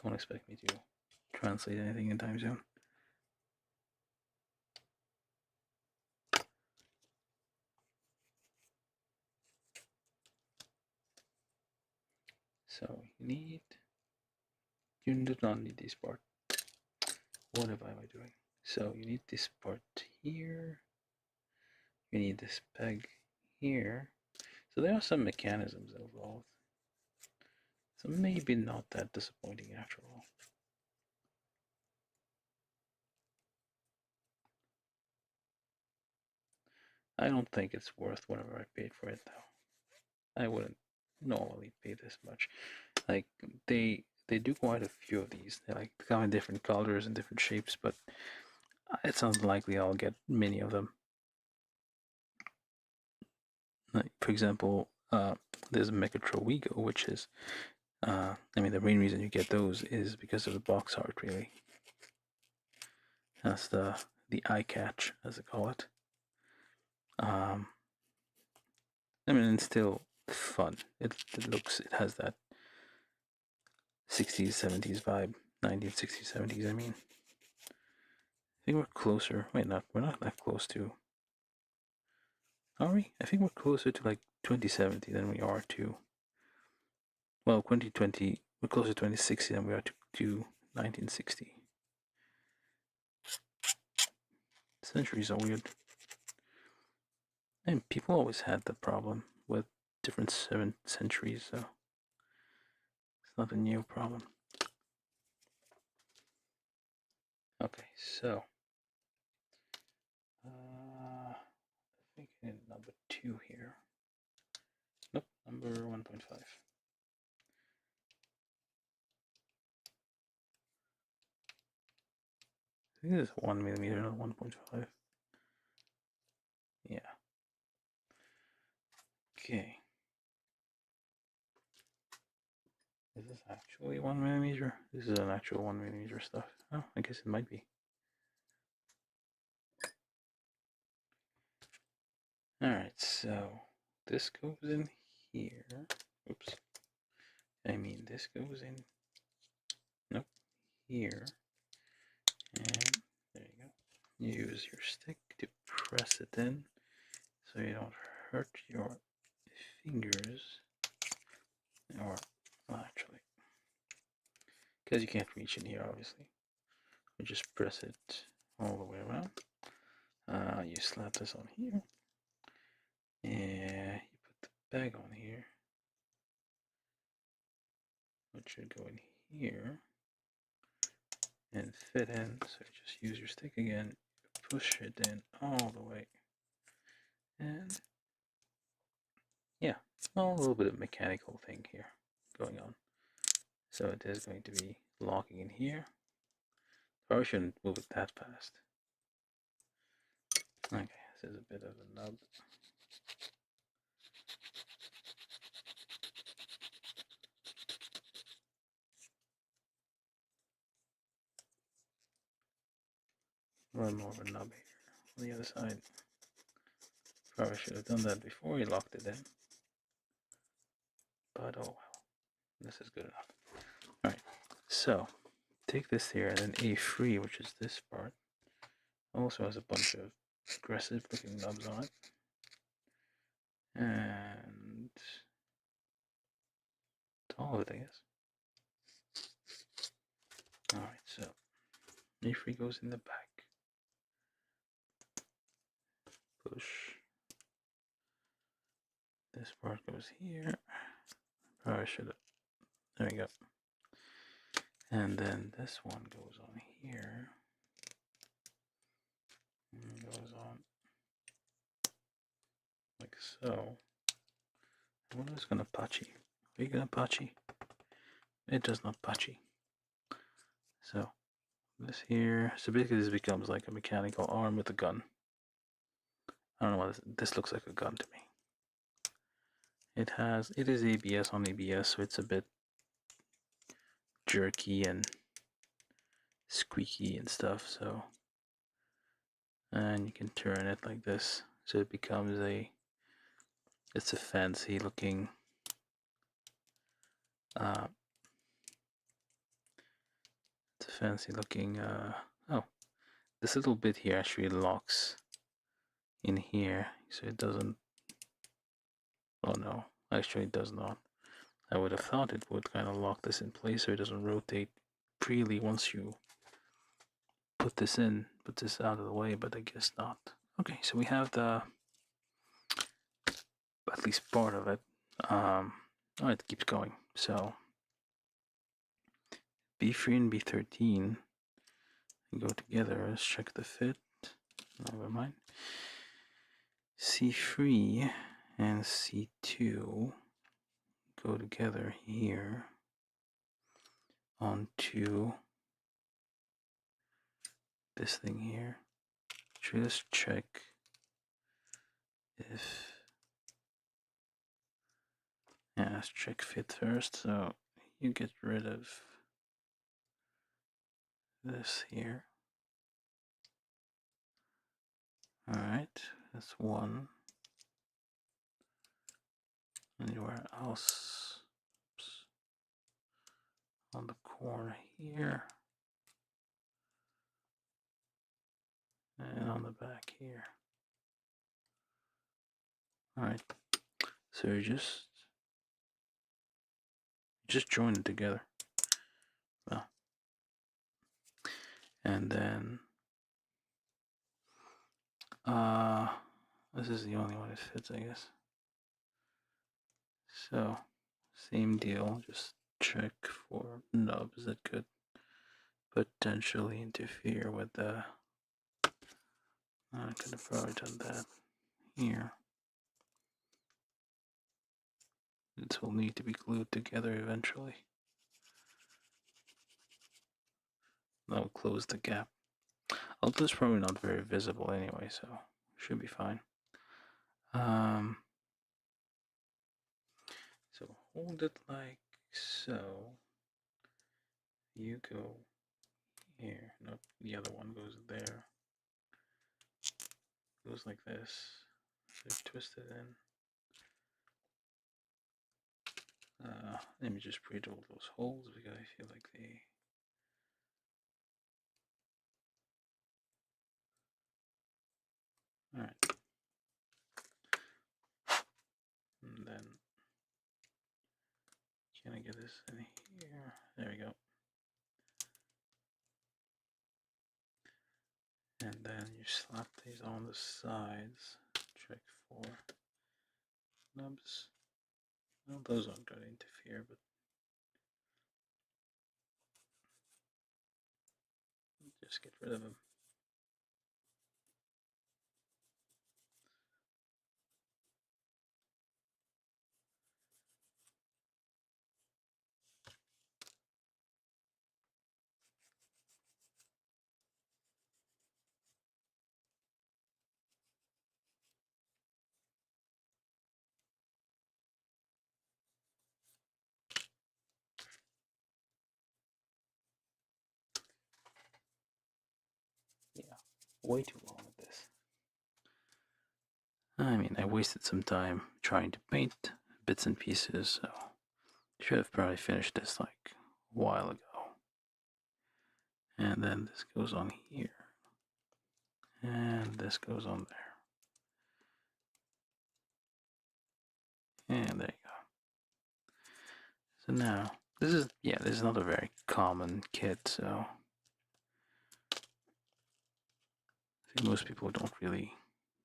don't expect me to translate anything anytime soon. So you do not need this part. What am I doing? So you need this part here. You need this peg here. So there are some mechanisms involved. So maybe not that disappointing after all. I don't think it's worth whatever I paid for it though. I wouldn't normally pay this much. Like they do quite a few of these. They like come in different colors and different shapes, but it's unlikely I'll get many of them. Like, for example, there's MechatroWeGo, which is, I mean, the main reason you get those is because of the box art, really. That's the eye catch, as they call it. I mean, it's still fun. It has that 60s, 70s vibe, 1960s, 70s. I mean, I think we're closer. Wait, we're not that close to. Are we? I think we're closer to like 2070 than we are to. Well, 2020. We're closer to 2060 than we are to 1960. Centuries are weird. And people always had the problem with different centuries, so it's not a new problem. Okay, so I think I need number 2 here. Nope, number 1.5. I think it's 1 millimeter, not 1.5. Yeah. Okay. Is this actually 1 millimeter? This is an actual 1 millimeter stuff. Oh, I guess it might be. Alright, so this goes in here. Oops. I mean, this goes in. Nope. Here. And there you go. You use your stick to press it in so you don't hurt your fingers. Or, well, actually, because you can't reach in here, obviously. You just press it all the way around. You slap this on here. And you put the bag on here. Which should go in here. And fit in. So you just use your stick again. Push it in all the way. And yeah, well, a little bit of mechanical thing here going on. So it is going to be locking in here. Probably shouldn't move it that fast. Okay, this is a bit of a nub. One more of a nub here on the other side. Probably should have done that before we locked it in. But oh well, this is good enough. Alright, so take this here and then A3, which is this part, also has a bunch of aggressive looking nubs on it. And all of it, I guess. Alright, so A3 goes in the back. Push. This part goes here. Probably should have. There we go. And then this one goes on here. And goes on like so. What is gonna patchy? Are you gonna patchy? It does not patchy. So this here. So basically, this becomes like a mechanical arm with a gun. I don't know what this looks like a gun to me. It is ABS on ABS, so it's a bit jerky and squeaky and stuff. So, and you can turn it like this, so it becomes it's a fancy looking. It's a fancy looking. Oh, this little bit here actually locks in here, so it doesn't. Oh no, actually it does not. I would have thought it would kind of lock this in place so it doesn't rotate freely once you put this out of the way, but I guess not. Okay, so we have the, at least part of it. Oh, it keeps going. So B3 and B13 go together. Let's check the fit. Never mind. C3 and C2 go together here onto this thing here. Should just check if, yeah, let's check fit first. So you get rid of this here. Alright, that's one. Anywhere else? Oops. On the corner here. And on the back here. Alright, so you just join it together. Well, and then this is the only one that fits, I guess. So same deal, just check for nubs that could potentially interfere with the, I could have probably done that here. It will need to be glued together eventually. That will close the gap. Although it's probably not very visible anyway, so should be fine. So hold it like so. You go here. Nope, the other one goes there. Goes like this. So twist it in. Let me just pre-drill those holes because I feel like they. Alright. And then, can I get this in here? There we go. And then you slap these on the sides. Check for nubs. Well, those aren't going to interfere, but just get rid of them. Yeah, way too long with this. I mean, I wasted some time trying to paint bits and pieces, so should have probably finished this like a while ago. And then this goes on here. And this goes on there. And there you go. So now, this is not a very common kit, so I think most people don't really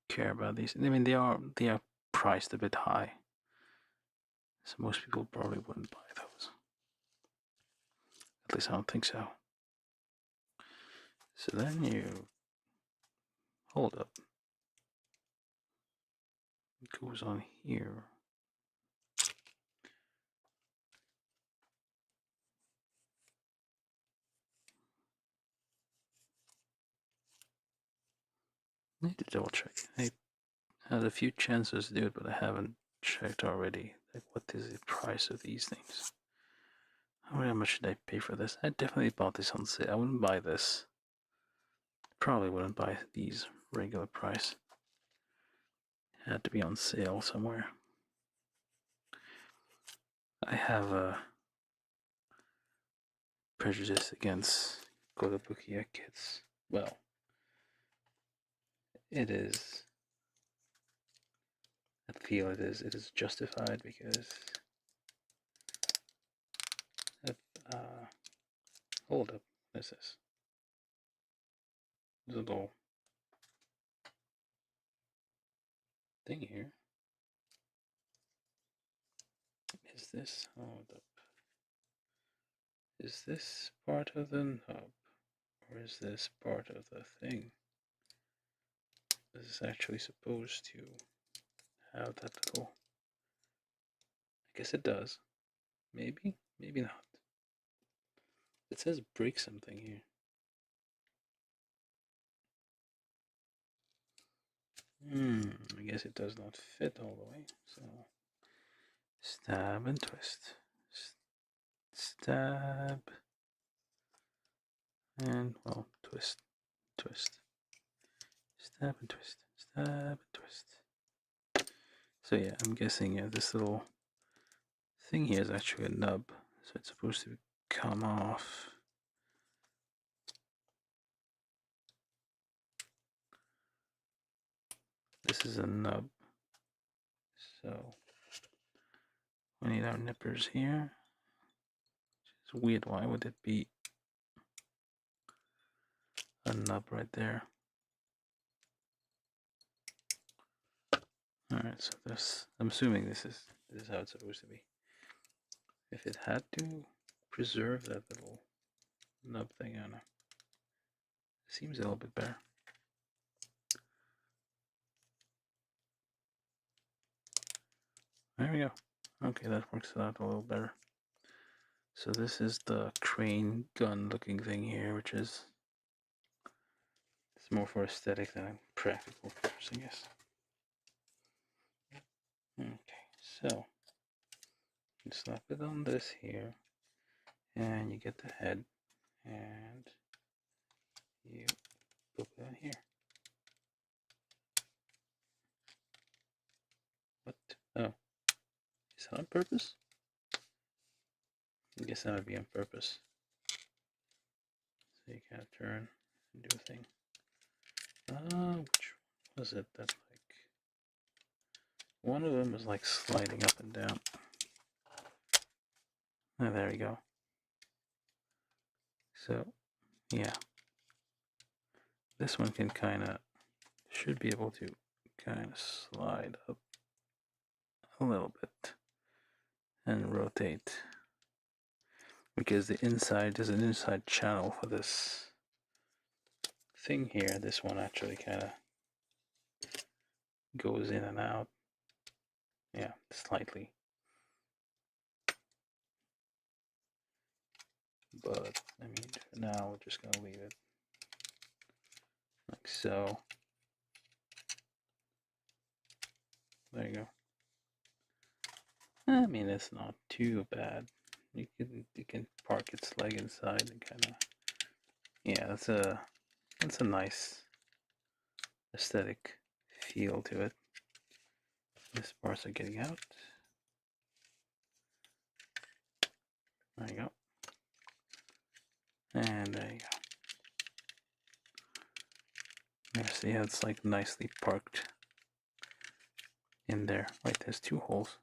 care about these. I mean, they are priced a bit high, so most people probably wouldn't buy those. At least I don't think so. So then you hold up. It goes on here. I need to double check. I had a few chances to do it, but I haven't checked already. Like, what is the price of these things? How much should I pay for this? I definitely bought this on sale. I wouldn't buy this. Probably wouldn't buy these regular price. It had to be on sale somewhere. I have a prejudice against Kotobukiya kits. Well, it is. I feel it is justified because hold up. What is this? There's a little thing here. Is this, hold up. Is this part of the nub? Or is this part of the thing? This is actually supposed to have that little. I guess it does. Maybe, maybe not. It says break something here. I guess it does not fit all the way. So stab and twist. Stab. And, well, twist. Twist. Stab and twist. Stab and twist. So yeah, I'm guessing this little thing here is actually a nub. So it's supposed to come off. This is a nub. So we need our nippers here. It's weird, why would it be a nub right there? Alright, so this, I'm assuming this is how it's supposed to be. If it had to preserve that little nub thing, I don't know. Seems a little bit better. There we go. Okay, that works out a little better. So this is the crane gun looking thing here, which is, it's more for aesthetic than a practical purpose, I guess. Okay, so you slap it on this here, and you get the head, and you put it on here. What? Oh, is that on purpose? I guess that would be on purpose. So you kind of turn and do a thing. Which was it? That like one of them was like sliding up and down. Oh, there we go. So yeah, this one can should be able to kind of slide up a little bit and rotate, because the inside, there's an inside channel for this thing here. This one actually kind of goes in and out. Yeah, slightly. But I mean, for now we're just gonna leave it like so. There you go. I mean, it's not too bad. You can park its leg inside and kind of, yeah, that's a nice aesthetic feel to it. These parts are getting out. There you go. And there you go. You see how it's like nicely parked in there. Right, there's two holes.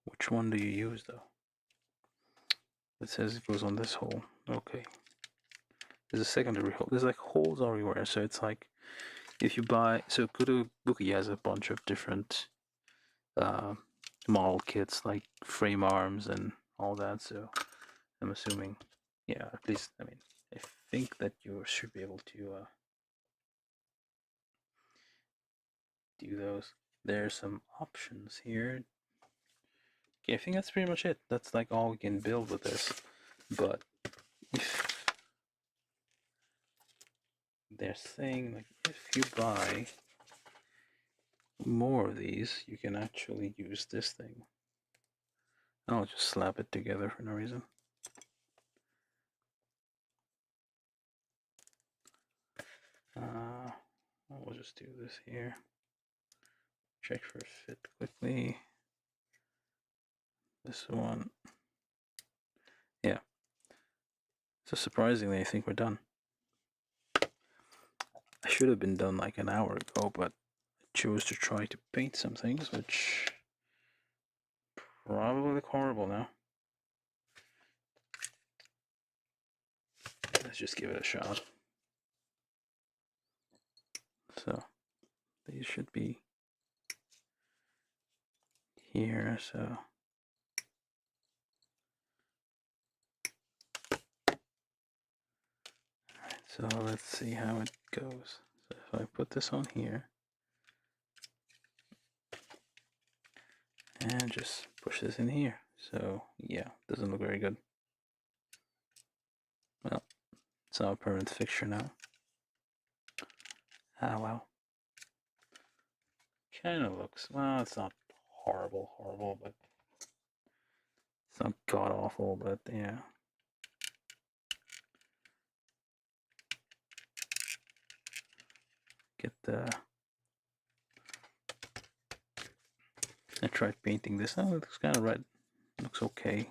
Which one do you use though? It says it goes on this hole. Okay. There's a secondary hole. There's like holes everywhere. So it's like if you buy, so Kotobukiya has a bunch of different model kits like frame arms and all that. So I'm assuming, yeah, at least, I mean, I think that you should be able to do those. There's some options here. Okay, I think that's pretty much it. That's like all we can build with this. But if they're saying, like, if you buy more of these, you can actually use this thing. I'll just slap it together for no reason. We'll just do this here. Check for fit quickly. This one. Yeah. So surprisingly, I think we're done. I should have been done like an hour ago, but I chose to try to paint some things, which probably look horrible now. just give it a shot. So these should be here, so so let's see how it goes. So if I put this on here and just push this in here, so yeah, doesn't look very good. Well, it's now a permanent fixture now. Ah, well. Kind of looks, well, it's not horrible, but it's not god awful, but yeah. Get the, I tried painting this. Oh, it looks kind of red. It looks okay.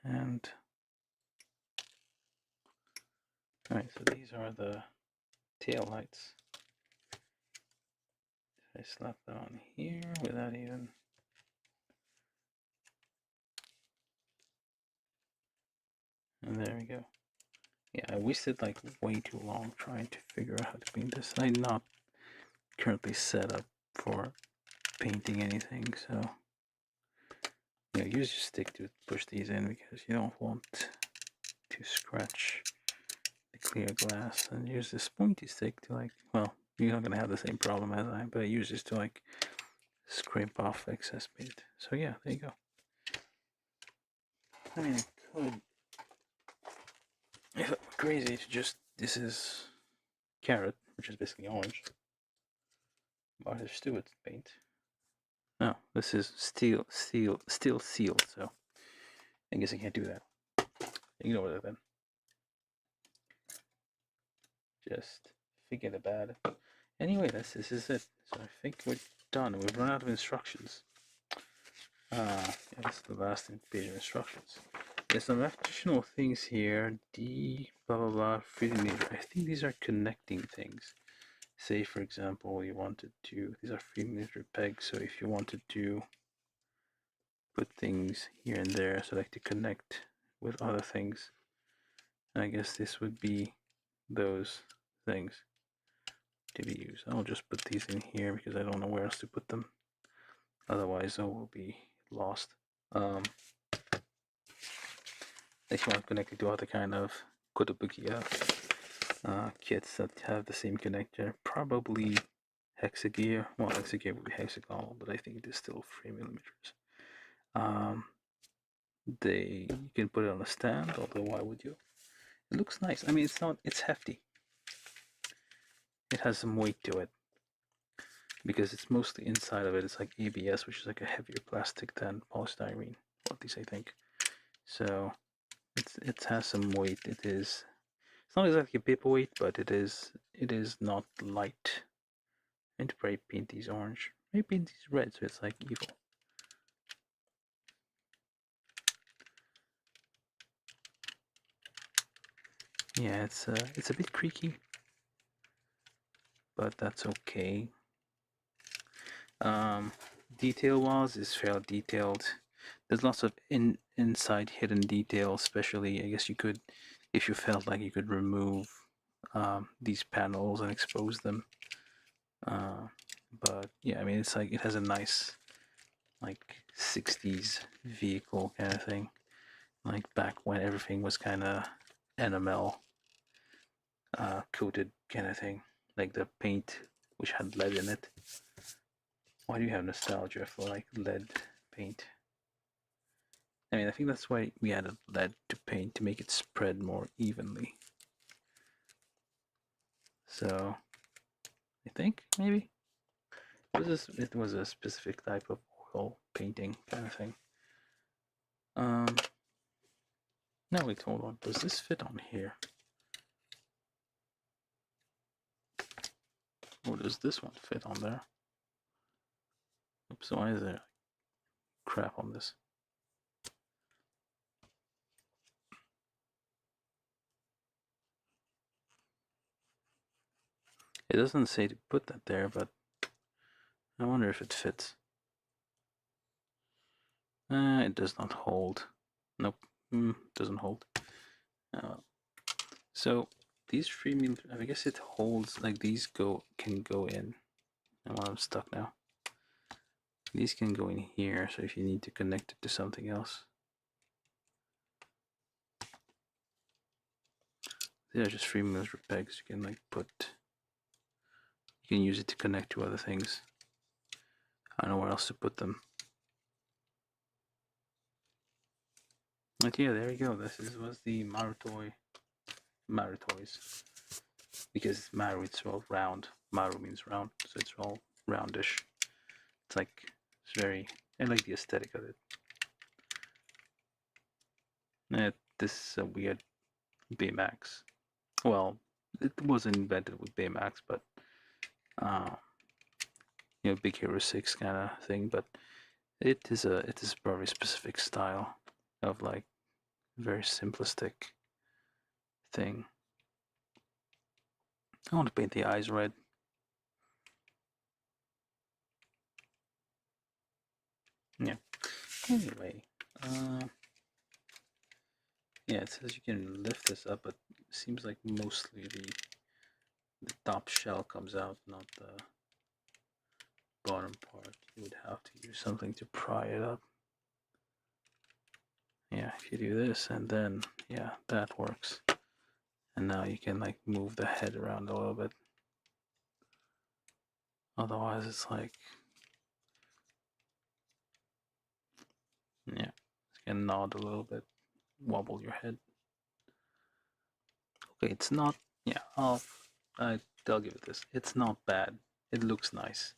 And alright, so these are the tail lights. I slap them on here without even. And there we go. Yeah, I wasted like way too long trying to figure out how to paint this. I'm not currently set up for painting anything, so use your stick to push these in because you don't want to scratch the clear glass, and use this pointy stick to like, well, you're not gonna have the same problem as I, but I use this to like scrape off excess paint. So yeah, there you go. I mean, it could, if it were crazy to just, this is carrot, which is basically orange. Martha Stewart's paint. No, this is steel sealed, so I guess I can't do that. Ignore that then. Just forget about it. Anyway, this is it. So I think we're done. We've run out of instructions. Yeah, that's the last page of instructions. There's some additional things here. D blah blah blah 3D meter. I think these are connecting things. Say for example you wanted to, these are 3mm pegs, so if you wanted to put things here and there so like to connect with other things, I guess this would be those things to be used. I'll just put these in here because I don't know where else to put them, otherwise I will be lost. If you want to connect it to other kind of Kotobukiya kits that have the same connector, probably hexagear. Well, hexagear would be hexagonal, but I think it is still 3mm. You can put it on a stand, although why would you? It looks nice. I mean, it's hefty. It has some weight to it because it's mostly inside of it. It's like ABS, which is like a heavier plastic than polystyrene, or at least I think. So it has some weight. It's not exactly a paperweight, but it is not light. And to probably paint these orange. Maybe paint these red so it's like evil. Yeah, it's a bit creaky, but that's okay. Detail-wise, is fairly detailed. There's lots of inside hidden detail, especially I guess you could, if you felt like you could remove these panels and expose them. But yeah, I mean it's like it has a nice like 60s vehicle kind of thing, like back when everything was kind of enamel coated kind of thing, like the paint which had lead in it. Why do you have nostalgia for like lead paint? I mean, I think that's why we added lead to paint, to make it spread more evenly. So I think maybe it was a specific type of oil painting kind of thing. No, wait, hold on. Does this fit on here? Or does this one fit on there? Oops, why is there crap on this? It doesn't say to put that there, but I wonder if it fits. It does not hold. Nope, doesn't hold. So these freemium, I guess it holds, like these can go in. Oh, I'm stuck now. These can go in here, so if you need to connect it to something else. These are just freemium pegs. You can like you can use it to connect to other things. I don't know where else to put them. But yeah, there you go. This was the Maruttoys. Because Maru, it's all round. Maru means round, so it's all roundish. It's like, I like the aesthetic of it. This is a weird Baymax. Well, it wasn't invented with Baymax, but Big Hero 6 kind of thing. But it is a very specific style of like very simplistic thing. I want to paint the eyes red. Yeah. Anyway, yeah, it says you can lift this up, but it seems like mostly the top shell comes out, not the bottom part. You would have to use something to pry it up. Yeah, if you do this, and then, yeah, that works. And now you can like move the head around a little bit. Otherwise, it's like, yeah, you can nod a little bit, wobble your head. Okay, it's not, yeah, I'll give it this. It's not bad. It looks nice.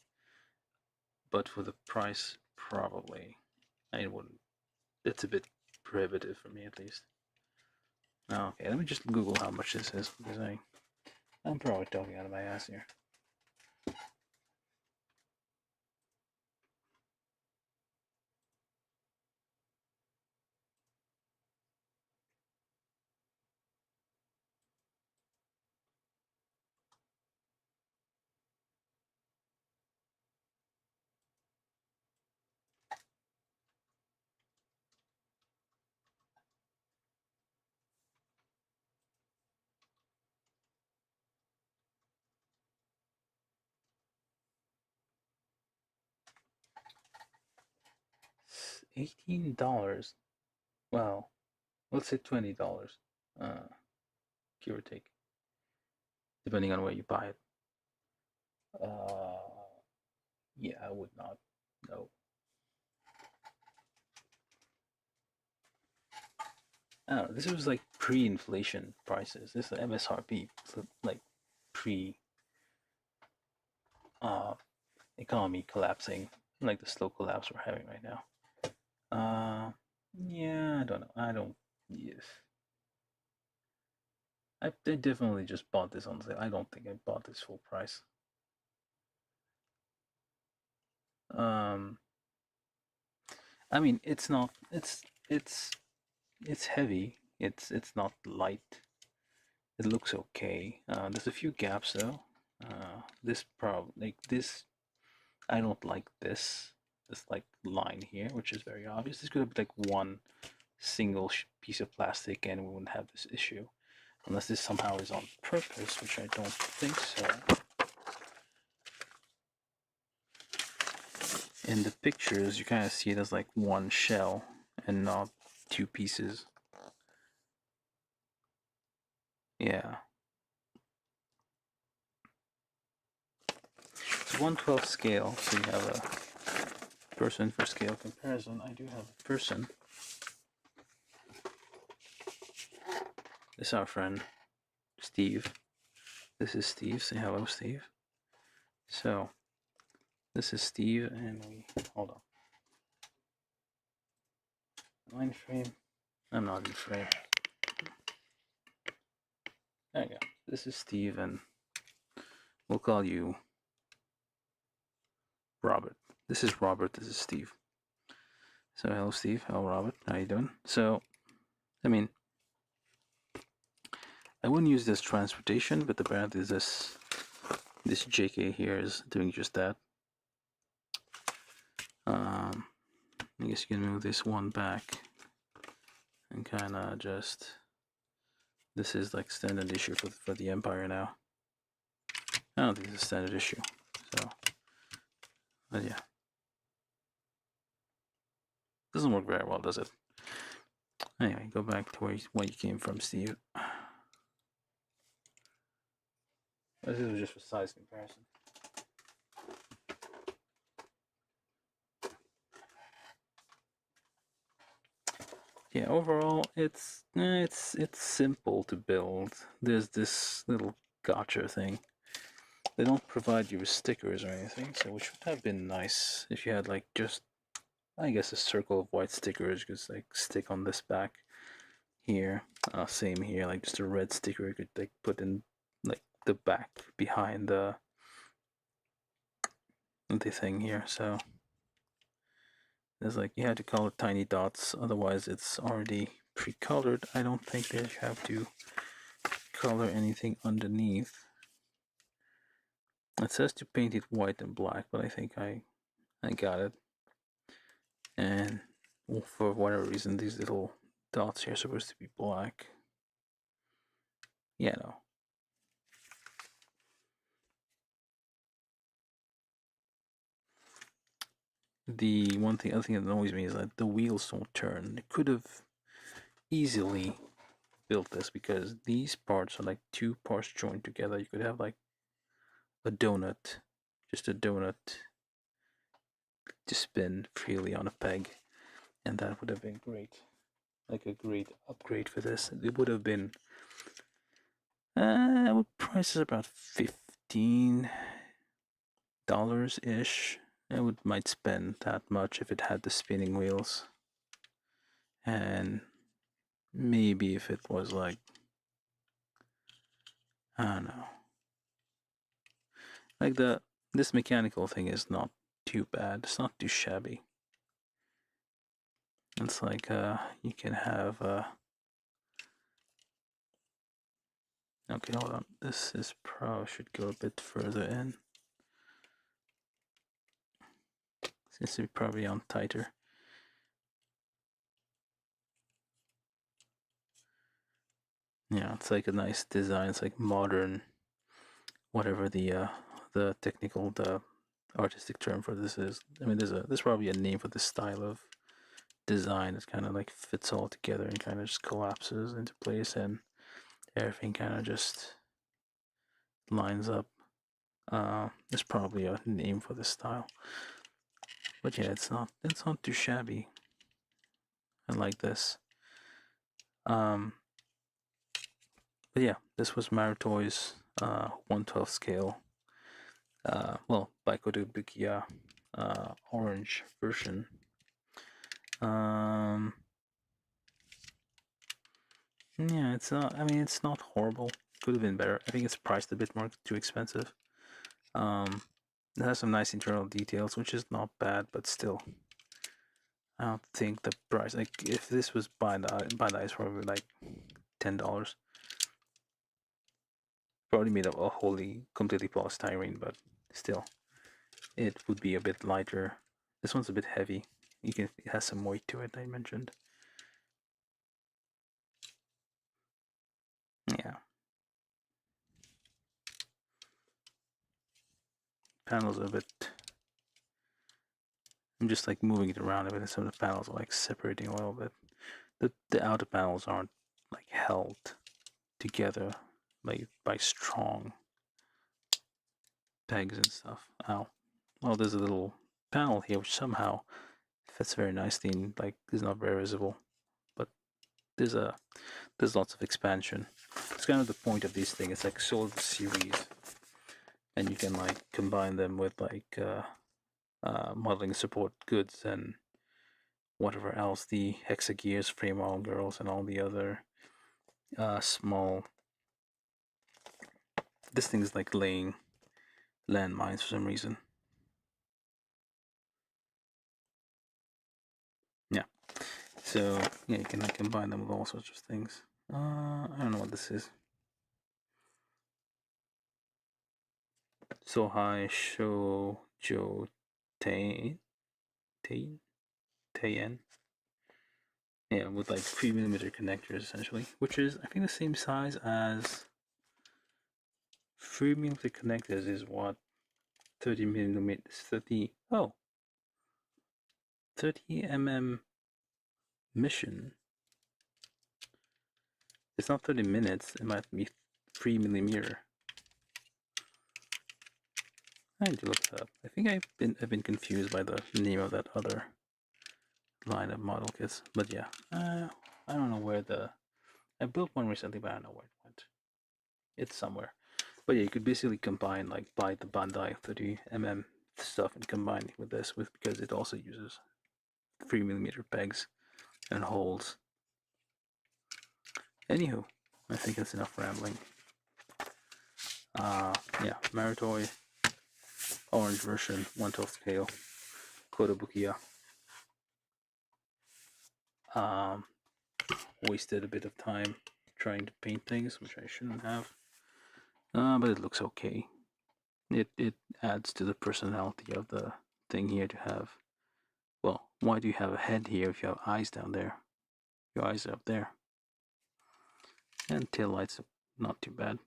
But for the price, probably, I wouldn't. It's a bit prohibitive for me, at least. Okay, let me just Google how much this is, because I'm probably talking out of my ass here. $18. Well, let's say $20, give or take, depending on where you buy it. Yeah, I would not. No. I don't know. This was like pre-inflation prices. This is MSRP, so like pre economy collapsing, like the slow collapse we're having right now. Yeah, I don't know. I don't. Yes, I definitely just bought this on sale. I don't think I bought this full price. I mean, it's not. It's heavy. It's not light. It looks okay. There's a few gaps though. This. I don't like this like line here, which is very obvious. This could have been like one single piece of plastic, and we wouldn't have this issue, unless this somehow is on purpose, which I don't think so. In the pictures, you kind of see it as like one shell and not two pieces. Yeah. It's 1/12 scale, so you have a person for scale comparison. I do have a person. This is our friend, Steve. This is Steve. Say hello, Steve. So, this is Steve, and hold on. Am I in frame? I'm not in frame. There you go. This is Steve, and we'll call you Robert. This is Robert. This is Steve. So, hello, Steve. Hello, Robert. How you doing? So, I mean, I wouldn't use this transportation, but apparently this JK here is doing just that. I guess you can move this one back and kind of just. This is like standard issue for the Empire now. I don't think it's a standard issue, so. But yeah. Doesn't work very well, does it? Anyway, go back to where you came from, Steve. This was just for size comparison. Yeah, overall, it's simple to build. There's this little gotcha thing. They don't provide you with stickers or anything, so which would have been nice if you had like just, I guess, a circle of white stickers you could like stick on this back here. Same here, like just a red sticker you could like put in like the back behind the thing here. So there's like you have to color tiny dots, otherwise it's already pre-colored. I don't think that you have to color anything underneath. It says to paint it white and black, but I think I got it. And for whatever reason, these little dots here are supposed to be black. Yeah, no. The other thing that annoys me is that the wheels don't turn. They could have easily built this because these parts are like two parts joined together. You could have like a donut, just a donut to spin freely on a peg, and that would have been great. Like a great upgrade for this. It would have been I would price it about $15 ish. I might spend that much if it had the spinning wheels. And maybe if it was like, I don't know. Like this mechanical thing is not too bad. It's not too shabby. It's like you can have okay, hold on. This is should go a bit further in. Seems to be probably on tighter. Yeah, it's like a nice design. It's like modern, whatever the technical, the artistic term for this is. I mean, there's probably a name for this style of design. It kind of like fits all together and kind of just collapses into place, and everything kind of just lines up. There's probably a name for this style, but yeah, it's not too shabby. I like this. But yeah, this was Maruttoys 1/12 scale. Well, by Kotobukiya, orange version. Yeah, it's not. I mean, it's not horrible. Could have been better. I think it's priced a bit more too expensive. It has some nice internal details, which is not bad, but still, I don't think the price. Like, if this was by the ice, probably like $10. Probably made of a wholly, completely polystyrene, but still, it would be a bit lighter. This one's a bit heavy. It has some weight to it. I mentioned. Yeah. Panels are a bit. I'm just like moving it around a bit, and some of the panels are like separating a little bit. The outer panels aren't like held together like by strong pegs and stuff. Ow. Well, there's a little panel here which somehow fits very nicely and like is not very visible, but there's lots of expansion. It's kind of the point of these things. It's like solid series, and you can like combine them with like modeling support goods and whatever else, the hexagears, frame all girls, and all the other small. This thing is like laying landmines for some reason. Yeah. So yeah, you can like combine them with all sorts of things. I don't know what this is. So high show Joe Tain. 10. Yeah, with like 3mm connectors essentially, which is I think the same size as 3mm connectors is what 30mm 30mm mission. It's not 30 minutes, it might be 3mm. I need to look that up. I think I've been confused by the name of that other line of model kits, but yeah, I don't know where I built one recently, but I don't know where it went. It's somewhere. But yeah, you could basically combine, like, buy the Bandai 30mm stuff and combine it with this, because it also uses 3mm pegs and holes. Anywho, I think that's enough rambling. Yeah, Maruttoys orange version, 1/12 scale, Kotobukiya. Wasted a bit of time trying to paint things, which I shouldn't have. But it looks okay. It adds to the personality of the thing here to have. Well, why do you have a head here if you have eyes down there? Your eyes are up there. And tail lights are not too bad.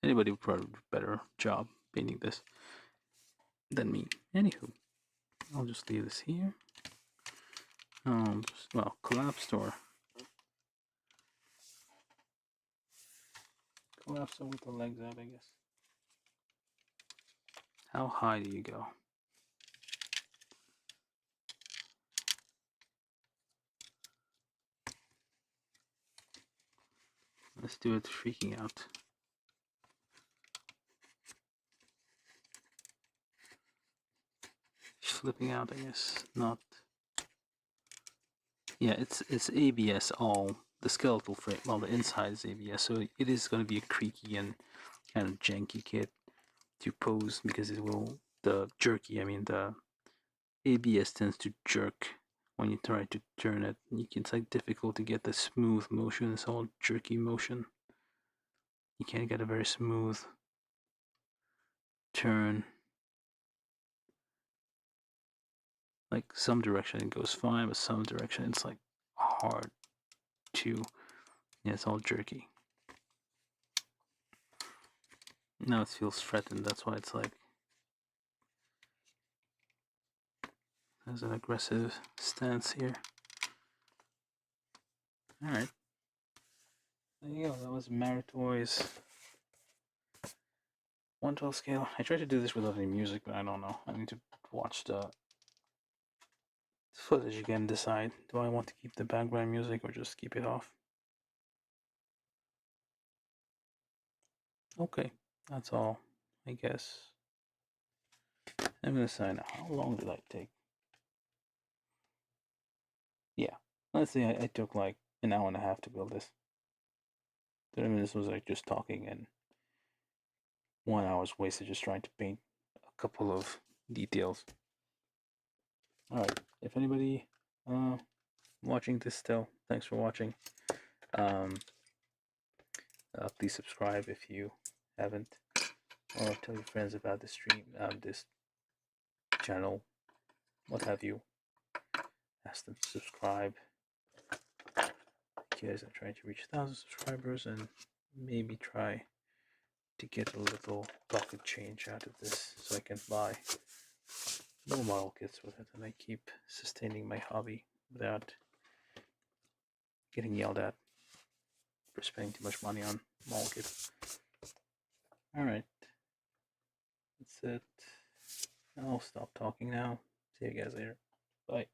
Anybody would probably do a better job painting this than me. Anywho, I'll just leave this here. Well, collapsed or collapsed with the legs out, I guess. How high do you go? Let's do it freaking out. Flipping out, I guess. Not. Yeah, it's ABS all. The skeletal frame, well, the inside is ABS, so it is going to be a creaky and kind of janky kit to pose, because it will, the ABS tends to jerk when you try to turn it. It's like difficult to get the smooth motion. It's all jerky motion. You can't get a very smooth turn. Like, some direction it goes fine, but some direction it's like hard to. Yeah, it's all jerky. Now it feels threatened. That's why it's like there's an aggressive stance here. All right. There you go. That was Maruttoys 1/12 scale. I tried to do this without any music, but I don't know. I need to watch the footage again and decide, do I want to keep the background music or just keep it off? Okay, that's all, I guess. I'm gonna sign out. How long did I take? Yeah, let's say I took like an hour and a half to build this. 30 minutes was like just talking, and 1 hour was wasted just trying to paint a couple of details. Alright, if anybody watching this still, thanks for watching. Please subscribe if you haven't, or tell your friends about the stream, this channel, what have you. Ask them to subscribe, because I'm trying to reach 1,000 subscribers and maybe try to get a little pocket change out of this so I can buy more model kits with it, and I keep sustaining my hobby without getting yelled at for spending too much money on model kits. Alright, that's it. I'll stop talking now. See you guys later. Bye.